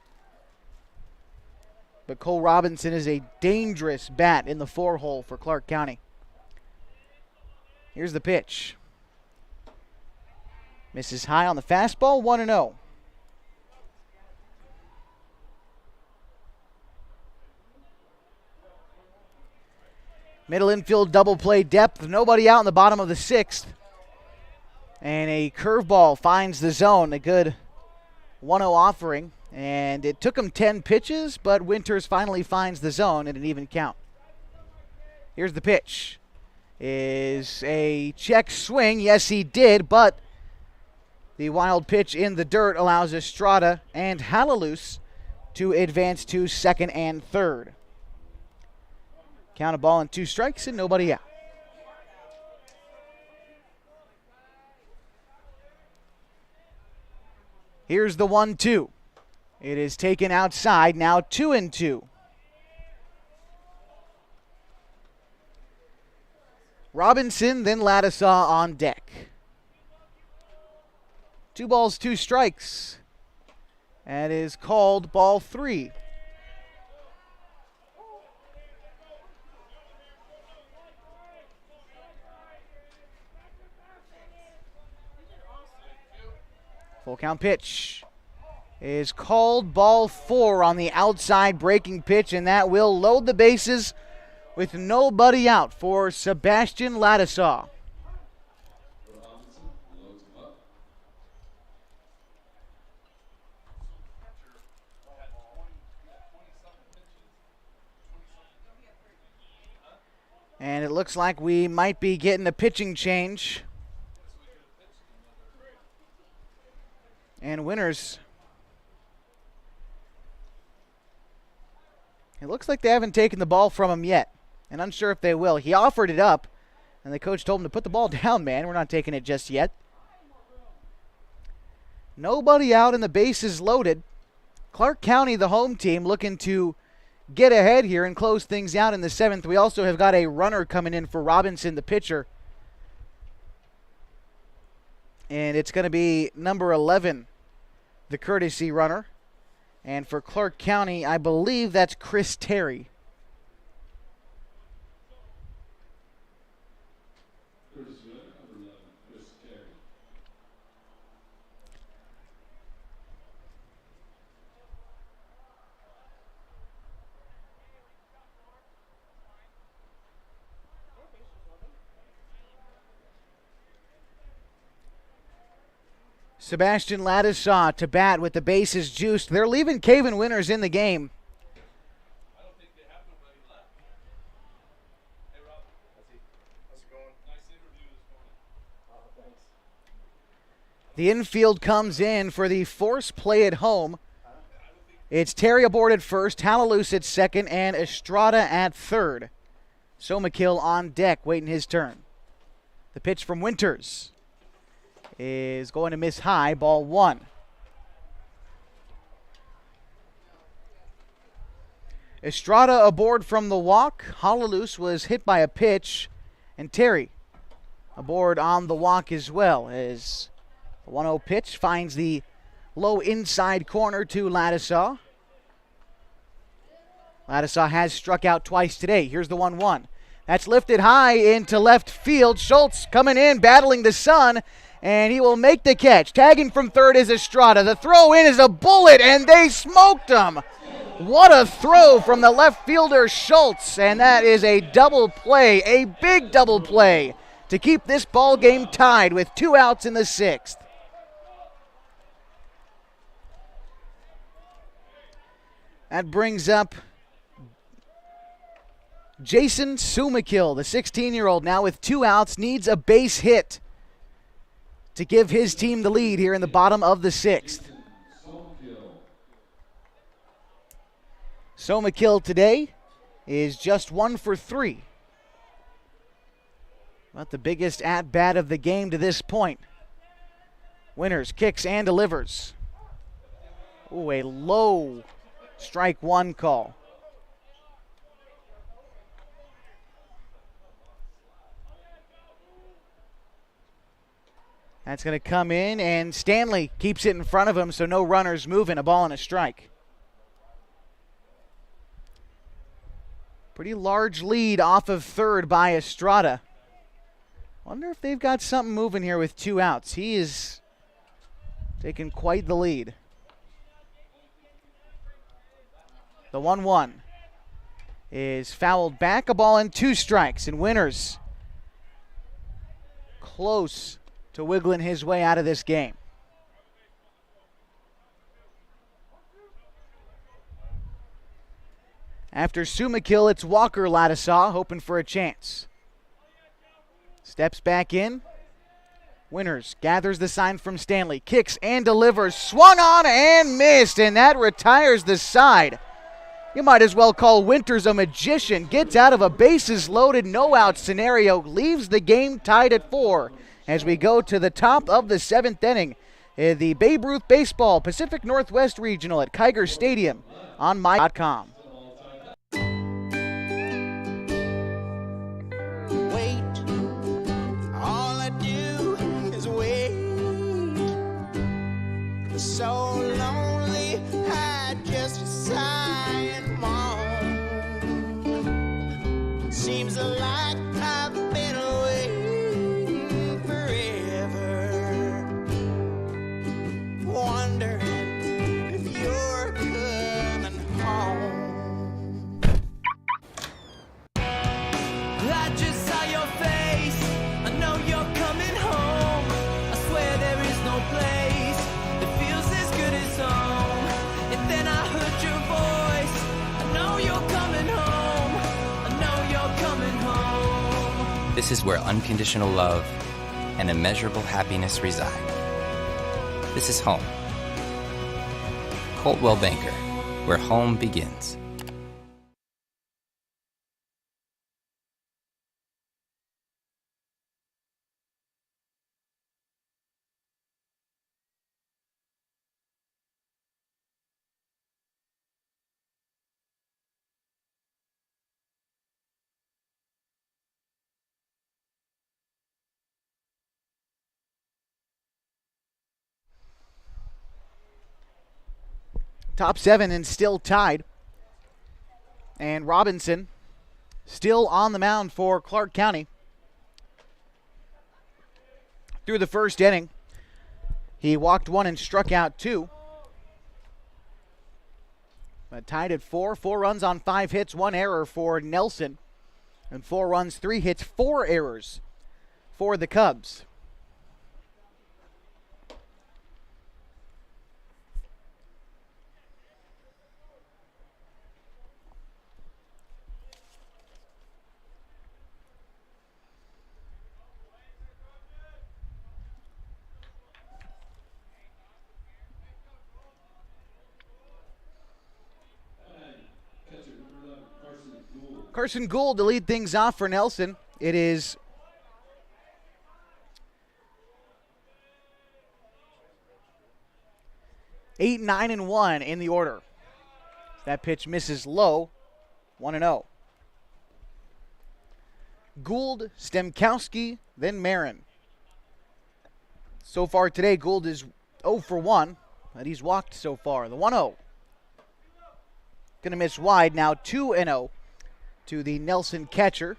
But Cole Robinson is a dangerous bat in the 4-hole for Clark County. Here's the pitch. Misses high on the fastball, 1-0. Middle infield double play depth. Nobody out in the bottom of the 6th. And a curveball finds the zone. A good 1-0 offering. And it took him 10 pitches, but Winters finally finds the zone at an even count. Here's the pitch. Is a check swing. Yes, he did, but the wild pitch in the dirt allows Estrada and Hallalus to advance to second and third. Count a ball and 2 strikes and nobody out. Here's the 1-2. It is taken outside, now 2-2. Robinson, then Ladisaw on deck. 2 balls, 2 strikes. That is called ball 3. Full count pitch is called ball 4 on the outside breaking pitch, and that will load the bases with nobody out for Sebastian Ladisaw. And it looks like we might be getting a pitching change. And Winters. It looks like they haven't taken the ball from him yet. And unsure if they will. He offered it up. And the coach told him to put the ball down, man. We're not taking it just yet. Nobody out and the bases loaded. Clark County, the home team, looking to get ahead here and close things out in the 7th. We also have got a runner coming in for Robinson, the pitcher. And it's going to be number 11, the courtesy runner. And for Clark County, I believe that's Chris Terry. Sebastian Ladisaw to bat with the bases juiced. They're leaving Caven Winters in the game. The infield comes in for the force play at home. It's Terry aboard at first, Halalus at second, and Estrada at third. Somakill on deck, waiting his turn. The pitch from Winters is going to miss high, ball one. Estrada aboard from the walk. Halalus was hit by a pitch, and Terry aboard on the walk as well, as the 1-0 pitch finds the low inside corner to Ladisaw. Ladisaw has struck out twice today. Here's the 1-1. That's lifted high into left field. Schultz coming in, battling the sun, and he will make the catch. Tagging from third is Estrada. The throw in is a bullet, and they smoked him. What a throw from the left fielder Schultz, and that is a double play, a big double play, to keep this ball game tied with 2 outs in the 6th. That brings up Jason Somakill, the 16-year-old, now with 2 outs, needs a base hit to give his team the lead here in the bottom of the 6th. Somakill today is just 1 for 3. But the biggest at-bat of the game to this point. Winters kicks and delivers. Ooh, a low strike one call. That's going to come in, and Stanley keeps it in front of him, so no runners moving. A ball and a strike. Pretty large lead off of third by Estrada. Wonder if they've got something moving here with 2 outs. He is taking quite the lead. The 1-1 is fouled back. A ball and 2 strikes. And Winters close to wiggling his way out of this game. After Somakill, it's Walker Ladisaw hoping for a chance. Steps back in. Winters gathers the sign from Stanley. Kicks and delivers. Swung on and missed, and that retires the side. You might as well call Winters a magician. Gets out of a bases-loaded, no-out scenario. Leaves the game tied at 4 as we go to the top of the 7th inning. The Babe Ruth Baseball Pacific Northwest Regional at Kiger Stadium on my.com. So lonely, I just sigh and moan. Seems like I've been away forever, wondering if you're coming home. I just saw your face, I know you're coming home. I swear there is no place and then I heard your voice. I know you're coming home. I know you're coming home. This is where unconditional love and immeasurable happiness reside. This is home. Coltwell Banker, where home begins. Top 7 and still tied. And Robinson still on the mound for Clark County. Through the first inning, he walked 1 and struck out 2. But tied at 4. 4 runs on 5 hits, 1 error for Nelson. And 4 runs, 3 hits, 4 errors for the Cubs. Carson Gould to lead things off for Nelson. It is eight, 9, and 1 in the order. That pitch misses low, 1-0. Gould, Stemkowski, then Marin. So far today, Gould is 0 for 1, but he's walked so far. The 1-0. Going to miss wide now, 2-0 to the Nelson catcher.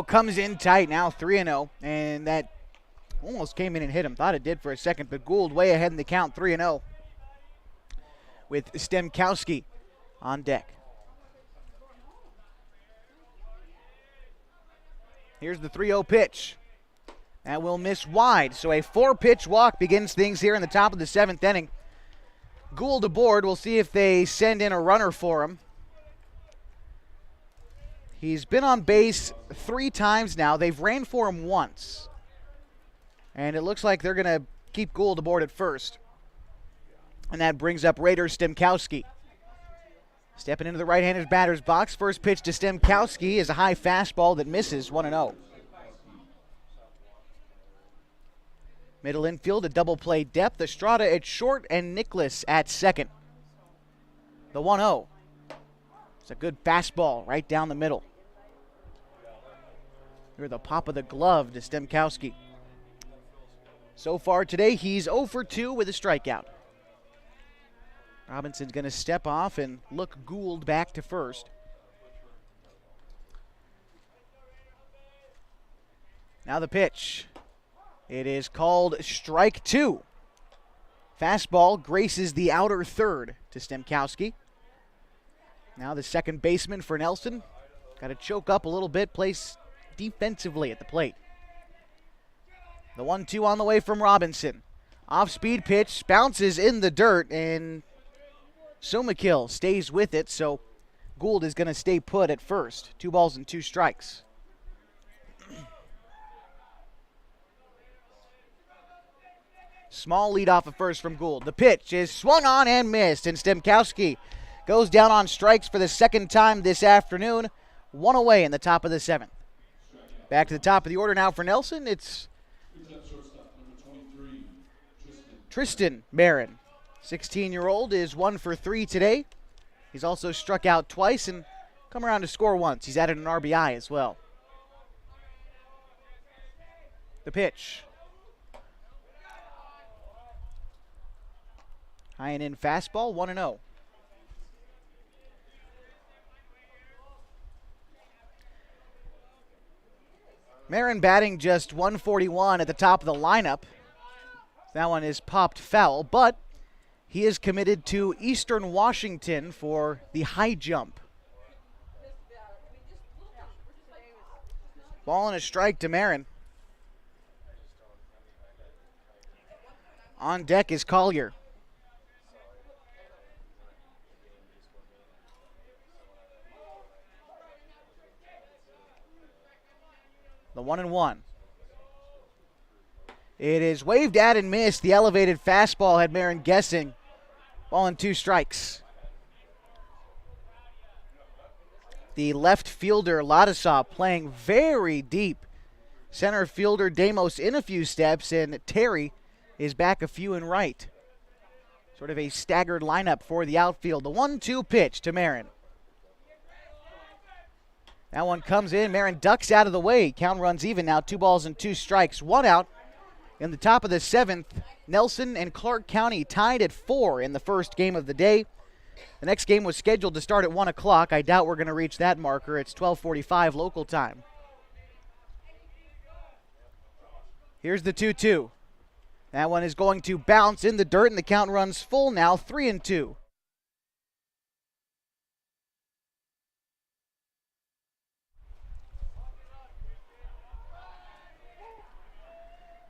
Comes in tight now, 3-0, and that almost came in and hit him. Thought it did for a second, but Gould way ahead in the count, 3-0, with Stemkowski on deck. Here's the 3-0 pitch. That will miss wide, so a 4-pitch walk begins things here in the top of the 7th inning. Gould aboard. We'll see if they send in a runner for him. He's been on base 3 times now. They've ran for him once. And it looks like they're going to keep Gould aboard at first. And that brings up Raider Stemkowski. Stepping into the right-handed batter's box. First pitch to Stemkowski is a high fastball that misses, 1-0. Middle infield, a double play depth. Estrada at short and Nicholas at second. The 1-0. It's a good fastball right down the middle. Here's the pop of the glove to Stemkowski. So far today, he's 0 for 2 with a strikeout. Robinson's going to step off and look Gould back to first. Now the pitch. It is called strike 2. Fastball graces the outer third to Stemkowski. Now the second baseman for Nelson. Got to choke up a little bit, place defensively at the plate. The 1-2 on the way from Robinson. Off-speed pitch, bounces in the dirt, and Somakill stays with it, so Gould is going to stay put at first. 2 balls and 2 strikes. Small lead off at first from Gould. The pitch is swung on and missed, and Stemkowski goes down on strikes for the second time this afternoon. 1 away in the top of the 7th. Back to the top of the order now for Nelson. It's Tristan Marin. 16-year-old is 1 for 3 today. He's also struck out twice and come around to score once. He's added an RBI as well. The pitch. High and in fastball, 1-0. Marin batting just 141 at the top of the lineup. That one is popped foul, but he is committed to Eastern Washington for the high jump. Ball and a strike to Marin. On deck is Collier. The 1-1. It is waved at and missed. The elevated fastball had Marin guessing. Ball and 2 strikes. The left fielder, Ladisov, playing very deep. Center fielder, Damos, in a few steps, and Terry is back a few in right. Sort of a staggered lineup for the outfield. The 1-2 pitch to Marin. That one comes in. Marin ducks out of the way. Count runs even now. 2 balls and 2 strikes. 1 out. In the top of the 7th, Nelson and Clark County tied at 4 in the first game of the day. The next game was scheduled to start at 1 o'clock. I doubt we're going to reach that marker. It's 12:45 local time. Here's the 2-2. That one is going to bounce in the dirt, and the count runs full now, 3-2.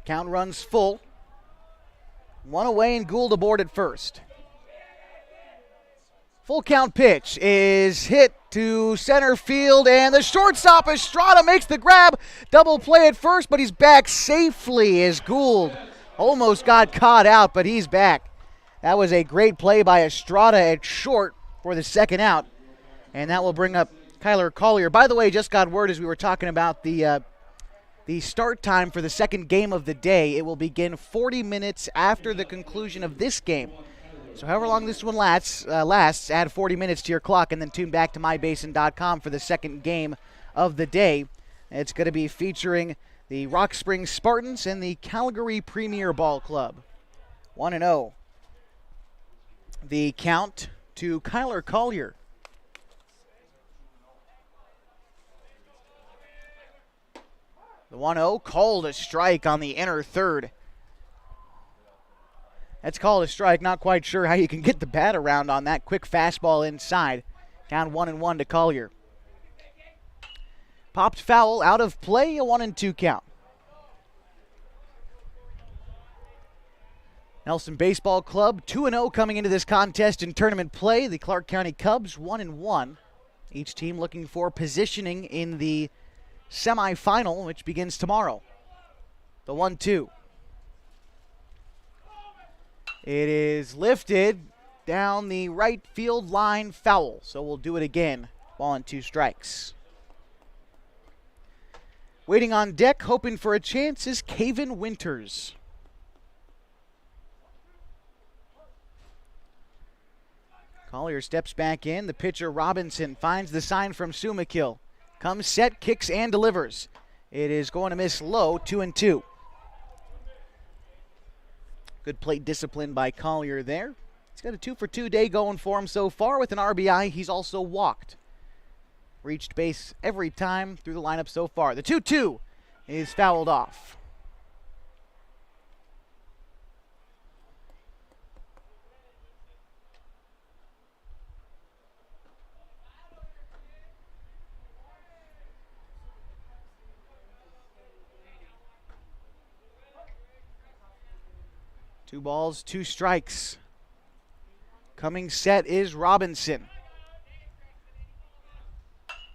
Count runs full. 1 away and Gould aboard at first. Full count pitch is hit to center field, and the shortstop Estrada makes the grab. Double play at first, but he's back safely as Gould almost got caught out, but he's back. That was a great play by Estrada at short for the second out, and that will bring up Kyler Collier. By the way, just got word as we were talking about the start time for the second game of the day. It will begin 40 minutes after the conclusion of this game. So however long this one lasts, add 40 minutes to your clock and then tune back to mybasin.com for the second game of the day. It's going to be featuring the Rock Springs Spartans and the Calgary Premier Ball Club. 1-0. The count to Kyler Collier. The 1-0 called a strike on the inner third. That's called a strike. Not quite sure how you can get the bat around on that quick fastball inside. Count 1-1 to Collier. Popped foul out of play, a 1-2 count. Nelson Baseball Club 2-0 coming into this contest in tournament play. The Clark County Cubs 1-1. Each team looking for positioning in the semifinal, which begins tomorrow. The 1-2. It is lifted down the right field line, foul. So we'll do it again. Ball and 2 strikes. Waiting on deck, hoping for a chance, is Caven Winters. Collier steps back in. The pitcher Robinson finds the sign from Sumakill. Comes set, kicks, and delivers. It is going to miss low, 2-2. Good plate discipline by Collier there. He's got a 2-for-2 day going for him so far. With an RBI, he's also walked. Reached base every time through the lineup so far. The 2-2 is fouled off. Two balls, 2 strikes. Coming set is Robinson.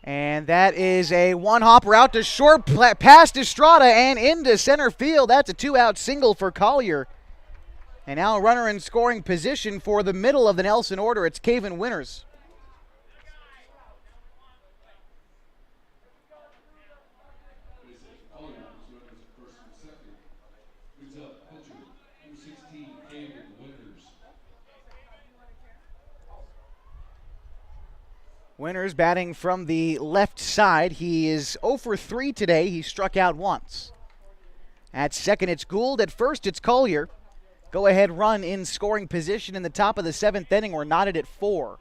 And that is a one-hopper out to short, past Estrada and into center field. That's a 2-out single for Collier. And now a runner in scoring position for the middle of the Nelson order. It's Caven Winters. Winters batting from the left side. He is 0 for 3 today. He struck out once. At second, it's Gould. At first, it's Collier. Go-ahead run in scoring position in the top of the 7th inning. We're knotted at 4.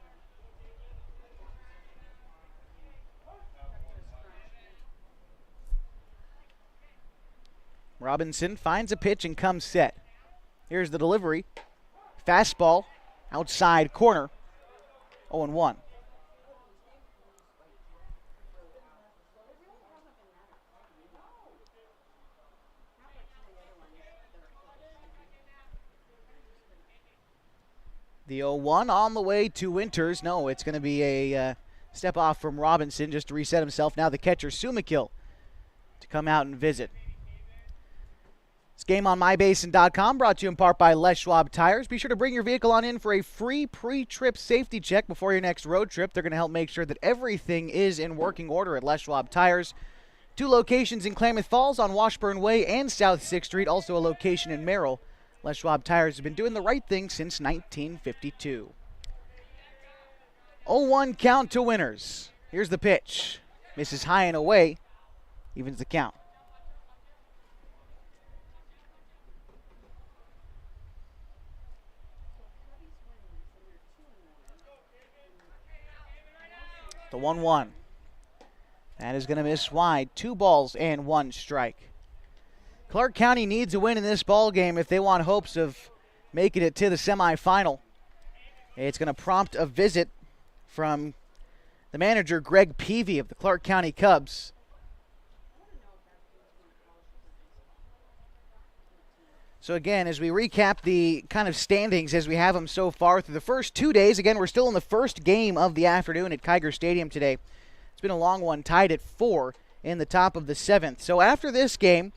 Robinson finds a pitch and comes set. Here's the delivery. Fastball, outside corner, 0-1. The 0-1 on the way to Winters. No, it's going to be a step off from Robinson just to reset himself. Now the catcher, Sumakill, to come out and visit. This game on mybasin.com brought to you in part by Les Schwab Tires. Be sure to bring your vehicle on in for a free pre-trip safety check before your next road trip. They're going to help make sure that everything is in working order at Les Schwab Tires. 2 locations in Klamath Falls on Washburn Way and South 6th Street. Also a location in Merrill. Les Schwab Tires has been doing the right thing since 1952. 0-1 count to Winters. Here's the pitch. Misses high and away. Evens the count. The 1-1. That is going to miss wide. 2 balls and 1 strike. Clark County needs a win in this ball game if they want hopes of making it to the semifinal. It's going to prompt a visit from the manager, Greg Peavy of the Clark County Cubs. So again, as we recap the kind of standings as we have them so far through the first 2 days, again, we're still in the first game of the afternoon at Kiger Stadium today. It's been a long one, tied at 4 in the top of the 7th. So after this game,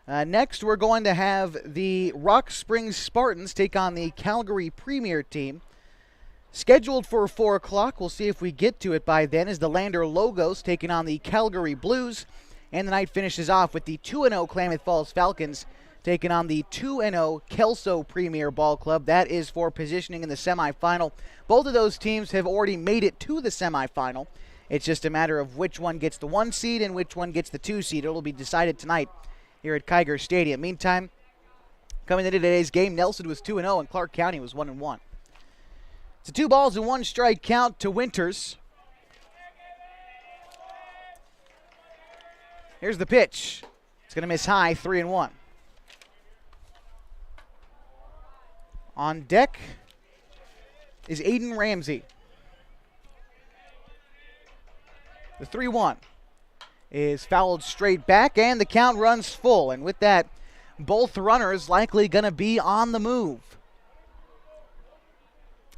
next we're going to have the Rock Springs Spartans take on the Calgary Premier team. Scheduled for 4 o'clock, we'll see if we get to it by then, is the Lander Logos taking on the Calgary Blues. And the night finishes off with the 2-0 Klamath Falls Falcons taking on the 2-0 Kelso Premier Ball Club. That is for positioning in the semifinal. Both of those teams have already made it to the semifinal. It's just a matter of which one gets the 1 seed and which one gets the 2 seed. It'll be decided tonight here at Kiger Stadium. Meantime, coming into today's game, Nelson was 2-0 and Clark County was 1-1. It's a 2-1 strike count to Winters. Here's the pitch. It's going to miss high, 3-1. On deck is Aiden Ramsey. The 3-1 is fouled straight back, and the count runs full. And with that, both runners likely going to be on the move.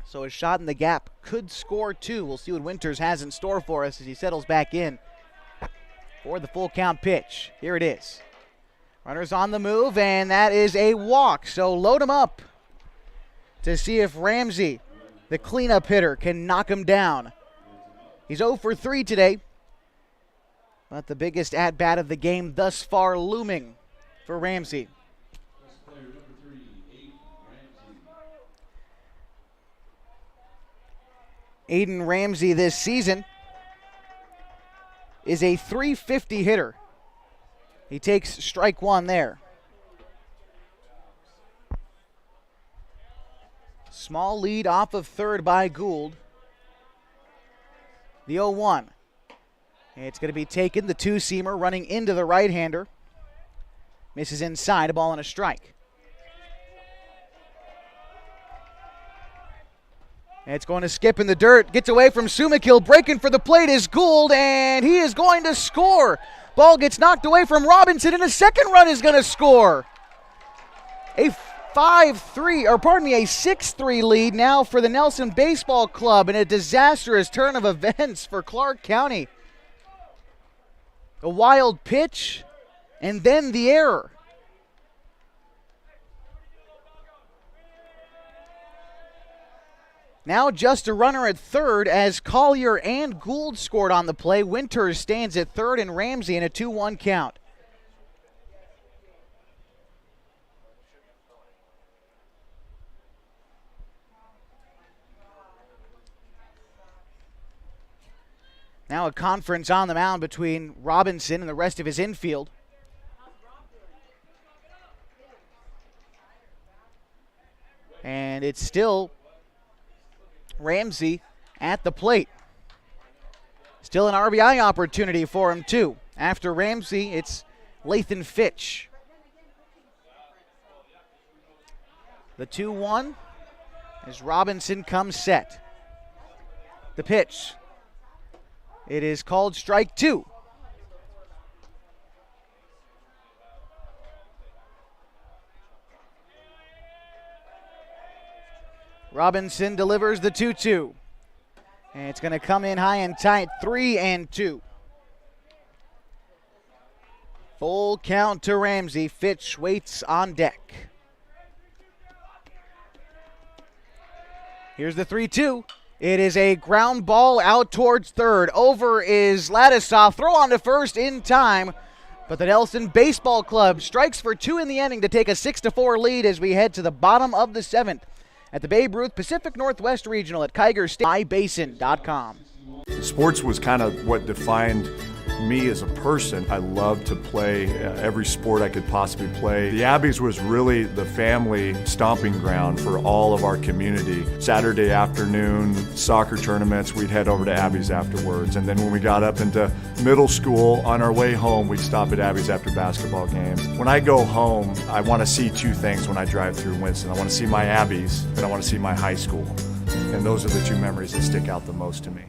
So a shot in the gap could score 2. We'll see what Winters has in store for us as he settles back in for the full count pitch. Here it is. Runners on the move, and that is a walk. So load him up to see if Ramsey, the cleanup hitter, can knock him down. He's 0 for 3 today, but the biggest at-bat of the game thus far looming for Ramsey. Aiden Ramsey this season is a .350 hitter. He takes strike 1 there. Small lead off of third by Gould. The 0-1. It's going to be taken. The 2-seamer running into the right-hander. Misses inside, a ball and a strike. And it's going to skip in the dirt. Gets away from Sumakill. Breaking for the plate is Gould, and he is going to score. Ball gets knocked away from Robinson, and a second run is going to score. A 6-3 lead now for the Nelson Baseball Club, and a disastrous turn of events for Clark County. A wild pitch, and then the error. Now just a runner at third as Collier and Gould scored on the play. Winters stands at third and Ramsey in a 2-1 count. Now a conference on the mound between Robinson and the rest of his infield. And it's still Ramsey at the plate. Still an RBI opportunity for him, too. After Ramsey, it's Lathan Fitch. The 2-1 as Robinson comes set. The pitch. It is called strike 2. Robinson delivers the 2-2. And it's going to come in high and tight, 3-2. Full count to Ramsey. Fitch waits on deck. Here's the 3-2. It is a ground ball out towards third. Over is Ladislav. Throw on to first in time. But the Nelson Baseball Club strikes for 2 in the inning to take a 6-4 lead as we head to the bottom of the 7th at the Babe Ruth Pacific Northwest Regional at Kiger Stadium. MyBasin.com. Sports was kind of what defined me as a person. I loved to play every sport I could possibly play. The Abbeys was really the family stomping ground for all of our community. Saturday afternoon, soccer tournaments, we'd head over to Abbeys afterwards. And then when we got up into middle school, on our way home, we'd stop at Abbeys after basketball games. When I go home, I want to see 2 things when I drive through Winston. I want to see my Abbeys, and I want to see my high school. And those are the 2 memories that stick out the most to me.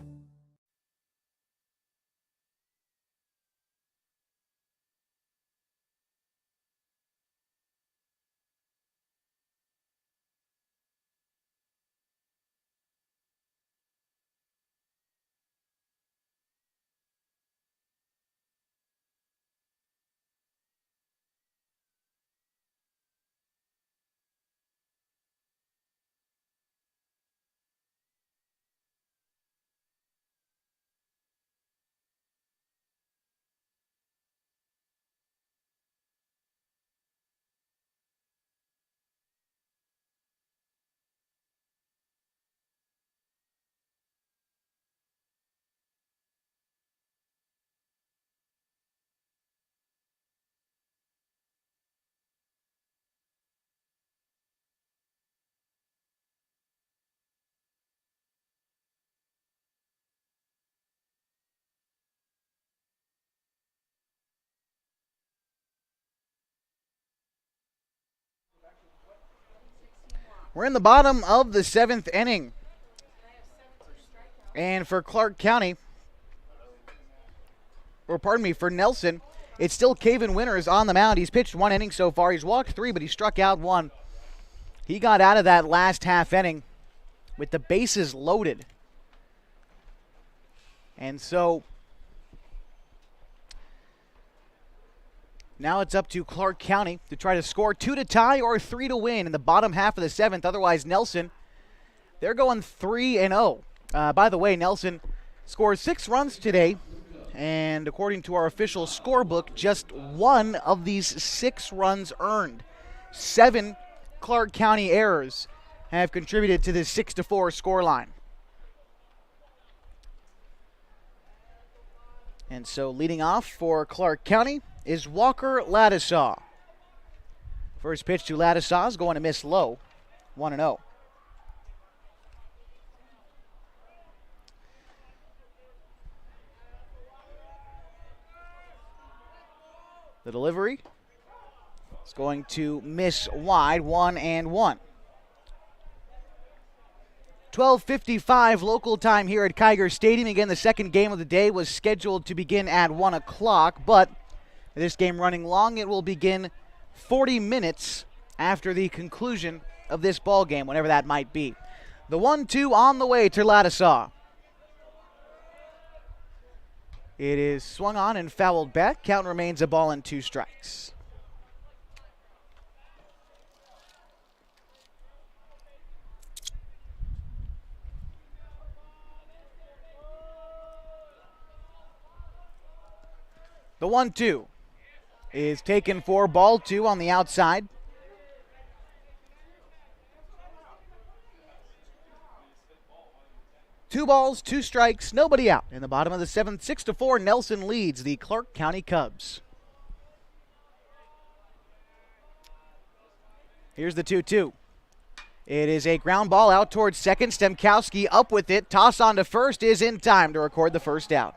We're in the bottom of the 7th inning. And for Clark County, or pardon me, for Nelson, it's still Caven Winters on the mound. He's pitched 1 inning so far. He's walked 3, but he struck out 1. He got out of that last half inning with the bases loaded. And so now it's up to Clark County to try to score 2 to tie or 3 to win in the bottom half of the 7th. Otherwise, Nelson, they're going 3-0. By the way, Nelson scored 6 runs today, and according to our official scorebook, just 1 of these 6 runs earned. 7 Clark County errors have contributed to this 6-4 scoreline. And so leading off for Clark County is Walker Ladisaw. First pitch to Ladisaw is going to miss low, 1-0. The delivery is going to miss wide, 1-1. 12:55 local time here at Kiger Stadium. Again, the second game of the day was scheduled to begin at 1 o'clock, but this game running long, it will begin 40 minutes after the conclusion of this ball game, whenever that might be. The 1-2 on the way to Ladisaw. It is swung on and fouled back. Count remains a ball and 2 strikes. The 1-2 is taken for ball 2 on the outside. Two balls, 2 strikes, nobody out. In the bottom of the 7th, 6-4, Nelson leads the Clark County Cubs. Here's the 2-2. It is a ground ball out towards second. Stemkowski up with it. Toss on to first is in time to record the first out.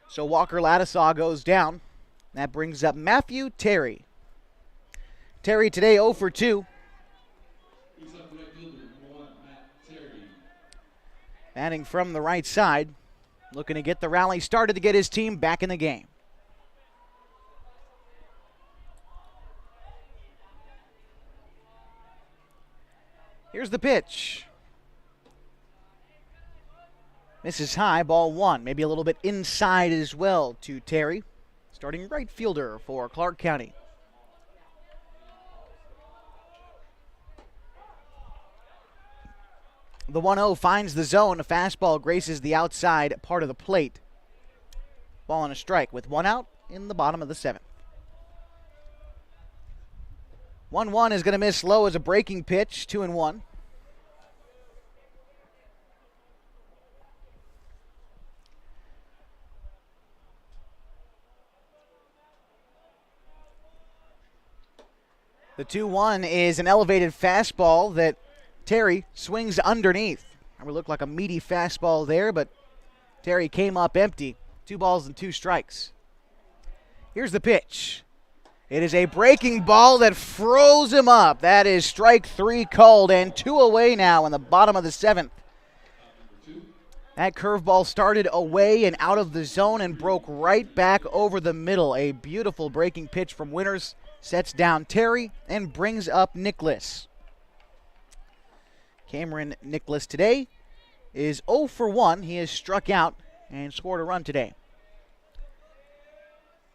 So Walker Ladisaw goes down. That brings up Matthew Terry. Terry today 0 for 2. Batting from the right side, looking to get the rally started to get his team back in the game. Here's the pitch. Misses high, ball 1. Maybe a little bit inside as well to Terry, starting right fielder for Clark County. The 1-0 finds the zone. A fastball graces the outside part of the plate. Ball and a strike with 1 out in the bottom of the 7th. 1-1 is going to miss low as a breaking pitch, 2-1. The 2-1 is an elevated fastball that Terry swings underneath. It would look like a meaty fastball there, but Terry came up empty. 2 balls and 2 strikes. Here's the pitch. It is a breaking ball that froze him up. That is strike 3 called, and 2 away now in the bottom of the 7th. That curveball started away and out of the zone and broke right back over the middle. A beautiful breaking pitch from Winters. Sets down Terry and brings up Nicholas. Cameron Nicholas today is 0 for 1. He has struck out and scored a run today.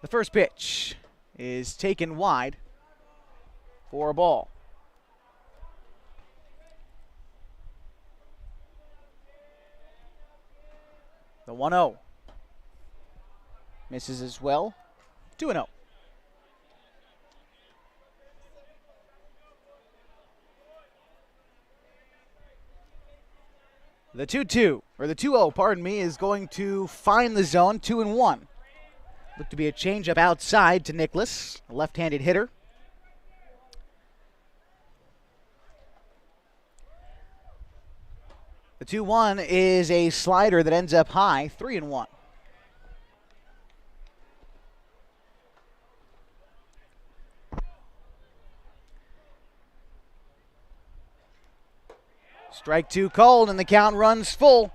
The first pitch is taken wide for a ball. The 1-0 misses as well. 2-0. The 2-2, or the 2-0, pardon me, is going to find the zone, 2-1. Look to be a changeup outside to Nicholas, a left-handed hitter. The 2-1 is a slider that ends up high, 3-1. Strike two called, and the count runs full.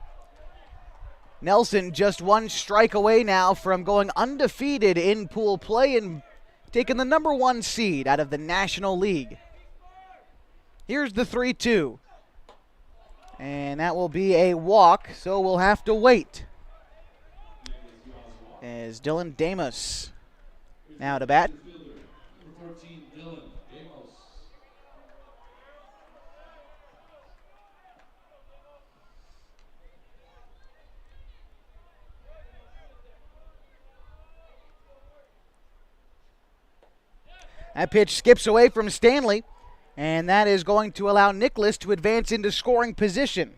Nelson just one strike away now from going undefeated in pool play and taking the number 1 seed out of the National League. Here's the 3-2. And that will be a walk, so we'll have to wait. As Dylan Damos now to bat. That pitch skips away from Stanley, and that is going to allow Nicholas to advance into scoring position.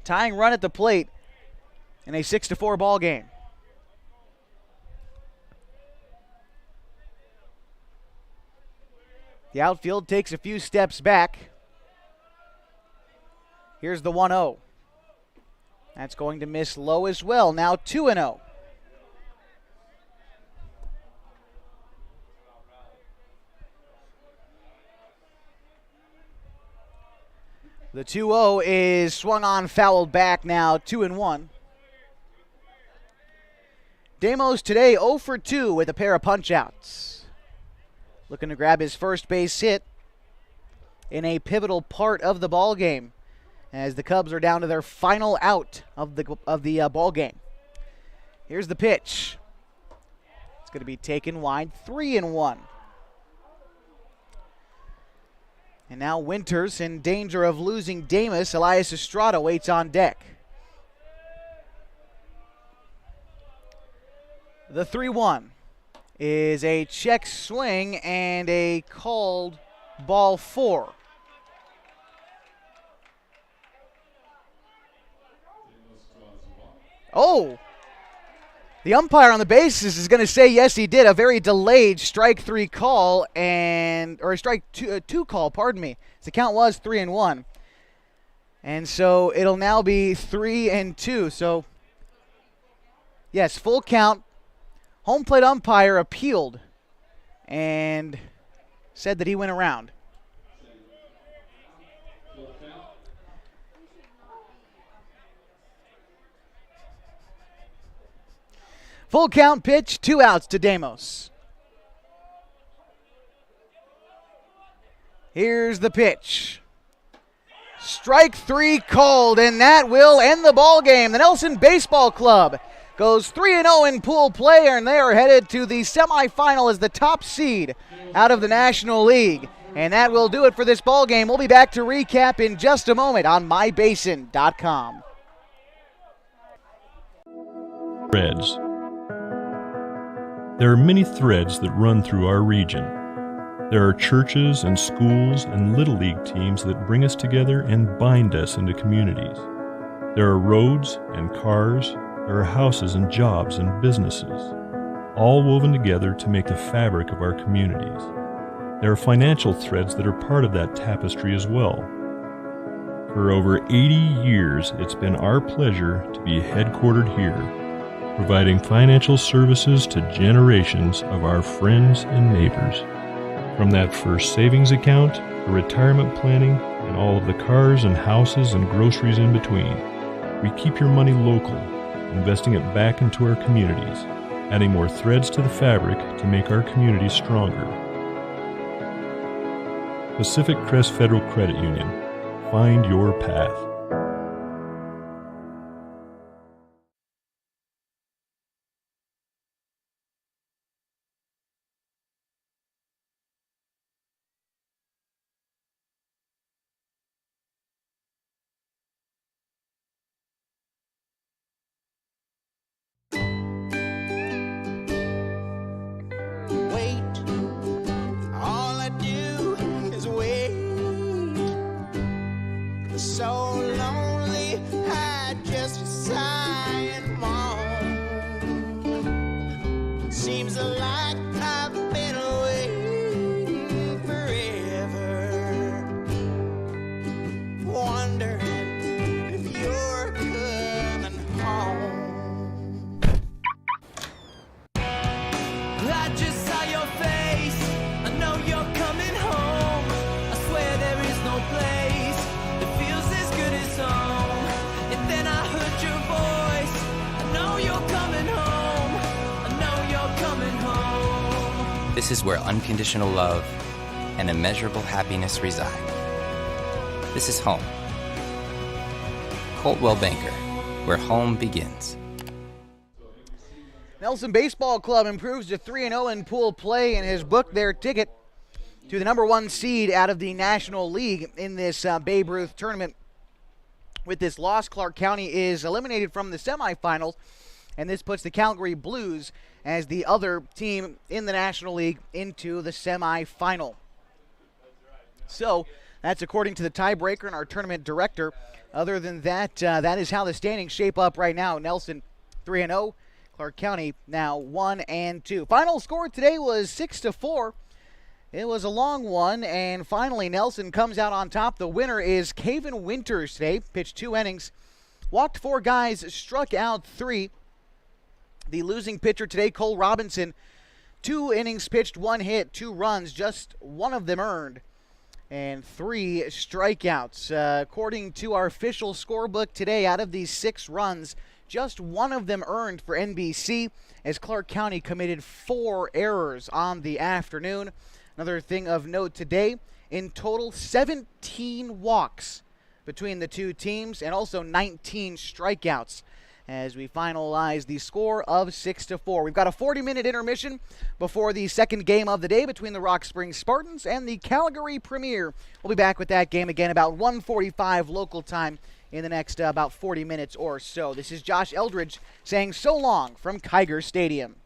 Tying run at the plate in a 6-4 ball game. The outfield takes a few steps back. Here's the 1-0. That's going to miss low as well. Now 2-0. The 2-0 is swung on, fouled back, now 2-1. Damos today 0 for 2 with a pair of punch-outs. Looking to grab his first base hit in a pivotal part of the ball game as the Cubs are down to their final out of the ball game. Here's the pitch. It's going to be taken wide, 3-1. And now Winters in danger of losing Damos. Elias Estrada waits on deck. The 3-1 is a check swing and a called ball 4. Oh! The umpire on the bases is going to say yes, he did. A very delayed strike 3 call or a strike 2 call, pardon me. The count was 3-1. And so it'll now be 3-2. So, yes, full count. Home plate umpire appealed and said that he went around. Full count pitch, 2 outs to Damos. Here's the pitch. Strike 3 called, and that will end the ball game. The Nelson Baseball Club goes 3-0 in pool play, and they are headed to the semifinal as the top seed out of the National League. And that will do it for this ball game. We'll be back to recap in just a moment on mybasin.com. Reds. There are many threads that run through our region. There are churches and schools and Little League teams that bring us together and bind us into communities. There are roads and cars, there are houses and jobs and businesses, all woven together to make the fabric of our communities. There are financial threads that are part of that tapestry as well. For over 80 years, it's been our pleasure to be headquartered here, providing financial services to generations of our friends and neighbors. From that first savings account, to retirement planning, and all of the cars and houses and groceries in between, we keep your money local, investing it back into our communities, adding more threads to the fabric to make our communities stronger. Pacific Crest Federal Credit Union. Find your path. So This is where unconditional love and immeasurable happiness reside. This is home. Coldwell Banker, where home begins. Nelson Baseball Club improves to 3-0 in pool play and has booked their ticket to the number 1 seed out of the National League in this Babe Ruth tournament. With this loss, Clark County is eliminated from the semifinals, and this puts the Calgary Blues as the other team in the National League into the semifinal. So that's according to the tiebreaker and our tournament director. Other than that, that is how the standings shape up right now. Nelson 3-0, Clark County now 1-2. Final score today was 6-4. It was a long one, and finally Nelson comes out on top. The winner is Caven Winters today. Pitched 2 innings, walked 4 guys, struck out 3. The losing pitcher today, Cole Robinson, 2 innings pitched, 1 hit, 2 runs, just 1 of them earned, and 3 strikeouts. According to our official scorebook today, out of these 6 runs, just 1 of them earned for NBC, as Clark County committed 4 errors on the afternoon. Another thing of note today, in total 17 walks between the two teams and also 19 strikeouts as we finalize the score of 6-4. We've got a 40-minute intermission before the second game of the day between the Rock Springs Spartans and the Calgary Premier. We'll be back with that game again about 1:45 local time in the next about 40 minutes or so. This is Josh Eldridge saying so long from Kiger Stadium.